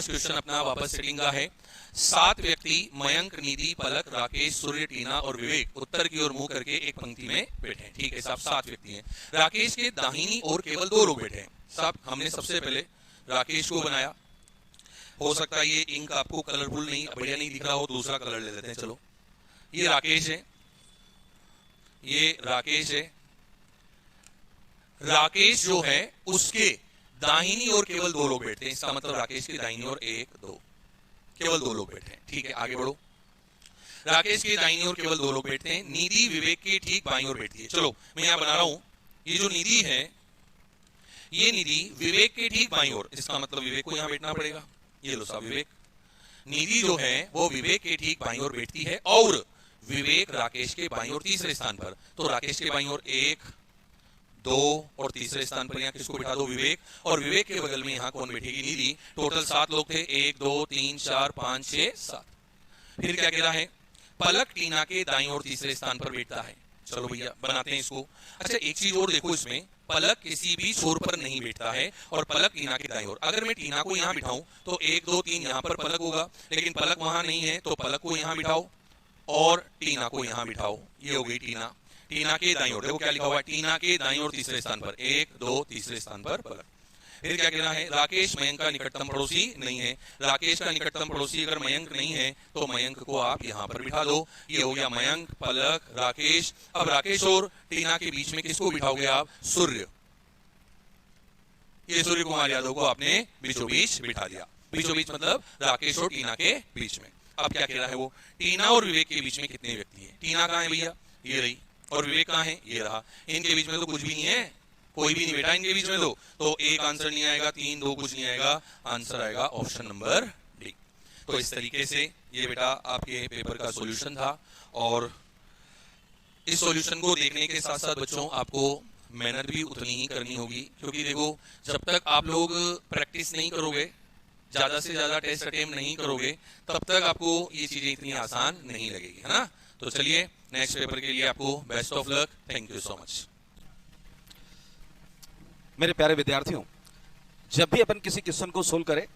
क्वेश्चन अपना वापस सेटिंग का है। 7 व्यक्ति मयंक, निधि, पलक, राकेश, सूर्य, टीना और विवेक उत्तर की ओर मुंह करके एक पंक्ति में बैठे हैं। ठीक है साहब, 7 व्यक्ति हैं। राकेश के दाहिनी ओर केवल 2 लोग बैठे हैं। साहब हमने सबसे पहले राकेश को बनाया, हो सकता है ये इंक आपको कलरफुल नहीं, बढ़िया नहीं दिख रहा हो, दूसरा कलर ले लेते हैं। चलो ये राकेश है, ये राकेश है। राकेश जो है उसके दाहिनी ओर केवल 2 लोग बैठते हैं, इसका मतलब राकेश की दाहिनी ओर 1 2 केवल 2 लोग बैठे हैं। ठीक है आगे बढ़ो। राकेश की दाहिनी ओर केवल 2 लोग बैठते हैं। निधि विवेक की ठीक बाईं ओर बैठती है। चलो मैं यहां बना रहा हूं, ये जो निधि है, ये निधि विवेक के ठीक बाईं ओर, इसका मतलब विवेक को यहां बैठना पड़ेगा। ये लो साहब, विवेक, निधि जो है वो विवेक के ठीक बाईं ओर बैठती है, और विवेक राकेश के बाईं ओर तीसरे स्थान पर। तो राकेश के बाईं ओर 1 2 और तीसरे स्थान पर यहाँ किसको बिठा दो, विवेक, और विवेक के बगल में यहाँ कौन बैठेगी, निधि। टोटल 7 लोग थे, 1 2 3 4 5 6 7। फिर क्या कह रहा है, पलक टीना के दाईं ओर तीसरे स्थान पर बैठता है। चलो भैया बनाते हैं इसको। अच्छा एक चीज और देखो, इसमें पलक किसी भी छोर पर नहीं बैठता है, और पलक टीना के दाईं ओर। अगर मैं टीना को यहाँ बिठाऊं तो 1 2 3 यहाँ पर पलक होगा, लेकिन पलक वहां नहीं है, तो पलक को यहाँ बिठाओ और टीना को यहाँ बिठाओ। ये हो गई टीना, टीना के दाईं ओर। देखो क्या लिखा हुआ है, टीना के दाईं ओर तीसरे स्थान पर 1 2 तीसरे स्थान पर पलक। फिर क्या कहना है, राकेश मयंक का निकटतम पड़ोसी नहीं है। राकेश का निकटतम पड़ोसी अगर मयंक नहीं है तो मयंक को आप यहाँ पर बिठा दो। ये हो गया मयंक, पलक, राकेश। अब राकेश और टीना के बीच में किसको बिठाओगे आप, सूर्य। ये सूर्य कुमार यादव को आपने बीचों बीच बिठा दिया। बीचों बीच मतलब राकेश और टीना के बीच में। अब क्या कह रहा है वो, टीना और विवेक के बीच में कितने व्यक्ति हैं। टीना कहाँ है भैया, ये रही, और विवेक कहाँ है, ये रहा। इनके बीच में तो कुछ भी नहीं है, कोई भी नहीं बैठा इनके बीच में। तो एक आंसर नहीं आएगा, 3 2 कुछ नहीं आएगा, आंसर आएगा ऑप्शन नंबर डी। तो इस तरीके से ये बेटा आपके पेपर का सॉल्यूशन था, और इस सॉल्यूशन को देखने के साथ साथ बच्चों आपको मेहनत भी उतनी ही करनी होगी, क्योंकि देखो जब तक आप लोग प्रैक्टिस नहीं करोगे, ज्यादा से ज्यादा टेस्ट अटेम्प्ट नहीं करोगे, तब तक आपको ये चीजें इतनी आसान नहीं लगेगी, है ना। तो चलिए नेक्स्ट पेपर के लिए आपको best of luck. Thank you so much. मेरे प्यारे विद्यार्थियों, जब भी अपन किसी क्वेश्चन को सोल्व करें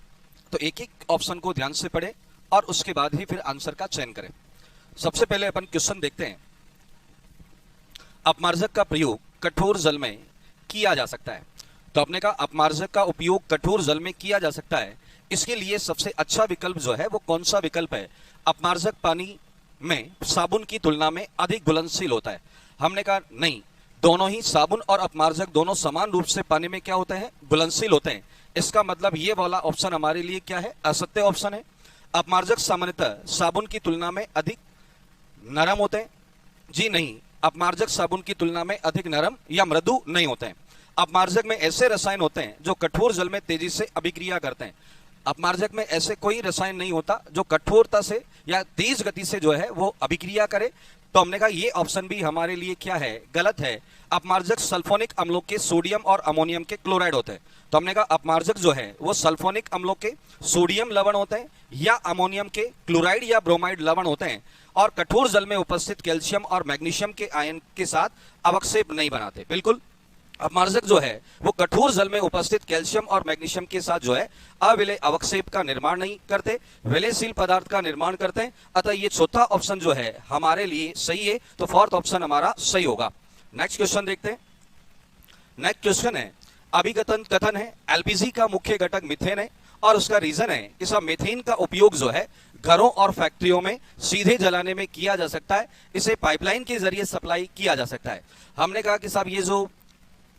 तो एक एक ऑप्शन को ध्यान से पढ़ें और उसके बाद ही फिर आंसर का चयन करें। सबसे पहले अपन क्वेश्चन देखते हैं, अपमार्जक का प्रयोग कठोर जल में किया जा सकता है। तो आपने कहा अपमार्जक का उपयोग कठोर जल में किया जा सकता है, इसके लिए सबसे अच्छा विकल्प जो है वो कौन सा विकल्प है, अपमार्जक पानी में साबुन की तुलना में अधिक घुलनशील होता है। हमने कहा नहीं, दोनों ही साबुन और अपमार्जक दोनों समान रूप से पानी में क्या होते हैं, घुलनशील होते हैं। इसका मतलब ये वाला ऑप्शन हमारे लिए क्या है, असत्य ऑप्शन है। अपमार्जक सामान्यतः साबुन की तुलना में अधिक नरम होते हैं। जी नहीं, अपमार्जक साबुन की तुलना में अधिक नरम या मृदु नहीं होते हैं। अपमार्जक में ऐसे रसायन होते हैं जो कठोर जल में तेजी से अभिक्रिया करते हैं। अपमार्जक में ऐसे कोई रसायन नहीं होता जो कठोरता से या तेज गति से जो है वो अभिक्रिया करे। तो हमने कहा ये ऑप्शन भी हमारे लिए क्या है, गलत है। अपमार्जक सल्फोनिक अम्लों के सोडियम और अमोनियम के क्लोराइड होते हैं। तो हमने कहा अपमार्जक जो है वो सल्फोनिक अम्लों के सोडियम लवण होते हैं या अमोनियम के क्लोराइड या ब्रोमाइड लवण होते हैं, और कठोर जल में उपस्थित कैल्शियम और मैग्नीशियम के आयन के साथ अवक्षेप नहीं बनाते। बिल्कुल अपमार्जक जो है वो कठोर जल में उपस्थित कैल्शियम और मैग्नीशियम के साथ जो है अविलेय अवक्षेप का निर्माण नहीं करते, विलयशील पदार्थ का निर्माण करते हैं। अतः ये चौथा ऑप्शन जो है हमारे लिए सही है, तो फोर्थ ऑप्शन हमारा सही होगा। नेक्स्ट क्वेश्चन देखते हैं। नेक्स्ट क्वेश्चन है, अभिकथन कथन है एलपीजी का मुख्य घटक मीथेन है और उसका रीजन है कि सब मीथेन का उपयोग जो है घरों और फैक्ट्रियों में सीधे जलाने में किया जा सकता है, इसे पाइपलाइन के जरिए सप्लाई किया जा सकता है। हमने कहा कि साहब ये जो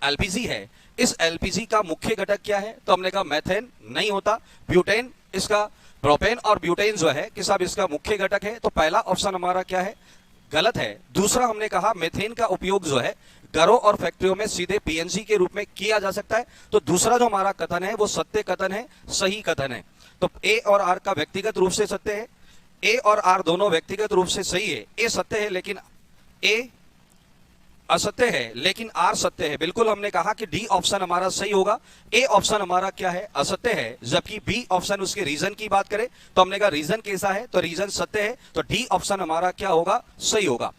एलपीजी है, इस एलपीजी का मुख्य घटक क्या है, तो हमने कहा मेथेन नहीं होता, ब्यूटेन, इसका प्रोपेन और ब्यूटेन जो है कि साहब इसका मुख्य घटक है, तो पहला ऑप्शन हमारा क्या है, गलत है। दूसरा हमने कहा मेथेन का उपयोग जो है घरों और फैक्ट्रियों में सीधे पीएनजी के रूप में किया जा सकता है, तो दूसरा जो हमारा कथन है वो सत्य कथन है, सही कथन है। तो ए और आर का व्यक्तिगत रूप से सत्य है, ए और आर दोनों व्यक्तिगत रूप से सही है। ए सत्य है लेकिन ए असत्य है, लेकिन आर सत्य है। बिल्कुल हमने कहा कि डी ऑप्शन हमारा सही होगा, ए ऑप्शन हमारा क्या है, असत्य है। जबकि बी ऑप्शन उसके रीजन की बात करें तो हमने कहा रीजन कैसा है, तो रीजन सत्य है, तो डी ऑप्शन हमारा क्या होगा, सही होगा।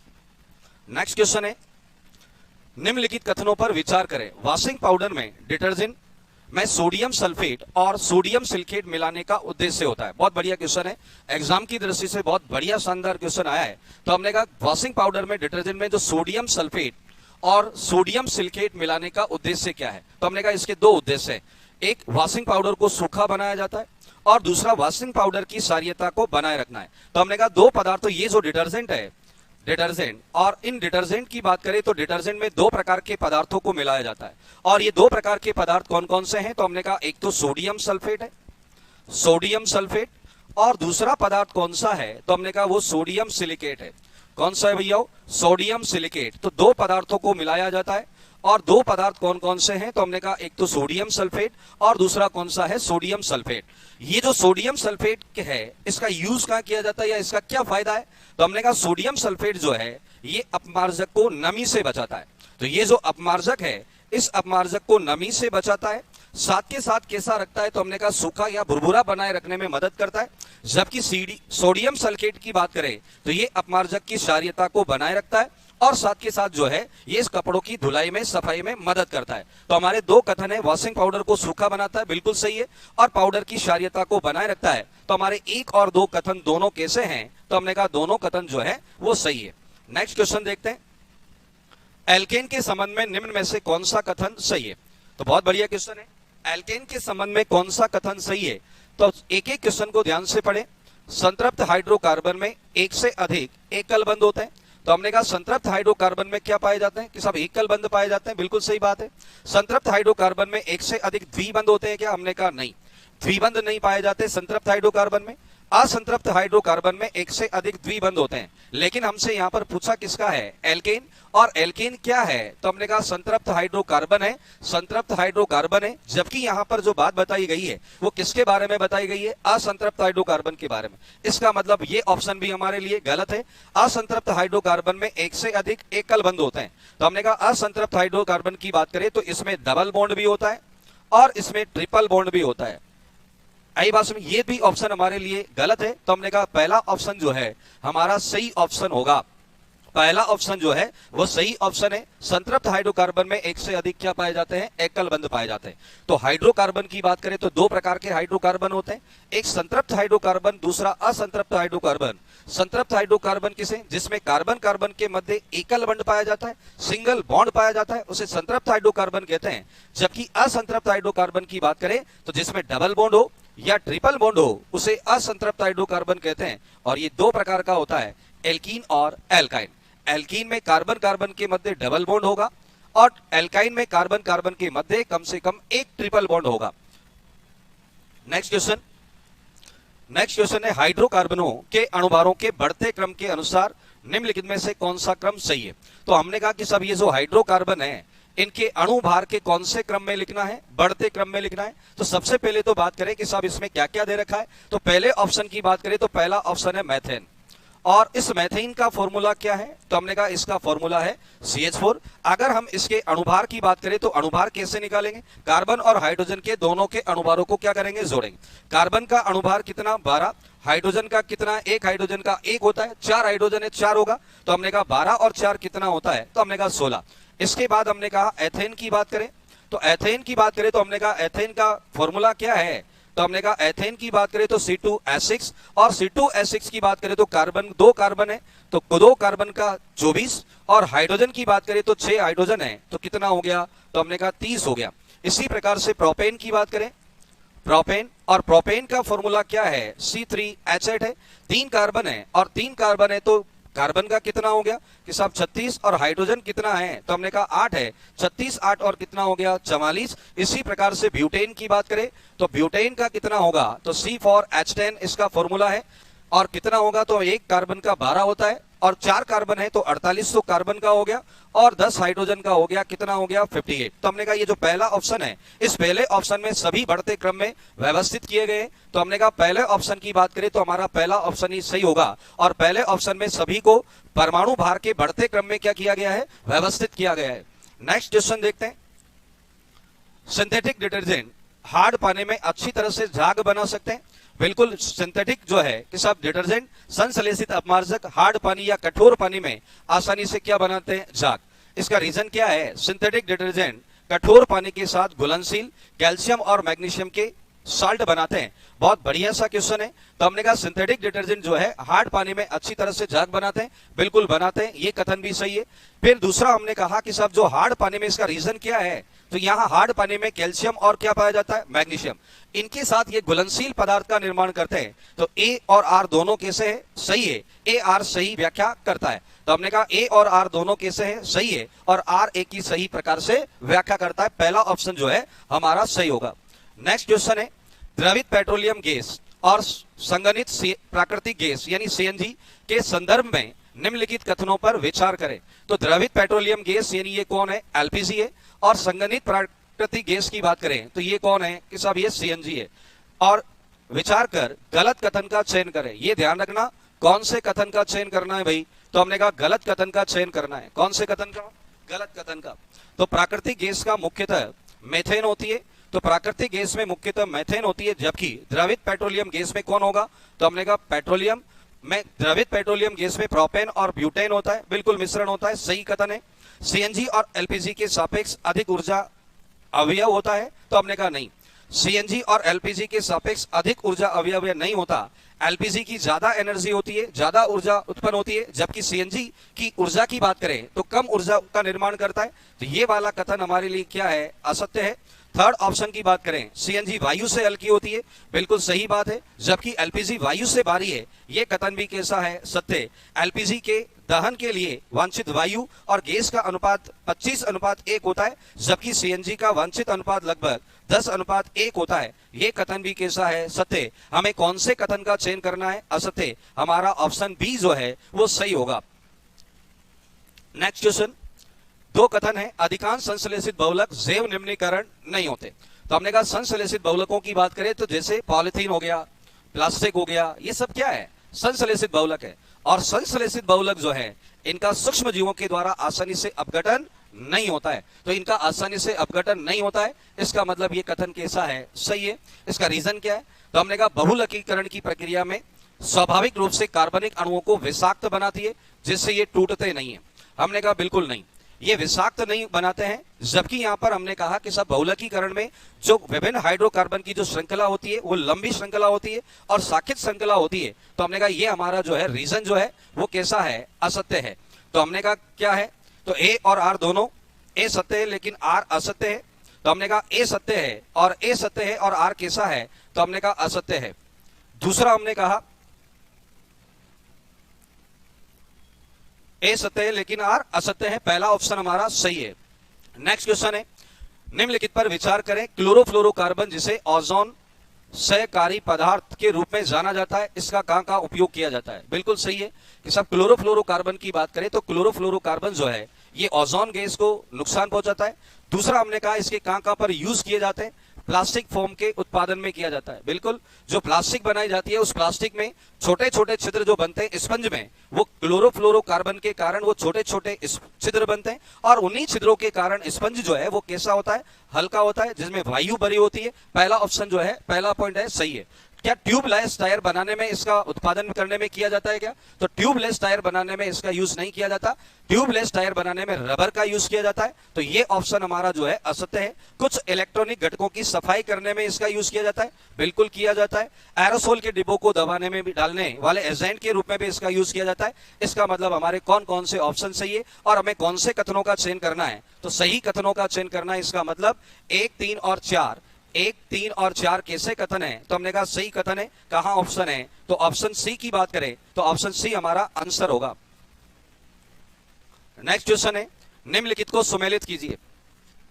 नेक्स्ट क्वेश्चन है, निम्नलिखित कथनों पर विचार करें। वॉशिंग पाउडर में डिटर्जेंट में सोडियम सल्फेट और सोडियम सिलिकेट मिलाने का उद्देश्य होता है। बहुत बढ़िया क्वेश्चन है, एग्जाम की दृष्टि से बहुत बढ़िया शानदार क्वेश्चन आया है। तो हमने कहा वॉशिंग पाउडर में डिटर्जेंट में जो सोडियम सल्फेट और सोडियम सिलिकेट मिलाने का उद्देश्य क्या है, तो हमने कहा इसके दो उद्देश्य है। एक, वॉशिंग पाउडर को सूखा बनाया जाता है और दूसरा वॉशिंग पाउडर की क्षारीयता को बनाए रखना है। तो हमने कहा दो पदार्थ, तो ये जो डिटर्जेंट है, डिटर्जेंट, और इन डिटर्जेंट की बात करें तो डिटर्जेंट में दो प्रकार के पदार्थों को मिलाया जाता है और ये दो प्रकार के पदार्थ कौन कौन से हैं, तो हमने कहा एक तो सोडियम सल्फेट है, सोडियम सल्फेट, और दूसरा पदार्थ कौन सा है, तो हमने कहा वो सोडियम सिलिकेट है। कौन सा है भैया, सोडियम सिलिकेट। तो दो पदार्थों को मिलाया जाता है और दो पदार्थ कौन कौन से हैं, तो हमने कहा एक तो सोडियम सल्फेट और दूसरा कौन सा है, सोडियम सल्फेट। ये जो सोडियम सल्फेट है इसका यूज कहाँ किया जाता है या इसका क्या फायदा है, तो हमने कहा सोडियम सल्फेट जो है ये अपमार्जक को नमी से बचाता है। तो ये जो अपमार्जक है इस अपमार्जक को नमी से बचाता है, साथ के साथ कैसा रखता है, तो हमने कहा सूखा या भुरभुरा बनाए रखने में मदद करता है। जबकि सोडियम सल्फेट की बात करें तो ये अपमार्जक की क्षारीयता को बनाए रखता है और साथ के साथ जो है ये इस कपड़ों की धुलाई में, सफाई में मदद करता है। तो हमारे दो कथन है, वॉशिंग पाउडर को सूखा बनाता है, बिल्कुल सही है, और पाउडर की क्षारीयता को बनाए रखता है। तो हमारे एक और दो कथन दोनों कैसे हैं, तो हमने कहा दोनों कथन जो है वो सही है। नेक्स्ट क्वेश्चन देखते हैं, एल्केन के संबंध में निम्न में से कौन सा कथन सही है। तो बहुत बढ़िया क्वेश्चन है, एल्केन के संबंध में कौन सा कथन सही है, तो एक एक क्वेश्चन को ध्यान से पढ़ें। संतृप्त हाइड्रोकार्बन में एक से अधिक एकल बंध होते हैं। तो हमने कहा संतृप्त हाइड्रोकार्बन में क्या पाए जाते हैं, कि सब एकल बंध पाए जाते हैं, बिल्कुल सही बात है। संतृप्त हाइड्रोकार्बन में एक से अधिक द्विबंध होते हैं क्या, हमने कहा नहीं, द्विबंध नहीं पाए जाते संतृप्त हाइड्रोकार्बन में। असंतृप्त हाइड्रोकार्बन में एक से अधिक द्विबंध होते हैं, लेकिन हमसे यहाँ पर पूछा किसका है, एल्केन, और एल्केन क्या है, तो हमने कहा संतृप्त हाइड्रोकार्बन है, संतृप्त हाइड्रोकार्बन है। जबकि यहाँ पर जो बात बताई गई है वो किसके बारे में बताई गई है, असंतृप्त हाइड्रोकार्बन के बारे में। इसका मतलब ये ऑप्शन भी हमारे लिए गलत है। असंतृप्त हाइड्रोकार्बन में एक से अधिक एकल बंध होते हैं। तो हमने कहा असंतृप्त हाइड्रोकार्बन की बात करें तो इसमें डबल बॉन्ड भी होता है और इसमें ट्रिपल बॉन्ड भी होता है। आई बात में ये भी ऑप्शन हमारे लिए गलत है। तो हमने कहा पहला ऑप्शन जो है हमारा सही ऑप्शन होगा, पहला ऑप्शन जो है वो सही ऑप्शन है। संतृप्त हाइड्रोकार्बन में एक से अधिक क्या पाए जाते हैं, एकल बंध पाए जाते हैं। तो हाइड्रोकार्बन की बात करें तो दो प्रकार के हाइड्रोकार्बन होते हैं, एक संतृप्त हाइड्रोकार्बन, दूसरा असंतृप्त हाइड्रोकार्बन। संतृप्त हाइड्रोकार्बन किसे, जिसमें कार्बन कार्बन के मध्य एकल बंध पाया जाता है, सिंगल बॉन्ड पाया जाता है, उसे संतृप्त हाइड्रोकार्बन कहते हैं। जबकि असंतृप्त हाइड्रोकार्बन की बात करें तो जिसमें डबल बॉन्ड हो या ट्रिपल बॉन्ड हो उसे असंतृप्त हाइड्रोकार्बन कहते हैं। और ये दो प्रकार का होता है, एल्कीन और एल्काइन। एल्कीन में कार्बन कार्बन के मध्य डबल बॉन्ड होगा और एल्काइन में कार्बन कार्बन के मध्य कम से कम एक ट्रिपल बॉन्ड होगा। नेक्स्ट क्वेश्चन है, हाइड्रोकार्बनों के अणुभारों के बढ़ते क्रम के अनुसार निम्नलिखित में से कौन सा क्रम सही है। तो हमने कहा कि सब ये जो हाइड्रोकार्बन है इनके अणुभार के कौन से क्रम में लिखना है, बढ़ते क्रम में लिखना है। तो सबसे पहले तो बात करें कि साहब इसमें क्या क्या दे रखा है। तो पहले ऑप्शन की बात करें तो पहला ऑप्शन है मैथेन, और इस मैथेन का फॉर्मूला क्या है, तो हमने कहा इसका फॉर्मूला है CH4। अगर हम इसके अणुभार की बात करें तो अणुभार कैसे निकालेंगे, कार्बन और हाइड्रोजन के दोनों के अणुभारों को क्या करेंगे, जोड़ेंगे। कार्बन का अणुभार कितना, 12, हाइड्रोजन का कितना, एक हाइड्रोजन का एक होता है, 4 हाइड्रोजन है 4 होगा। तो हमने कहा 12 और 4 कितना होता है, तो हमने कहा 16। इसके बाद हमने कहा एथेन की बात करें, तो एथेन की बात करें तो हमने कहा एथेन का फॉर्मूला क्या है, तो हमने कहा एथेन की बात करें तो C2H6, और C2H6 की बात करें तो कार्बन, 2 कार्बन है तो 2 कार्बन का 24, और हाइड्रोजन की बात करें तो 6 हाइड्रोजन है तो कितना हो गया, तो हमने कहा 30 हो गया। इसी प्रकार से प्रोपेन की बात करें, प्रोपेन, और प्रोपेन का फॉर्मूला क्या है, C3H8 है, 3 कार्बन है और 3 कार्बन है तो कार्बन का कितना हो गया कि साहब 36, और हाइड्रोजन कितना है, तो हमने कहा 8 है, 36 8 और कितना हो गया 44। इसी प्रकार से ब्यूटेन की बात करें तो ब्यूटेन का कितना होगा, तो C4H10 इसका फॉर्मूला है, और कितना होगा, तो 1 कार्बन का 12 होता है, और 4 कार्बन है तो 48, तो कार्बन का हो गया, और 10 हाइड्रोजन का हो गया, कितना हो गया 58। तो हमने कहा ये जो पहला ऑप्शन है, इस पहले ऑप्शन में सभी बढ़ते क्रम में व्यवस्थित किए गए, तो हमने कहा पहले ऑप्शन की बात करें तो हमारा पहला ऑप्शन ही सही होगा, और पहले ऑप्शन में सभी को परमाणु भार के बढ़ते क्रम में क्या किया गया है, व्यवस्थित किया गया है। नेक्स्ट क्वेश्चन देखते हैं, सिंथेटिक डिटर्जेंट हार्ड पानी में अच्छी तरह से झाग बना सकते हैं। बिल्कुल, सिंथेटिक जो है कि सब डिटर्जेंट संश्लेषित अपमार्जक हार्ड पानी या कठोर पानी में आसानी से क्या बनाते हैं, झाग। इसका रीजन क्या है, सिंथेटिक डिटर्जेंट कठोर पानी के साथ घुलनशील कैल्शियम और मैग्नीशियम के साल्ट बनाते हैं। बहुत बढ़िया सा क्वेश्चन है। तो हमने कहा सिंथेटिक डिटर्जेंट जो है हार्ड पानी में अच्छी तरह से झाग बनाते हैं, बिल्कुल बनाते हैं, ये कथन भी सही है। फिर दूसरा हमने कहा कि साहब जो हार्ड पानी में, इसका रीजन क्या है, तो यहाँ हार्ड पानी में कैल्शियम और क्या पाया जाता है, मैग्नीशियम, इनके साथ ये घुलनशील पदार्थ का निर्माण करते हैं। तो ए और आर दोनों कैसे है, सही है, ए आर सही व्याख्या करता है। तो हमने कहा ए और आर दोनों कैसे है, सही है, और आर ए की सही प्रकार से व्याख्या करता है। पहला ऑप्शन जो है हमारा सही होगा। नेक्स्ट क्वेश्चन है, द्रवित पेट्रोलियम गैस और संगनित प्राकृतिक गैस यानी सीएनजी के संदर्भ में निम्नलिखित कथनों पर विचार करें। तो द्रवित पेट्रोलियम गैस यानी ये कौन है, एलपीजी है, और संगनित प्राकृतिक गैस की बात करें तो ये कौन है कि साहब ये सीएनजी है। और विचार कर गलत कथन का चयन करें। ये ध्यान रखना कौन से कथन का चयन करना है भाई, तो हमने कहा गलत कथन का चयन करना है। कौन से कथन का, गलत कथन का। तो प्राकृतिक गैस का मुख्यतः मेथेन होती है, तो प्राकृतिक गैस में मुख्यतः मेथेन होती है, जबकि द्रवित पेट्रोलियम गैस में कौन होगा, तो हमने कहा पेट्रोलियम में, द्रवित पेट्रोलियम गैस में प्रोपेन और ब्यूटेन होता है, बिल्कुल मिश्रण होता है, सही कथन है। सीएनजी और एलपीजी के सापेक्ष अधिक ऊर्जा अवयव होता है, तो हमने कहा नहीं, सीएनजी और एलपीजी के सापेक्ष अधिक ऊर्जा अवयव नहीं होता। एलपीजी की ज्यादा एनर्जी होती है, ज्यादा ऊर्जा उत्पन्न होती है, जबकि सीएनजी की ऊर्जा की बात करें तो कम ऊर्जा का निर्माण करता है। तो ये वाला कथन हमारे लिए क्या है, असत्य है। थर्ड ऑप्शन की बात करें, सीएनजी वायु से हल्की होती है, बिल्कुल सही बात है, जबकि एलपीजी वायु से भारी है, ये कथन भी कैसा है, सत्य। एलपीजी के दहन के लिए वांछित वायु और गैस का अनुपात 25:1 होता है, जबकि सीएनजी का वांछित अनुपात लगभग 10:1 होता है, ये कथन भी कैसा है, सत्य। हमें कौन से कथन का चयन करना है, असत्य। हमारा ऑप्शन बी जो है वो सही होगा। नेक्स्ट क्वेश्चन, दो कथन है, अधिकांश संश्लेषित बहुलक जैव निम्नीकरण नहीं होते। तो हमने कहा संश्लेषित बहुलकों की बात करें तो जैसे पॉलिथीन हो गया, प्लास्टिक हो गया, ये सब क्या है, संश्लेषित बहुलक है। और संश्लेषित बहुलक जो है इनका सूक्ष्म जीवों के द्वारा आसानी से अपघटन नहीं होता है। तो इनका आसानी से अपघटन नहीं होता है, इसका मतलब ये कथन कैसा है, सही है। इसका रीजन क्या है, तो हमने कहा बहुलकीकरण की प्रक्रिया में स्वाभाविक रूप से कार्बनिक अणुओं को विषाक्त बनाती है, जिससे ये टूटते नहीं है। हमने कहा बिल्कुल नहीं, ये विषाक्त नहीं बनाते हैं, जबकि यहाँ पर हमने कहा कि सब बहुलकीकरण में जो विभिन्न हाइड्रोकार्बन की जो श्रृंखला होती है वो लंबी श्रृंखला होती है और साखित श्रृंखला होती है। तो हमने कहा ये हमारा जो है रीजन जो है वो कैसा है, असत्य है। तो हमने कहा क्या है, तो ए और आर दोनों, ए सत्य है लेकिन आर असत्य है। तो हमने कहा ए सत्य है और ए सत्य है और आर कैसा है, तो हमने कहा असत्य है। दूसरा हमने कहा ए सत्य है लेकिन आर असत्य है, पहला ऑप्शन हमारा सही है। नेक्स्ट क्वेश्चन है, निम्नलिखित पर विचार करें, क्लोरोफ्लोरोकार्बन जिसे ओजोन सहकारी पदार्थ के रूप में जाना जाता है, इसका कहां उपयोग किया जाता है। बिल्कुल सही है कि सब क्लोरोफ्लोरोकार्बन की बात करें तो क्लोरोफ्लोरोकार्बन जो है ये ओजोन गैस को नुकसान पहुंचाता है। दूसरा हमने कहा इसके कहां पर यूज किए जाते हैं, प्लास्टिक फोम के उत्पादन में किया जाता है। बिल्कुल, जो प्लास्टिक बनाई जाती है उस प्लास्टिक में छोटे छोटे छिद्र जो बनते हैं स्पंज में, वो क्लोरोफ्लोरोकार्बन के कारण वो छोटे छोटे छिद्र बनते हैं, और उन्हीं छिद्रों के कारण स्पंज जो है वो कैसा होता है, हल्का होता है, जिसमें वायु भरी होती है। पहला ऑप्शन जो है, पहला पॉइंट है सही है। क्या ट्यूबलेस टायर बनाने में इसका उत्पादन करने में किया जाता है क्या? तो ट्यूबलेस टायर बनाने में इसका यूज नहीं किया जाता। ट्यूबलेस टायर बनाने में रबर का यूज किया जाता है। तो ये ऑप्शन हमारा जो है असत्य है। कुछ इलेक्ट्रॉनिक घटकों की सफाई करने में इसका यूज किया जाता है, बिल्कुल किया जाता है। एरोसोल के डिब्बों को दबाने में भी डालने वाले एजेंट के रूप में भी इसका यूज किया जाता है। इसका मतलब हमारे कौन कौन से ऑप्शन सही है और हमें कौन से कथनों का चयन करना है? तो सही कथनों का चयन करना है। इसका मतलब 1, 3 और 4, 1, 3 और 4 कैसे कथन है? तो हमने कहा सही कथन है। कहां ऑप्शन है? तो ऑप्शन सी की बात करें तो ऑप्शन सी हमारा आंसर होगा। नेक्स्ट क्वेश्चन है, निम्नलिखित को सुमेलित कीजिए।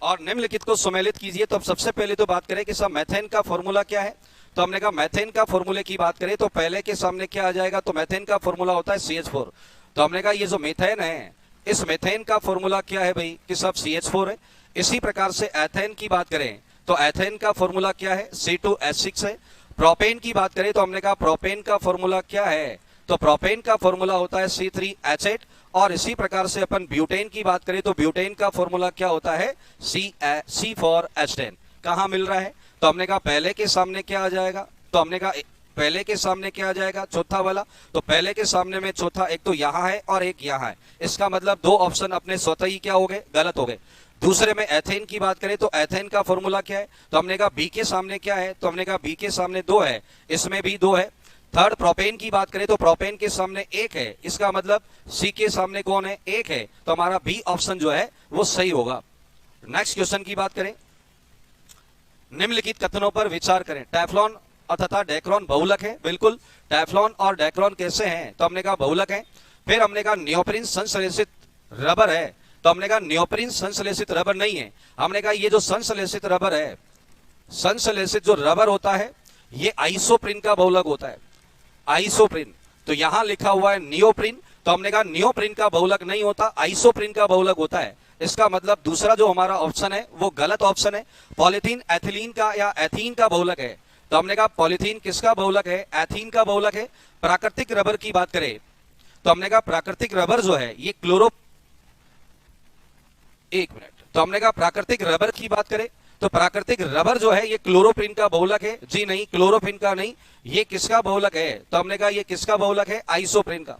और निम्नलिखित को सुमेलित कीजिए तो अब सबसे पहले तो बात करें कि सब मेथेन का फॉर्मूला क्या है। तो हमने कहा मेथेन का फॉर्मूले की बात करें तो पहले के सामने क्या आ जाएगा? तो मेथेन का फॉर्मूला होता है CH4। तो हमने कहा ये जो मेथेन है, इस मेथेन का फॉर्मूला क्या है भाई? कि सब CH4 है। इसी प्रकार से एथेन की बात करें तो एथेन का फॉर्मूला क्या है? C2H6 है। प्रोपेन की बात करें तो हमने कहा प्रोपेन का फॉर्मूला क्या है? तो प्रोपेन का फॉर्मूला होता है C3H8। और इसी प्रकार से अपन ब्यूटेन की बात करें तो ब्यूटेन का फॉर्मूला क्या होता है? C4H10। कहां मिल रहा है? तो हमने कहा पहले के सामने क्या आ जाएगा? तो हमने कहा पहले के सामने क्या आ जाएगा? चौथा वाला। तो पहले के सामने में चौथा एक तो यहां है और एक यहां है। इसका मतलब दो ऑप्शन अपने स्वतः ही क्या हो गए? गलत हो गए। दूसरे में एथेन की बात करें तो एथेन का फॉर्मूला क्या है? तो हमने कहा बी के सामने क्या है? तो हमने कहा बी के सामने 2 है, इसमें भी 2 है। थर्ड प्रोपेन की बात करें तो प्रोपेन के सामने 1 है। इसका मतलब सी के सामने कौन है? 1 है। तो हमारा बी ऑप्शन जो है वो सही होगा। नेक्स्ट क्वेश्चन की बात करें, निम्नलिखित कथनों पर विचार करें। टेफ्लॉन तथा डेक्रॉन बहुलक है। बिल्कुल, टेफ्लॉन और डेक्रॉन कैसे हैं? तो हमने कहा बहुलक है। फिर हमने कहा नियोप्रीन संश्लेषित रबर है। तो हमने कहा नियोप्रीन संश्लेषित रबर नहीं है। हमने कहा ये जो संश्लेषित रबर है, संश्लेषित जो रबर होता है ये आइसोप्रीन का बहुलक होता है। आइसोप्रीन। तो यहां लिखा हुआ है नियोप्रीन। तो हमने कहा नियोप्रीन का बहुलक नहीं होता, आइसोप्रीन का बहुलक होता है। इसका मतलब दूसरा जो हमारा ऑप्शन है वो गलत ऑप्शन है। पॉलीथीन एथिलीन का या एथीन का बहुलक है। तो हमने कहा पॉलीथीन किसका बहुलक है? एथीन का बहुलक है। प्राकृतिक रबर की बात करें तो हमने कहा प्राकृतिक रबर जो है ये तो हमने कहा प्राकृतिक रबर की बात करें तो प्राकृतिक रबर जो है ये क्लोरोप्रीन का बहुलक है। जी नहीं, क्लोरोप्रीन का नहीं। ये किसका बहुलक है? तो हमने कहा ये किसका बहुलक है? आइसोप्रीन का।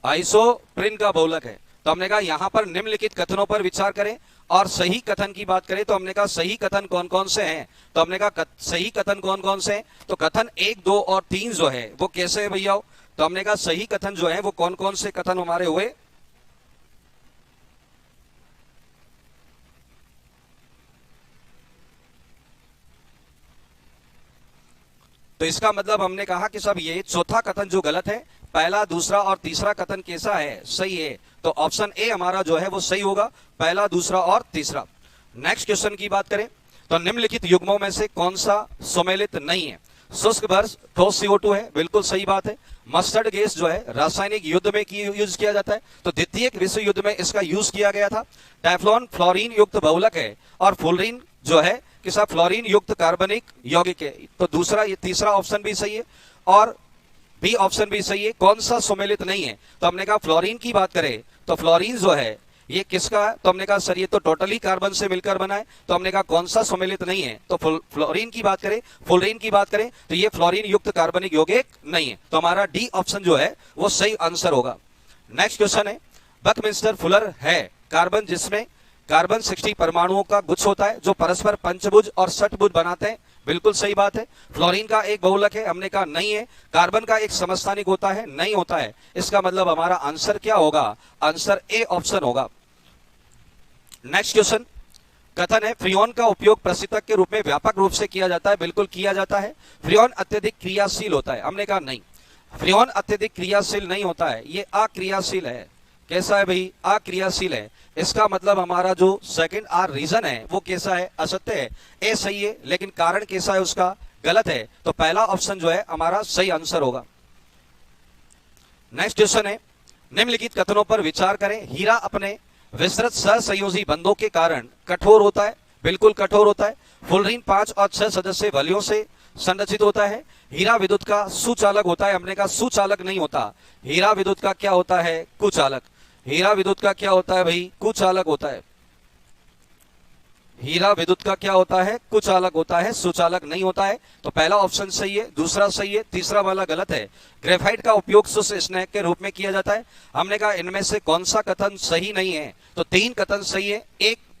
आइसोप्रीन का बहुलक है। तो हमने कहा यहां पर निम्नलिखित कथनों पर विचार करें और सही कथन की बात करें तो हमने कहा सही कथन कौन कौन से हैं? तो हमने कहा सही कथन कौन कौन से हैं? तो कथन 1, 2 और 3 जो है वो कैसे है भैया? तो हमने कहा सही कथन जो है वो कौन कौन से कथन हमारे हुए? तो इसका मतलब हमने कहा कि सब ये चौथा कथन जो गलत है, पहला, दूसरा और तीसरा कथन कैसा है? सही है। तो ऑप्शन ए हमारा जो है वो सही होगा, पहला, दूसरा और तीसरा। नेक्स्ट क्वेश्चन की बात करें तो निम्नलिखित युग्मों में से कौन सा सुमेलित नहीं है? शुष्क भर्ष ठोस CO2 है, बिल्कुल सही बात है। मस्टर्ड गैस जो है रासायनिक युद्ध में यूज किया जाता है, तो द्वितीय विश्व युद्ध में इसका यूज किया गया था। टेफ्लॉन फ्लोरीन युक्त बहुलक है और फुलरीन जो है कि सब फ्लोरीन युक्त कार्बनिक यौगिक है। तो दूसरा, ये तीसरा ऑप्शन भी सही है और बी ऑप्शन भी सही है। कौन सा सुमेलित नहीं है? तो हमने कहा फ्लोरीन की बात करें तो फ्लोरीन जो है ये किसका है? तो हमने कहा सर ये तो टोटली कार्बन से मिलकर बना है। तो हमने कहा कौन सा सुमेलित नहीं है? तो फ्लोरीन की बात करें, फुलरीन की बात करें तो ये फ्लोरीन युक्त कार्बनिक यौगिक नहीं है। तो हमारा डी ऑप्शन जो है वो सही आंसर होगा। नेक्स्ट क्वेश्चन है, बकमिंस्टर फुलर है कार्बन जिसमें कार्बन 60 परमाणुओं का गुच्छ होता है जो परस्पर पंचभुज और षटभुज बनाते हैं। बिल्कुल सही बात है। फ्लोरीन का एक बहुलक है, हमने कहा नहीं है। कार्बन का एक समस्थानिक होता है, नहीं होता है। इसका मतलब हमारा आंसर क्या होगा? आंसर ए ऑप्शन होगा। नेक्स्ट क्वेश्चन, कथन है फ्रियोन का उपयोग प्रशीतक के रूप में व्यापक रूप से किया जाता है। बिल्कुल किया जाता है। फ्रियोन अत्यधिक क्रियाशील होता है, हमने कहा नहीं, फ्रियोन अत्यधिक क्रियाशील नहीं होता है, ये अक्रियाशील है। कैसा है भाई? अक्रियाशील है। इसका मतलब हमारा जो सेकंड आर रीजन है वो कैसा है? असत्य है। ए सही है, लेकिन कारण कैसा है उसका? गलत है। तो पहला ऑप्शन जो है हमारा सही आंसर होगा। नेक्स्ट क्वेश्चन है, निम्नलिखित कथनों पर विचार करें। हीरा अपने विस्तृत सहसंयोजी बंधों के कारण कठोर होता है। बिल्कुल कठोर होता है। फुलरीन 5 और 6 सदस्य बलियों से संरचित होता है। हीरा विद्युत का सुचालक होता है, हमने कहा सुचालक नहीं होता। हीरा विद्युत का क्या होता है? कुचालक। हीरा विद्युत का क्या होता है भाई? कुचालक होता है। हीरा विद्युत का क्या होता है? कुचालक होता है, सुचालक नहीं होता है। तो पहला ऑप्शन सही है, दूसरा सही है, तीसरा वाला गलत है। ग्रेफाइट का उपयोग शुष्क स्नेह के रूप में किया जाता है। हमने कहा इनमें से कौन सा कथन सही नहीं है, तो 3 कथन सही है,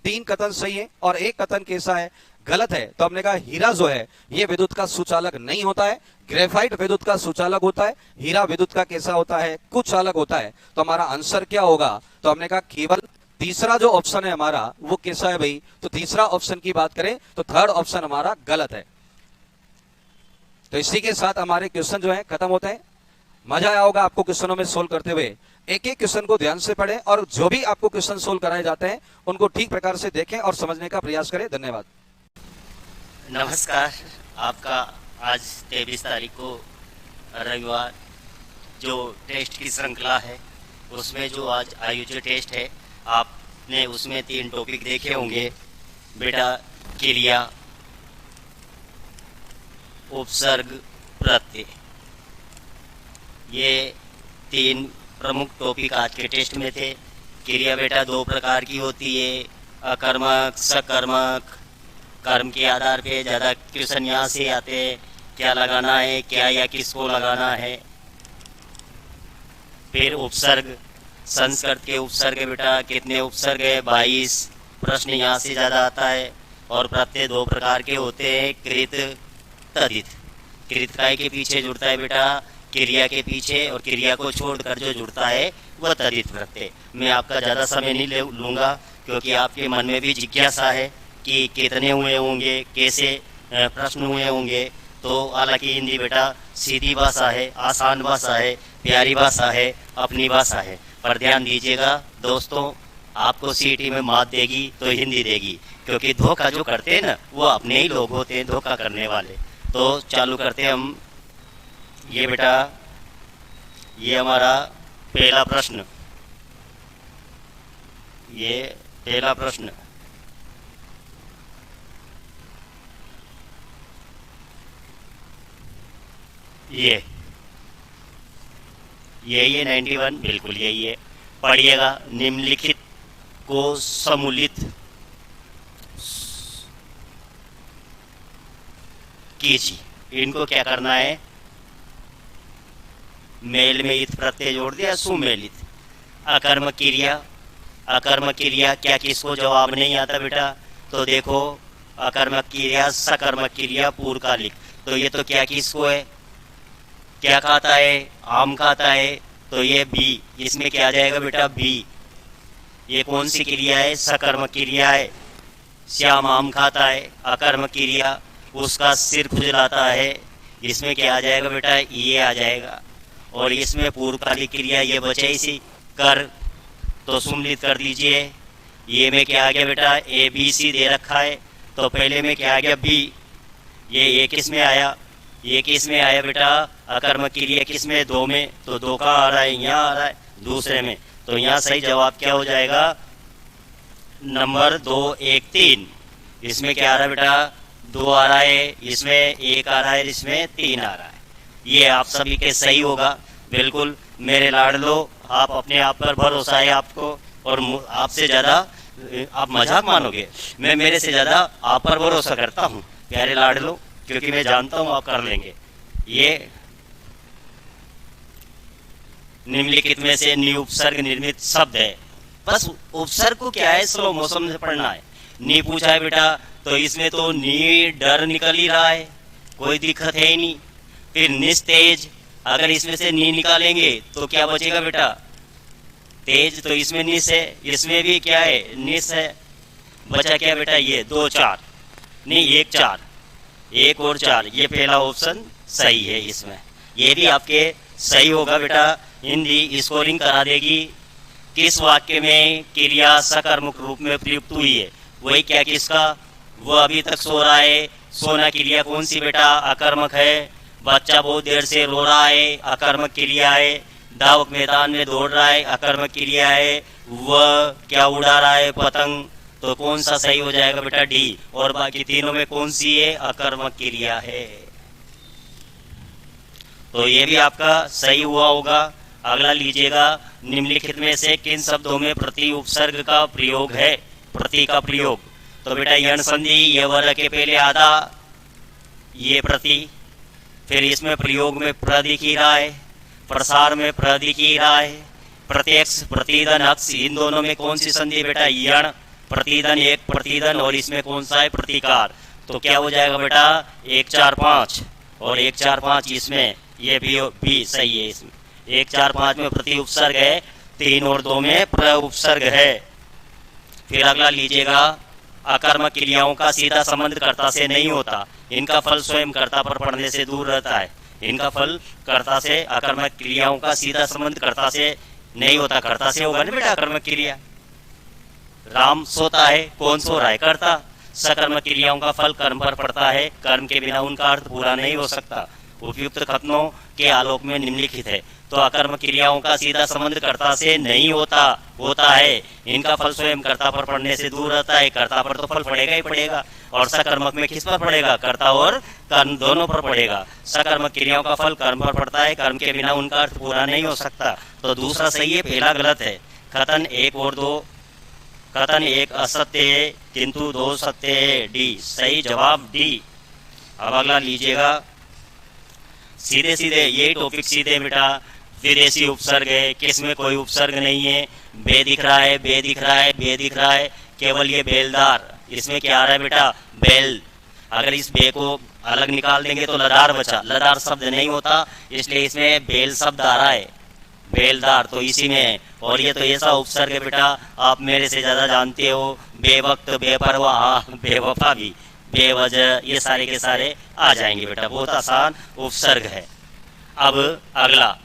3 कथन सही है और 1 कथन कैसा है? गलत है। तो हमने कहा हीरा जो है ये विद्युत का सुचालक नहीं होता है, ग्रेफाइट विद्युत का सुचालक होता है, हीरा विद्युत का कैसा होता है? कुचालक होता है। तो हमारा आंसर क्या होगा? तो हमने कहा केवल तीसरा जो ऑप्शन है हमारा वो कैसा है भाई? तो तीसरा ऑप्शन की बात करें तो थर्ड ऑप्शन हमारा गलत है। तो इसी के साथ हमारे क्वेश्चन जो है खत्म होते हैं। मजा आया होगा आपको क्वेश्चनों में सोल्व करते हुए। एक एक क्वेश्चन को ध्यान से पढ़ें और जो भी आपको क्वेश्चन सोल्व कराए जाते हैं उनको ठीक प्रकार से देखें और समझने का प्रयास करें। धन्यवाद। नमस्कार। आपका आज 23 तारीख को रविवार जो टेस्ट की श्रृंखला है उसमें जो आज आयोजित टेस्ट है आपने उसमें 3 टॉपिक देखे होंगे। बेटा क्रिया, उपसर्ग, प्रत्यय, ये 3 प्रमुख टॉपिक आज के टेस्ट में थे। क्रिया बेटा 2 प्रकार की होती है, अकर्मक, सकर्मक। कर्म के आधार पे ज़्यादा क्वेश्चन यहाँ से आते हैं, क्या लगाना है, क्या या किसको लगाना है। फिर उपसर्ग, संस्कृत के उपसर्ग बेटा कितने उपसर्ग है? 22 प्रश्न यहाँ से ज़्यादा आता है। और प्रत्यय 2 प्रकार के होते हैं, कृत, तदित। कृत काय के पीछे जुड़ता है बेटा? क्रिया के पीछे, और क्रिया को छोड़कर जो जुड़ता है वह तदित प्रत्यय। मैं आपका ज़्यादा समय नहीं लूँगा क्योंकि आपके मन में भी जिज्ञासा है कि कितने हुए होंगे, कैसे प्रश्न हुए होंगे। तो हालांकि हिंदी बेटा सीधी भाषा है, आसान भाषा है, प्यारी भाषा है, अपनी भाषा है। पर ध्यान दीजिएगा दोस्तों, आपको सीटी में मात देगी तो हिंदी देगी, क्योंकि धोखा जो करते हैं ना वो अपने ही लोग होते हैं धोखा करने वाले। तो चालू करते हैं हम। ये बेटा ये हमारा पहला प्रश्न, ये पहला प्रश्न। ये 91 बिल्कुल यही है। पढ़िएगा, निम्नलिखित को सम्मिलित कीजिए। इनको क्या करना है? मेल में इत प्रत्यय जोड़ दिया, सुमेलित। अकर्मक क्रिया, अकर्मक क्रिया क्या किसको जवाब नहीं आता बेटा? तो देखो, अकर्मक क्रिया, सकर्मक क्रिया, पूर्वकालिक। तो ये तो क्या किसको है? क्या खाता है? आम खाता है। तो ये बी, इसमें क्या आ जाएगा बेटा? बी। ये कौन सी क्रिया है? सकर्मक क्रिया है। श्याम आम खाता है। अकर्मक क्रिया, उसका सिर खुजलाता है। इसमें क्या आ जाएगा बेटा? ये आ जाएगा। और इसमें पूर्वकालिक क्रिया ये बचे इसी कर, तो सम्मिलित कर दीजिए। ये में क्या आ गया बेटा? ए बी सी दे रखा है। तो पहले में क्या आ गया? बी। ये किस में आया? ये किस में आया बेटा? अकर्मक क्रिया किस में? 2 में। तो 2 का आ रहा है, यहाँ आ रहा है दूसरे में। तो यहाँ सही जवाब क्या हो जाएगा? नंबर 2, 1, 3। इसमें क्या आ रहा है बेटा? 2 आ रहा है, इसमें 1 आ रहा है, इसमें 3 आ रहा है। ये आप सभी के सही होगा बिल्कुल। मेरे लाडलो, आप अपने आप पर भरोसा है आपको, और आपसे ज़्यादा आप मजाक मानोगे, मैं मेरे से ज़्यादा आप पर भरोसा करता हूँ प्यारे लाडलो, क्योंकि मैं जानता हूँ आप कर लेंगे। ये निम्नलिखित में से नि उपसर्ग निर्मित शब्द है। बस उपसर्ग को क्या है, स्लो मोशन से पढ़ना है। नी पूछा है बेटा, तो इसमें तो नी डर निकल ही रहा है, कोई दिक्कत है ही नहीं। फिर निस्तेज, अगर इसमें से नी निकालेंगे तो क्या बचेगा बेटा? तेज। तो इसमें निस है, इसमें भी क्या है? निस है। बचा क्या बेटा? ये 2, 4 नहीं 1, 4, 1 और 4। ये पहला ऑप्शन सही है। इसमें ये भी आपके सही होगा बेटा। हिंदी स्कोरिंग करा देगी। किस वाक्य में क्रिया सकर्मक रूप में प्रयुक्त हुई है? वही क्या किसका? वो अभी तक सो रहा है। सोना क्रिया कौन सी बेटा? अकर्मक है। बच्चा बहुत देर से रो रहा है, अकर्मक क्रिया है। धावक मैदान में दौड़ रहा है, अकर्मक क्रिया है। वह क्या उड़ा रहा है? पतंग। तो कौन सा सही हो जाएगा बेटा? डी। और बाकी तीनों में कौन सी है? अकर्मक क्रिया है। तो ये भी आपका सही हुआ होगा। अगला लीजिएगा, निम्नलिखित में से किन शब्दों में प्रति उपसर्ग का प्रयोग है? प्रति का प्रयोग तो बेटा यण संधि, ये वर्ग के पहले आधा, ये प्रति, फिर इसमें प्रयोग में प्र दिख ही रहा है, प्रसार में प्र दिख ही रहा है, प्रत्यक्ष प्रतिधन अक्ष, इन दोनों में कौन सी संधि बेटा? यण प्रतिधन, एक प्रतिधन, और इसमें कौन सा है? प्रतिकार। तो क्या हो जाएगा बेटा? 1 4 5 और 1 4 5 इसमें, ये भी सही है। इसमें 1 4 5 में प्रति उपसर्ग है, 3 और 2 में प्र उपसर्ग है। फिर अगला लीजिएगा, अकर्मक क्रियाओं का सीधा संबंध कर्ता से नहीं होता, इनका फल स्वयं कर्ता पर पड़ने से दूर रहता है। इनका फल कर्ता से, अकर्मक क्रियाओं का सीधा संबंध कर्ता से नहीं होता, कर्ता से होगा ना बेटा अकर्मक क्रिया। राम सोता है, कौन सो रहा है? कर्ता। सकर्मक क्रियाओं का फल कर्म पर पड़ता है, कर्म के बिना उनका अर्थ पूरा नहीं हो सकता। उपयुक्त कथनों के आलोक में निम्नलिखित है। तो अकर्मक क्रियाओं का सीधा संबंध कर्ता से नहीं होता, होता है। इनका फल स्वयं कर्ता पर पड़ने से दूर रहता है, कर्ता पर तो फल पड़ेगा ही पड़ेगा। और सकर्मक में किस पर पड़ेगा? कर्ता और कर्म दोनों पर पड़ेगा। सकर्मक क्रियाओं का फल कर्म पर पड़ता है, कर्म के बिना उनका अर्थ पूरा नहीं हो सकता। तो दूसरा सही है, पहला गलत है। कथन 1 और 2, कथन 1 असत्य है किंतु 2 सत्य है, डी। सही जवाब डी। अब अगला लीजिएगा, सीधे सीधे यही टॉपिक सीधे बेटा। विदेशी उपसर्ग है, किस में कोई उपसर्ग नहीं है, बे दिख रहा है, बे दिख रहा है, बे दिख रहा है, केवल ये बेलदार। इसमें क्या आ रहा है बेटा? बेल। अगर इस बे को अलग निकाल देंगे तो लदार बचा, लदार शब्द नहीं होता, इसलिए इसमें बेल शब्द आ रहा है, बेलदार। तो इसी में है। और ये तो ऐसा उपसर्ग है बेटा, आप मेरे से ज्यादा जानते हो, बेवक्त, बेपरवाह, बेवफा भी, बेवजह, ये सारे के सारे आ जाएंगे बेटा। बहुत आसान उपसर्ग है। अब अगला,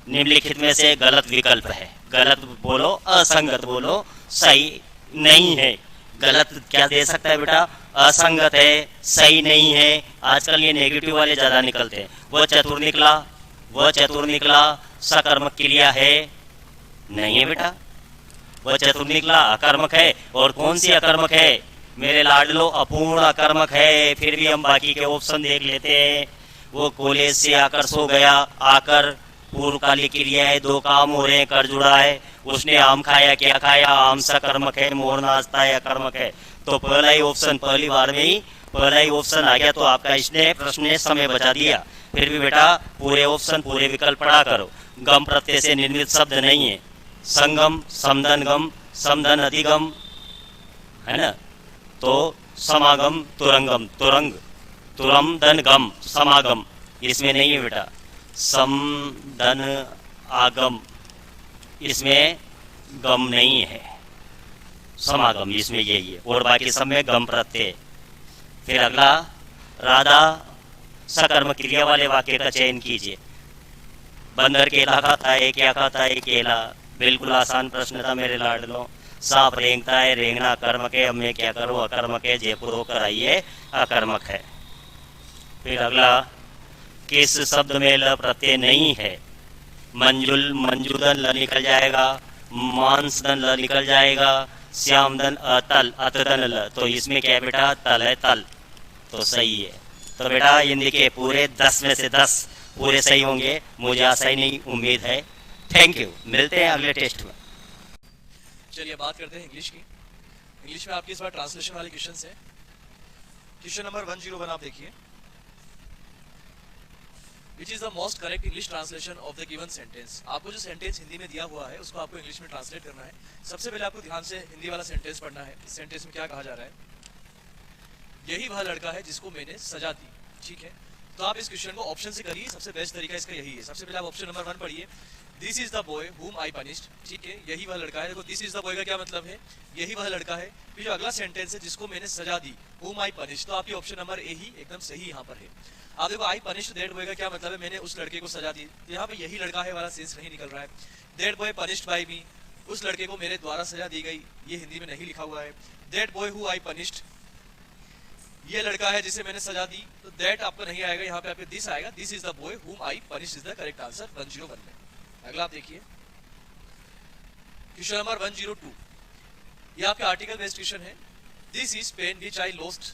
निम्नलिखित में से गलत विकल्प है। गलत बोलो, असंगत बोलो, सही नहीं है। गलत क्या दे सकता है बेटा? असंगत है, सही नहीं है। आजकल ये नेगेटिव वाले ज्यादा निकलते हैं। वह चतुर निकला, वह चतुर निकला, सकर्मक क्रिया है? नहीं है बेटा। वह चतुर निकला अकर्मक है। और कौन सी अकर्मक है मेरे लाडलो? अपूर्ण अकर्मक है। फिर भी हम बाकी के ऑप्शन देख लेते हैं। वो कॉलेज से आकर सो गया, आकर पूर्वकालिक क्रिया है, 2 काम हो रहे हैं, कर जुड़ा है। उसने आम खाया, क्या खाया? आम सकर्मक है, मोर नाचता है अकर्मक है। तो पहला ही ऑप्शन, पहली बार में ही पहला ही ऑप्शन आ गया। तो आपका इसने प्रश्न ने समय बचा दिया। फिर भी बेटा पूरे ऑप्शन, पूरे विकल्प पढ़ा करो। गम प्रत्यय से निर्मित शब्द नहीं है। संगम, समदन गम, समदन अधिगम, है ना? तो समागम, तुरंगम, तुरंग, तुरमदन गम, समागम, इसमें नहीं है बेटा। समदन आगम, इसमें गम नहीं है। समागम इसमें यही है, और बाकी सब में गम प्रत्यय। फिर अगला, राधा सकर्म क्रिया वाले वाक्य का चयन कीजिए। बंदर केला खाता है, क्या खाता है? केला। बिल्कुल आसान प्रश्न था मेरे लाडलो। सांप रेंगता है, रेंगना अकर्मक है, अब मैं क्या करूं? अकर्मक है, जयपुर होकर आइए, अकर्मक है। फिर अगला, किस शब्द में ल प्रत्यय नहीं है? मंजुल, मंजुदन ल निकल जाएगा, मांसदन ल निकल जाएगा, श्यामदन अतल, अतदन ल। तो इसमें क्या है बेटा? तल है, तल। तो सही है। तो बेटा ये देखिए, पूरे 10 में से 10 पूरे सही होंगे, मुझे आशा ही नहीं, उम्मीद है। थैंक यू, मिलते हैं अगले टेस्ट में। चलिए बात करते हैं इंग्लिश की। इंग्लिश में आपके इस बार ट्रांसलेशन वाले क्वेश्चंस हैं। क्वेश्चन नंबर 101 आप देखिए। Which is the most correct English translation of the given sentence. आपको जो सेंटेंस हिंदी में दिया हुआ है उसको आपको इंग्लिश में ट्रांसलेट करना है। सबसे पहले आपको ध्यान से हिंदी वाला सेंटेंस पढ़ना है। इस सेंटेंस में क्या कहा जा रहा है? यही वह लड़का है जिसको मैंने सजा दी। ठीक है, तो आप इस क्वेश्चन को ऑप्शन से करिए, सबसे बेस्ट तरीका इसका यही है। सबसे पहले आप ऑप्शन नंबर 1 पढ़िए, this is the boy whom I punished. ठीक है, यही वह लड़का है। देखो दिस इज द बॉय का क्या मतलब है? यही वह लड़का है। फिर जो अगला सेंटेंस है, जिसको मैंने सजा दी, हुम आई पनिश्ड, तो आपकी ऑप्शन नंबर ए ही एकदम सही यहाँ पर है। आप देखो आई पनिश्ड दैट बॉय का क्या मतलब है? मैंने उस लड़के को सजा दी। तो यहाँ पे यही लड़का है वाला सेंस नहीं निकल रहा है। दैट बॉय पनिश्ड बाय मी, उस लड़के को मेरे द्वारा सजा दी गई, ये हिंदी में नहीं लिखा हुआ है। That boy who I punished, ये लड़का है जिसे मैंने सजा दी। तो दैट आपका नहीं आएगा, यहाँ पे आपके दिस आएगा। This is the boy whom I punished is the correct answer 101 में। अगला आप देखिए क्वेश्चन नंबर 102। ये आपका आर्टिकल बेस्ड क्वेश्चन है। This is pen which I lost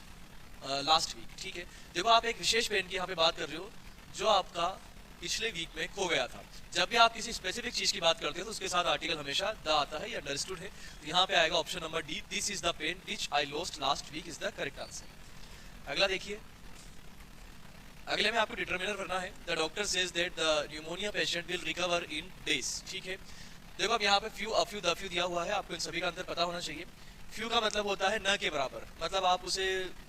last week. ठीक है, देखो आप एक विशेष पेन की यहाँ पे बात कर रहे हो जो आपका पिछले वीक में खो गया था। जब भी आप किसी स्पेसिफिक चीज की बात करते हो तो उसके साथ आर्टिकल हमेशा द आता है, या अंडरस्टूड है। तो यहाँ पे आएगा option number D, this is the pen which I lost last week is the correct answer. अगला देखिए, अगले में आपको डिटरमिनर करना है। The doctor says that the pneumonia patient will recover in days. ठीक है, देखो अब यहाँ पे फ्यू अफ्यू दफ्यू दिया हुआ है, आपको इन सभी का अंतर पता होना चाहिए। फ्यू का मतलब होता है न के बराबर, मतलब आप उसे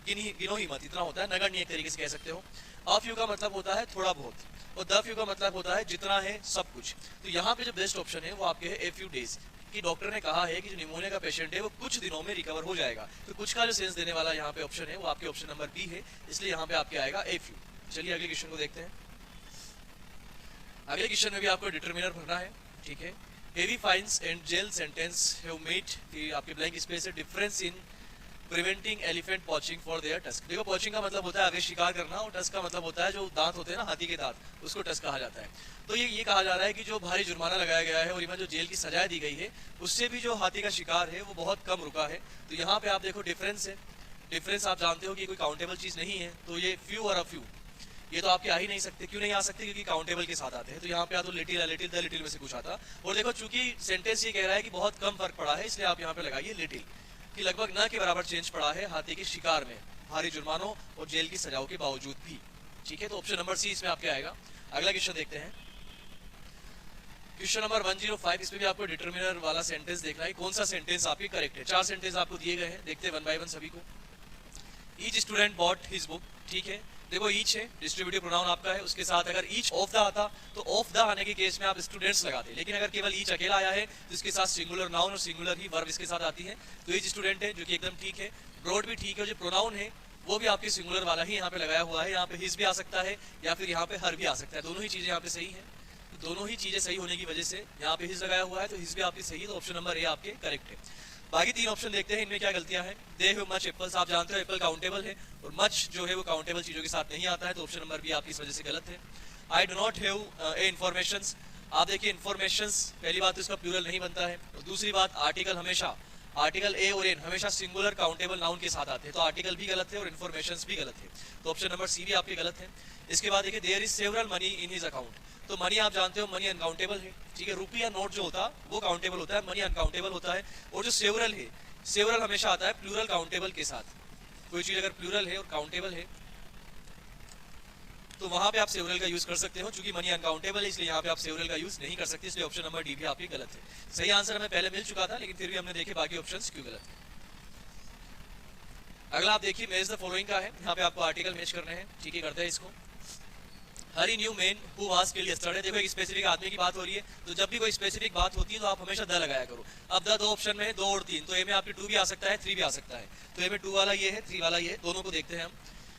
गिनो ही मत, इतना होता है, नगण्य एक तरीके से कह सकते हो। अफ्यू का मतलब होता है थोड़ा बहुत, और द फ्यू का मतलब होता है जितना है सब कुछ। तो यहाँ पे जो बेस्ट ऑप्शन है वो आपके है ए फ्यू डेज, कि डॉक्टर ने कहा है कि जो निमोनिया का पेशेंट है वो कुछ दिनों में रिकवर हो जाएगा। तो कुछ का जो सेंस देने वाला यहाँ पे ऑप्शन है वो आपके ऑप्शन नंबर बी है, इसलिए यहाँ पे आपके आएगा ए फ्यू। चलिए अगले क्वेश्चन को देखते हैं। अगले क्वेश्चन में भी आपको डिटरमिनर भरना है। ठीक है, heavy fines and jail sentence have made, आपके ब्लैंक स्पेस है, difference in preventing elephant poaching for their tusk. देखो पॉचिंग का मतलब होता है आगे शिकार करना, और टस्क का मतलब होता है जो दांत होते हैं ना हाथी के दांत, उसको टस्क कहा जाता है। तो ये कहा जा रहा है कि जो भारी जुर्माना लगाया गया है और इवन जो जेल की सजाएं दी गई है उससे भी जो हाथी का शिकार है वो बहुत कम रुका है। तो यहाँ पे आप देखो डिफरेंस है, डिफरेंस आप जानते हो कि कोई काउंटेबल चीज नहीं है, तो ये फ्यू और अ फ्यू ये तो आपके आ ही नहीं सकते। क्यों नहीं आ सकते? क्योंकि काउंटेबल के साथ आते हैं। तो यहाँ पे या तो लिटिल या लिटिल द लिटिल में से कुछ आता। और देखो चूंकि सेंटेंस ये कह रहा है कि बहुत कम फर्क पड़ा है, इसलिए आप यहाँ पे लगाइए लिटिल, कि लगभग न के बराबर चेंज पड़ा है हाथी के शिकार में, भारी जुर्मानों और जेल की सजाओं के बावजूद भी। ठीक है, तो ऑप्शन नंबर सी इसमें आपके आएगा। अगला क्वेश्चन देखते हैं, क्वेश्चन नंबर 105। इसमें भी आपको डिटरमिनर वाला सेंटेंस देखना है, कौन सा सेंटेंस आपकी करेक्ट है। 4 सेंटेंस आपको दिए गए हैं, देखते हैं वन बाय वन सभी को। Each student bot his book. ठीक है, देखो ईच है, डिस्ट्रीब्यूटिव प्रोनाउन आपका है, उसके साथ अगर ईच ऑफ द आता तो ऑफ द आने के केस में आप स्टूडेंट्स लगाते, लेकिन अगर केवल ईच अकेला आया है तो इसके साथ सिंगुलर नाउन और सिंगुलर ही वर्ब इसके साथ आती है। तो ईच स्टूडेंट है जो कि एकदम ठीक है। ब्रॉड भी ठीक है, जो प्रोनाउन है वो भी आपकी सिंगुलर वाला ही यहाँ पे लगाया हुआ है। यहाँ पे हिज भी आ सकता है या फिर यहाँ पे हर भी आ सकता है, दोनों ही चीजें यहाँ पे सही है। तो दोनों ही चीजें सही होने की वजह से यहाँ पे हिज लगाया हुआ है, तो हिज भी आपकी सही है। तो ऑप्शन नंबर ए आपके करेक्ट है। बाकी 3 ऑप्शन देखते हैं, इनमें क्या गलतियां हैं। दे हैव मच एप्पल्स, आप जानते हो एप्पल काउंटेबल है और मच जो है वो काउंटेबल चीजों के साथ नहीं आता है, तो ऑप्शन नंबर बी आपकी इस वजह से गलत है। I do not have a informations, आप देखिए इन्फॉर्मेशंस पहली बात तो इसका प्लूरल नहीं बनता है, और दूसरी बात आर्टिकल हमेशा, आर्टिकल ए और एन हमेशा सिंगुलर काउंटेबल नाउन के साथ आते हैं, तो आर्टिकल भी गलत है और इन्फॉर्मेशंस भी गलत है। तो ऑप्शन नंबर सी भी आपके गलत है। इसके बाद देखिए there is several money in his account, तो मनी आप जानते हो मनी अनकाउंटेबल है। ठीक है, रुपया नोट जो होता है वो काउंटेबल होता है, मनी अनकाउंटेबल होता है। और जो सेवरल है, सेवरल हमेशा आता है प्लूरल काउंटेबल के साथ। कोई चीज अगर प्लूरल है और काउंटेबल है तो वहां पे आप सेवरल का यूज कर सकते हो। चूंकि मनी अनकाउंटेबल है इसलिए यहाँ पे आप सेवरल का यूज नहीं कर सकते, इसलिए ऑप्शन नंबर डी भी आपकी गलत है। सही आंसर हमें पहले मिल चुका था, लेकिन फिर भी हमने देखे बाकी ऑप्शंस क्यों गलत है। अगला आप देखिए मैच द फॉलोइंग का है, यहाँ पे आपको आर्टिकल मैच करने हैं। ठीक है, करते हैं इसको। Harry Newman who was killed yesterday, देखो एक स्पेसिफिक आदमी की बात हो रही है, तो जब भी कोई स्पेसिफिक बात होती है तो आप हमेशा द लगाया करो। अब द 2 ऑप्शन में है, 2 और 3, तो ए में आपकी 2 भी आ सकता है, 3 भी आ सकता है। तो ए में 2 वाला ये है, 3 वाला ये है, दोनों को देखते हैं हम।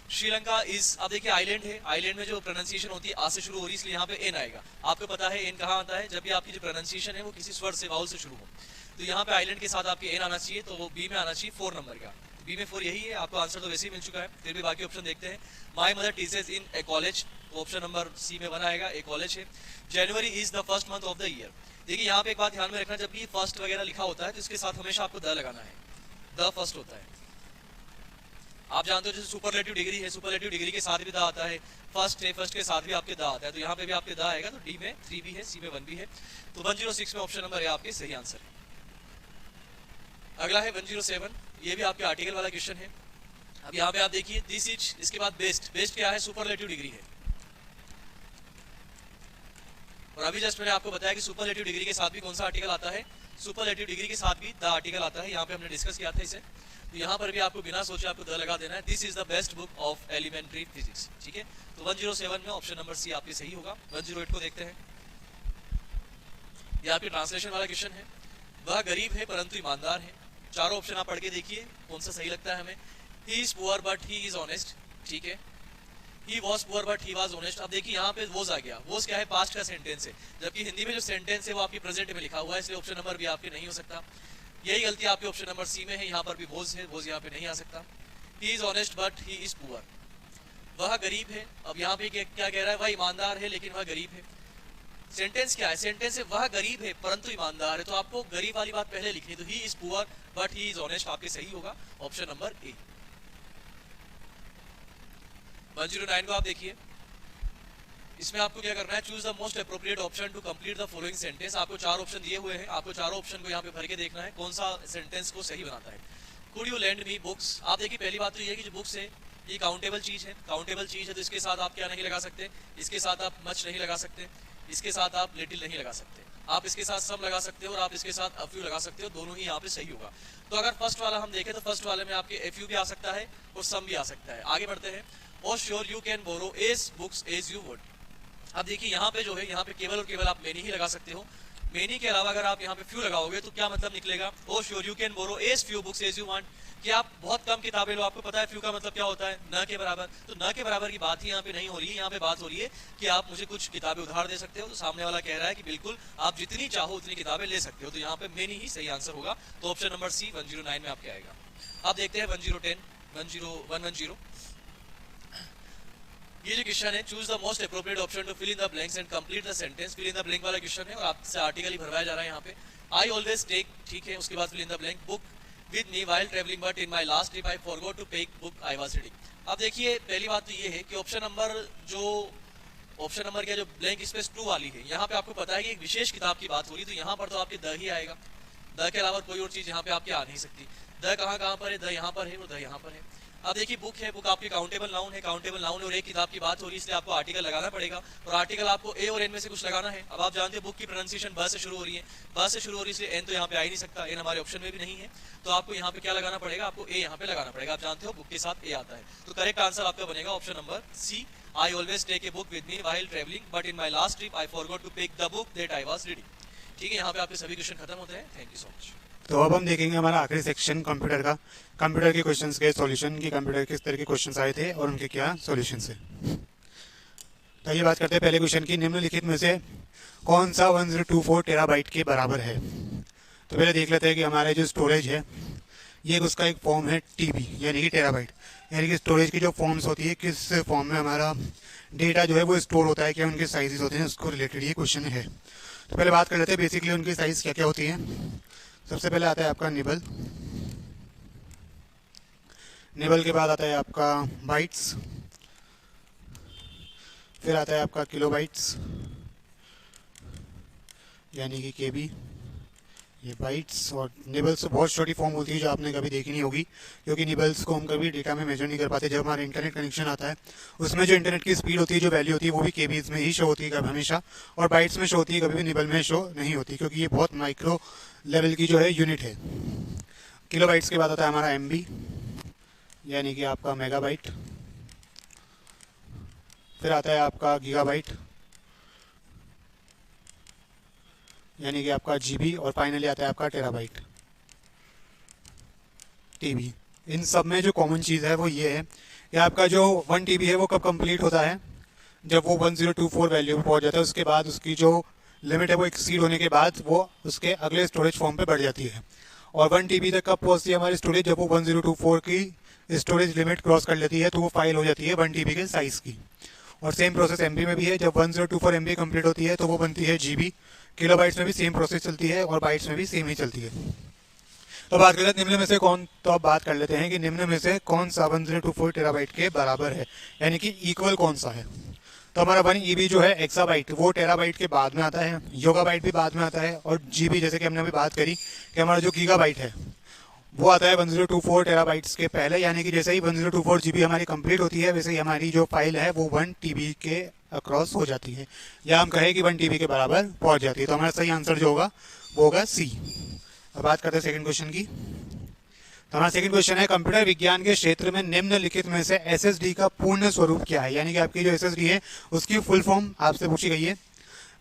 श्रीलंका इज, अब देखिए आइलैंड है, आइलैंड में जो प्रोनाउंसिएशन होती है आ से शुरू हो रही है, इसलिए यहाँ पे एन आएगा। आपको पता है एन कहाँ आता है, जब भी आपकी जो प्रोनाउंसिएशन है वो किसी स्वर से, वाउल से शुरू हो। तो यहाँ पे आइलैंड के साथ आपके एन आना चाहिए, तो वो बी में आना चाहिए 4 नंबर का। बी में 4 यही है, आपको आंसर तो वैसे ही मिल चुका है, फिर भी बाकी ऑप्शन देखते हैं। My mother teachers in A college, तो ऑप्शन नंबर सी में बना आएगा, ए कॉलेज है। जनवरी is the first month of the year, देखिए यहाँ पे एक बात ध्यान में रखना, जब भी फर्स्ट वगैरह लिखा होता है तो इसके साथ हमेशा आपको द लगाना है, द फर्स्ट होता है। आप जानते हो जैसे सुपरलेटिव डिग्री है, सुपरलेटिव डिग्री के साथ भी द आता है, फर्स्ट है, फर्स्ट के साथ भी आपके द आता है, तो यहाँ पे भी आपके द आएगा। तो डी में 3 भी है, सी में 1 भी है, तो 106 में ऑप्शन नंबर ए आपके सही आंसर है। अगला है 107, ये भी आपके आर्टिकल वाला क्वेश्चन है। अब यहाँ पे आप देखिए दिस इज, इसके बाद बेस्ट, बेस्ट क्या है, सुपरलेटिव डिग्री है। और अभी जस्ट मैंने आपको बताया कि सुपरलेटिव डिग्री के साथ भी कौन सा आर्टिकल आता है, सुपरलेटिव डिग्री के साथ भी द आर्टिकल आता है। यहाँ पे हमने डिस्कस किया था इसे, तो यहाँ पर भी आपको बिना सोचे आपको द लगा देना है। This is the best book of elementary physics. ठीक है, तो 107 में ऑप्शन नंबर सी आपकी सही होगा। 108 को देखते हैं, ये आपके ट्रांसलेशन वाला क्वेश्चन है। वह गरीब है परंतु ईमानदार है, चारों ऑप्शन आप पढ़ के देखिए कौन सा सही लगता है हमें। He is poor but he is honest, ठीक है। He was poor but he was honest, अब देखिए यहाँ पे वॉज आ गया, वॉज क्या है, पास्ट का सेंटेंस है, जबकि हिंदी में जो सेंटेंस है वो आपकी प्रेजेंट में लिखा हुआ है, इसलिए ऑप्शन नंबर भी आपके नहीं हो सकता। यही गलती आपके ऑप्शन नंबर सी में है, यहाँ पर भी वॉज है, वॉज यहाँ पे नहीं आ सकता। He is honest but he is poor, वह गरीब है, अब यहाँ पे क्या कह रहा है, वह ईमानदार है लेकिन वह गरीब है। सेंटेंस क्या है, सेंटेंस है वह गरीब है परंतु ईमानदार है, तो आपको गरीब वाली बात पहले लिखनी है, तो he is poor but he is honest आपके सही होगा, ऑप्शन नंबर ए। 109 को आप देखिए, इसमें आपको क्या करना है, choose the most appropriate option to complete the following sentence. आपको 4 ऑप्शन दिए हुए हैं, आपको चारों ऑप्शन को यहाँ पे भर के देखना है कौन सा सेंटेंस को सही बनाता है। Could you lend me books. आप देखिए पहली बात तो ये है कि जो बुक्स है ये काउंटेबल चीज है, काउंटेबल चीज है तो इसके साथ आप क्या नहीं लगा सकते, इसके साथ आप मच नहीं लगा सकते, इसके साथ आप लिटिल नहीं लगा सकते, आप इसके साथ सम लगा सकते हो और आप इसके साथ अ फ्यू लगा सकते हो, दोनों ही यहाँ पे सही होगा। तो अगर फर्स्ट वाला हम देखें तो फर्स्ट वाले में आपके ए फ्यू भी आ सकता है और सम भी आ सकता है। आगे बढ़ते हैं। और sure you can borrow as books as you would. अब देखिए यहाँ पे जो है, यहाँ पे केवल और केवल आप मेनी ही लगा सकते हो। मेनी के अलावा अगर आप यहाँ पे फ्यू लगाओगे तो क्या मतलब निकलेगा, oh sure you can borrow as few books as you want, कि आप बहुत कम किताबें लो। आपको पता है फ्यू का मतलब क्या होता है, न के बराबर। तो न के बराबर की बात ही यहाँ पे नहीं हो रही है, यहाँ पे बात हो रही है कि आप मुझे कुछ किताबें उधार दे सकते हो। तो सामने वाला कह रहा है कि बिल्कुल आप जितनी चाहो उतनी किताबें ले सकते हो। तो यहाँ पे मेनी ही सही आंसर होगा। तो ऑप्शन नंबर सी 109 में आपके आएगा। अब देखते हैं 110 ये जो क्वेश्चन है, choose the most appropriate option to fill in the blanks and complete the sentence. Fill in the blank वाला क्वेश्चन है और आपसे आर्टिकल ही भरवाया जा रहा है यहाँ पे। आई ऑलवेज टेक, ठीक है, उसके बाद fill in the blank book with me while travelling but in my last trip I forgot to take book I was reading. अब देखिए पहली बात तो ये है कि ऑप्शन नंबर क्या जो ब्लैंक स्पेस 2 वाली है, यहाँ पे आपको पता है कि एक विशेष किताब की बात हो रही, तो यहाँ पर तो आपके द ही आएगा। द के अलावा कोई और चीज यहाँ पे आपके आ नहीं सकती। द कहाँ पर है, द यहाँ पर है और द यहाँ पर है। अब देखिए बुक है, बुक आपकी काउंटेबल नाउन है, काउंटेबल नाउन और एक किताब की बात हो रही है, इसलिए आपको आर्टिकल लगाना पड़ेगा और आर्टिकल आपको ए और एन में से कुछ लगाना है। अब आप जानते हैं बुक की प्रोनाउंसिएशन ब से शुरू हो रही है, ब से शुरू हो रही है, इसलिए एन तो यहाँ पे आ ही नहीं सकता, एन हमारे ऑप्शन में भी नहीं है। तो आपको यहाँ पे क्या लगाना पड़ेगा, आपको ए यहाँ पे लगाना पड़ेगा। आप जानते हो बुक के साथ ए आता है, तो करेक्ट आंसर आपका बनेगा option number C, I always take a book with me while travelling but in my last trip I forgot to pick the book that I was reading. ठीक है, यहाँ पे आपके सभी क्वेश्चन खत्म होते हैं। Thank you so much. तो अब हम देखेंगे हमारा आखिरी सेक्शन कंप्यूटर का, कंप्यूटर के क्वेश्चंस के सॉल्यूशन की, कंप्यूटर किस तरह के क्वेश्चंस आए थे और उनके क्या सॉल्यूशंस है। तो ये बात करते हैं पहले क्वेश्चन की, निम्नलिखित में से कौन सा 1024 टेराबाइट के बराबर है। तो पहले देख लेते हैं कि हमारे जो स्टोरेज है ये उसका एक फॉर्म है टीबी यानी कि टेराबाइट, यानी कि स्टोरेज की जो फॉर्म्स होती है, किस फॉर्म में हमारा डेटा जो है वो स्टोर होता है, क्या उनके साइजेस होते हैं, उसको रिलेटेड ये क्वेश्चन है। तो पहले बात कर लेते हैं बेसिकली उनकी साइज क्या क्या होती है। सबसे पहले आता है आपका निबल, निबल के बाद आता है आपका बाइट्स, फिर आता है आपका किलोबाइट्स यानी कि केबी, ये बाइट्स। और निबल्स बहुत छोटी फॉर्म होती है जो आपने कभी देखी नहीं होगी, क्योंकि निबल्स को हम कभी डेटा में मेजर नहीं कर पाते। जब हमारा इंटरनेट कनेक्शन आता है उसमें जो इंटरनेट की स्पीड होती है, जो वैल्यू होती है, वो भी केबीज में ही शो होती है कभी हमेशा, और बाइट्स में शो होती है, कभी भी निबल में शो नहीं होती, क्योंकि ये बहुत माइक्रो लेवल की जो है यूनिट है। किलोबाइट्स के बाद आता है हमारा एमबी यानी कि आपका मेगाबाइट, फिर आता है आपका गीगाबाइट यानी कि आपका जीबी, और फाइनली आता है आपका टेराबाइट टीबी। इन सब में जो कॉमन चीज़ है वो ये है कि आपका जो 1 TB है वो कब कंप्लीट होता है, जब वो 1024 वैल्यू पे पहुंच जाता है। उसके बाद उसकी जो लिमिट है वो एक्सीड होने के बाद वो उसके अगले स्टोरेज फॉर्म पे बढ़ जाती है। और 1 TB तक कब पहुंचती है हमारी स्टोरेज, जब वो 1024 की स्टोरेज लिमिट क्रॉस कर लेती है, तो वो फाइल हो जाती है 1 TB के साइज़ की। और सेम प्रोसेस एमबी में भी है, जब 1024 MB कंप्लीट होती है तो वो बनती है जीबी। किलोबाइट्स में भी सेम प्रोसेस चलती है और बाइट्स में भी सेम ही चलती है। तो बात करते हैं निम्न में से कौन, तो अब बात कर लेते हैं कि निम्न में से कौन सा 1024 टेराबाइट के बराबर है, यानी कि इक्वल कौन सा है। तो हमारा 1 EB जो है एक्साबाइट वो टेराबाइट के बाद में आता है, योगाबाइट भी बाद में आता है, और जीबी जैसे कि हमने अभी बात करी कि हमारा जो गीगाबाइट है वो आता है 1024 टेराबाइट्स के पहले, यानी कि जैसे ही 1024 GB हमारी कंप्लीट होती है वैसे ही हमारी जो फाइल है वो 1 TB के अक्रॉस हो जाती है, या हम कहें कि 1 TB के बराबर पहुंच जाती है। तो हमारा सही आंसर जो होगा वो होगा सी। अब बात करते हैं सेकंड क्वेश्चन की। तो हमारा सेकंड क्वेश्चन है, कंप्यूटर विज्ञान के क्षेत्र में निम्नलिखित में से SSD का पूर्ण स्वरूप क्या है, यानी कि आपकी जो SSD है उसकी फुल फॉर्म आपसे पूछी गई है।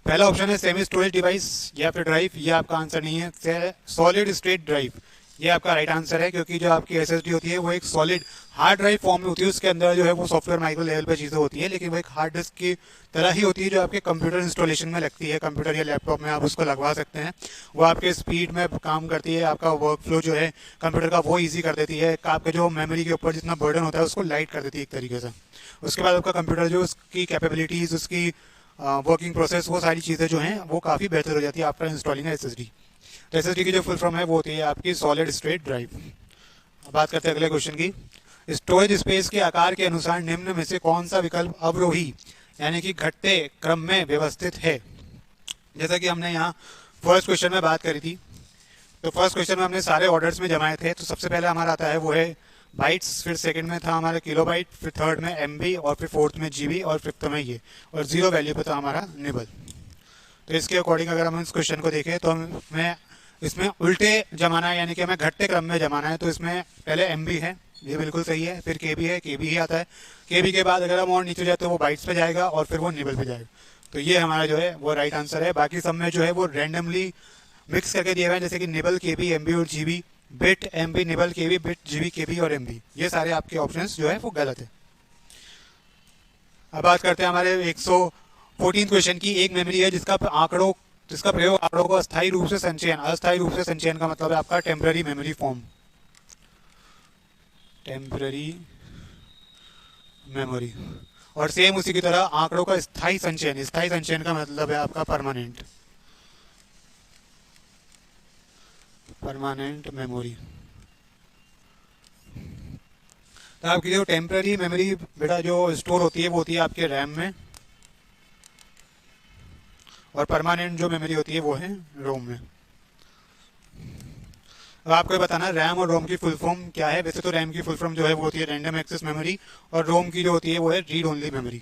पहला ऑप्शन है सेमी स्टोरेज डिवाइस या फिर ड्राइव, ये आपका आंसर नहीं है। सॉलिड स्टेट ड्राइव, ये आपका राइट आंसर है, क्योंकि जो आपकी SSD होती है वो एक सॉलिड हार्ड ड्राइव फॉर्म में होती है। उसके अंदर जो है वो सॉफ्टवेयर माइक्रो लेवल पे चीज़ें होती है, लेकिन वो एक हार्ड डिस्क की तरह ही होती है जो आपके कंप्यूटर इंस्टॉलेशन में लगती है। कंप्यूटर या लैपटॉप में आप उसको लगवा सकते हैं, वो आपके स्पीड में काम करती है, आपका वर्क फ्लो जो है कंप्यूटर का वो ईजी कर देती है, आपके जो मेमोरी के ऊपर जितना बर्डन होता है उसको लाइट कर देती है एक तरीके से। उसके बाद आपका कंप्यूटर जो उसकी कैपेबिलिटीज़, उसकी वर्किंग प्रोसेस, वो सारी चीज़ें जो हैं वो काफ़ी बेहतर हो जाती है आफ्टर इंस्टॉलिंग SSD। तो SSD की जो फुल फॉर्म है वो होती है आपकी सॉलिड स्टेट ड्राइव। बात करते हैं अगले क्वेश्चन की। स्टोरेज स्पेस के आकार के अनुसार निम्न में से कौन सा विकल्प अवरोही यानी कि घटते क्रम में व्यवस्थित है। जैसा कि हमने यहाँ फर्स्ट क्वेश्चन में बात करी थी, तो फर्स्ट क्वेश्चन में हमने सारे ऑर्डर्स में जमाए थे। तो सबसे पहले हमारा आता है वो है बाइट्स, फिर सेकंड में था हमारा किलोबाइट, फिर थर्ड में एमबी, और फिर फोर्थ में जीबी, और फिफ्थ में ये, और जीरो वैल्यू पे था हमारा निबल। तो इसके अकॉर्डिंग अगर हम इस क्वेश्चन को देखें तो हमें इसमें उल्टे जमाना है, यानी कि हमें घटते क्रम में जमाना है। तो इसमें पहले एमबी है, ये बिल्कुल सही है, फिर केबी है, केबी ही आता है, केबी के बाद अगर हम और नीचे जाए तो वो बाइट्स पे जाएगा और फिर वो निबल पे जाएगा। तो ये हमारा जो है वो राइट आंसर है। बाकी सब में जो है वो रैंडमली मिक्स करके दिए हुए हैं, जैसे कि निबल, केबी, एमबी और जीबी, बिट, एमबी, निबल, केबी, बिट, जीबी, केबी और एमबी, ये सारे आपके ऑप्शंस जो है वो गलत है। अब बात करते हैं हमारे 114 क्वेश्चन की। एक मेमोरी है जिसका प्रयोग आंकड़ों को अस्थायी रूप से संचयन, अस्थायी रूप से संचयन का मतलब है आपका temporary memory form, temporary memory. और सेम उसी की तरह आंकड़ों का स्थायी संचयन, स्थायी संचयन का मतलब है आपका परमानेंट, परमानेंट मेमोरी। तो आपकी जो टेम्पररी मेमोरी बेटा जो स्टोर होती है वो होती है आपके रैम में, और परमानेंट जो मेमोरी होती है वो है रोम में। अब आपको ये बताना है रैम और रोम की फुल फॉर्म क्या है। वैसे तो रैम की फुल फॉर्म जो है वो होती है रैंडम एक्सेस मेमोरी, और रोम की जो होती है वो है रीड ओनली मेमोरी।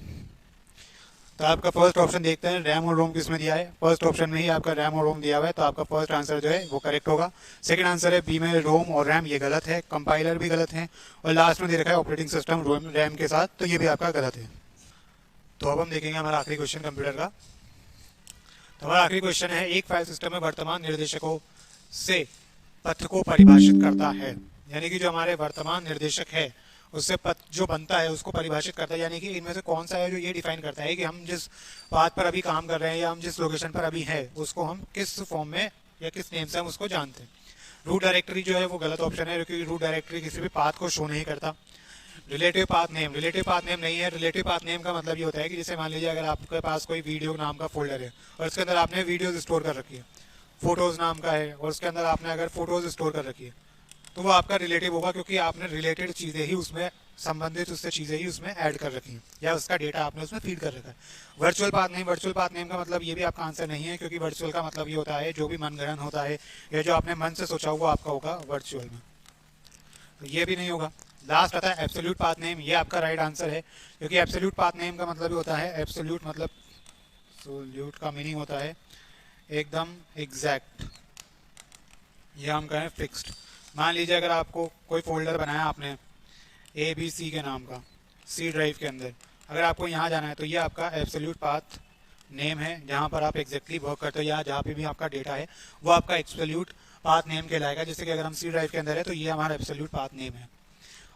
तो आपका फर्स्ट ऑप्शन देखते हैं, रैम और रोम किसमें दिया है। फर्स्ट ऑप्शन में ही आपका रैम और रोम दिया हुआ है, तो आपका फर्स्ट आंसर जो है वो करेक्ट होगा। सेकंड आंसर है बी में रोम और रैम, ये गलत है, कंपाइलर भी गलत है, और लास्ट में दे रखा है ऑपरेटिंग सिस्टम रैम के साथ, तो ये भी आपका गलत है। तो अब हम देखेंगे हमारा आखिरी क्वेश्चन कंप्यूटर का। तो हमारा आखिरी क्वेश्चन है, एक फाइल सिस्टम में वर्तमान निर्देशकों से पथ को परिभाषित करता है, यानी कि जो हमारे वर्तमान निर्देशक है उससे पथ जो बनता है उसको परिभाषित करता है, यानी कि इनमें से कौन सा है जो ये डिफाइन करता है कि हम जिस पाथ पर अभी काम कर रहे हैं या हम जिस लोकेशन पर अभी है उसको हम किस फॉर्म में या किस नेम से हम उसको जानते हैं। रूट डायरेक्टरी जो है वो गलत ऑप्शन है, क्योंकि रूट डायरेक्टरी किसी भी पाथ को शो नहीं करता। Relative path name, relative path name नहीं है। रिलेटिव पाथ नेम का मतलब ये होता है कि जैसे मान लीजिए अगर आपके पास कोई वीडियो नाम का फोल्डर है और उसके अंदर आपने वीडियोज स्टोर कर रखी है, फोटोज नाम का है और उसके अंदर आपने अगर फोटोज स्टोर कर रखी है, तो वो आपका रिलेटिव होगा, क्योंकि आपने रिलेटेड चीज़ें ही उसमें संबंधित उससे चीज़ें ही उसमें ऐड कर रखी हैं या उसका डेटा आपने उसमें फीड कर रखा है। Virtual path name, virtual path name का मतलब ये भी आपका आंसर नहीं है, क्योंकि वर्चुअल का मतलब ये होता है जो भी मनगढ़ंत होता है या जो आपने मन से सोचा वो आपका होगा वर्चुअल में, तो ये भी नहीं होगा। लास्ट आता है एब्सोल्यूट पाथ नेम, ये आपका राइट आंसर है, क्योंकि एब्सोल्यूट पाथ नेम का मतलब होता है, एब्सोल्यूट मतलब सोल्यूट का मीनिंग होता है एकदम एग्जैक्ट, ये हम कहें फिक्स्ड। मान लीजिए अगर आपको कोई फोल्डर बनाया आपने ABC के नाम का C ड्राइव के अंदर, अगर आपको यहाँ जाना है तो ये आपका एब्सोल्यूट पाथ नेम है, जहाँ पर आप एग्जैक्टली वर्क करते हो या जहाँ पे भी आपका डेटा है वो आपका एब्सोल्यूट पाथ नेम कहलाएगा। जैसे कि अगर हम C ड्राइव के अंदर है तो ये हमारा एब्सोल्यूट पाथ नेम है।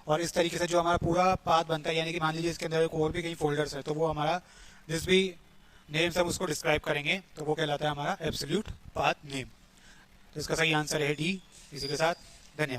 और इस तरीके से जो हमारा पूरा पाथ बनता है, यानी कि मान लीजिए इसके अंदर और भी कई फोल्डर्स है, तो वो हमारा जिस भी नेम से हम उसको डिस्क्राइब करेंगे तो वो कहलाता है हमारा एब्सोल्यूट पाथ नेम। तो इसका सही आंसर है डी। इसी के साथ धन्यवाद।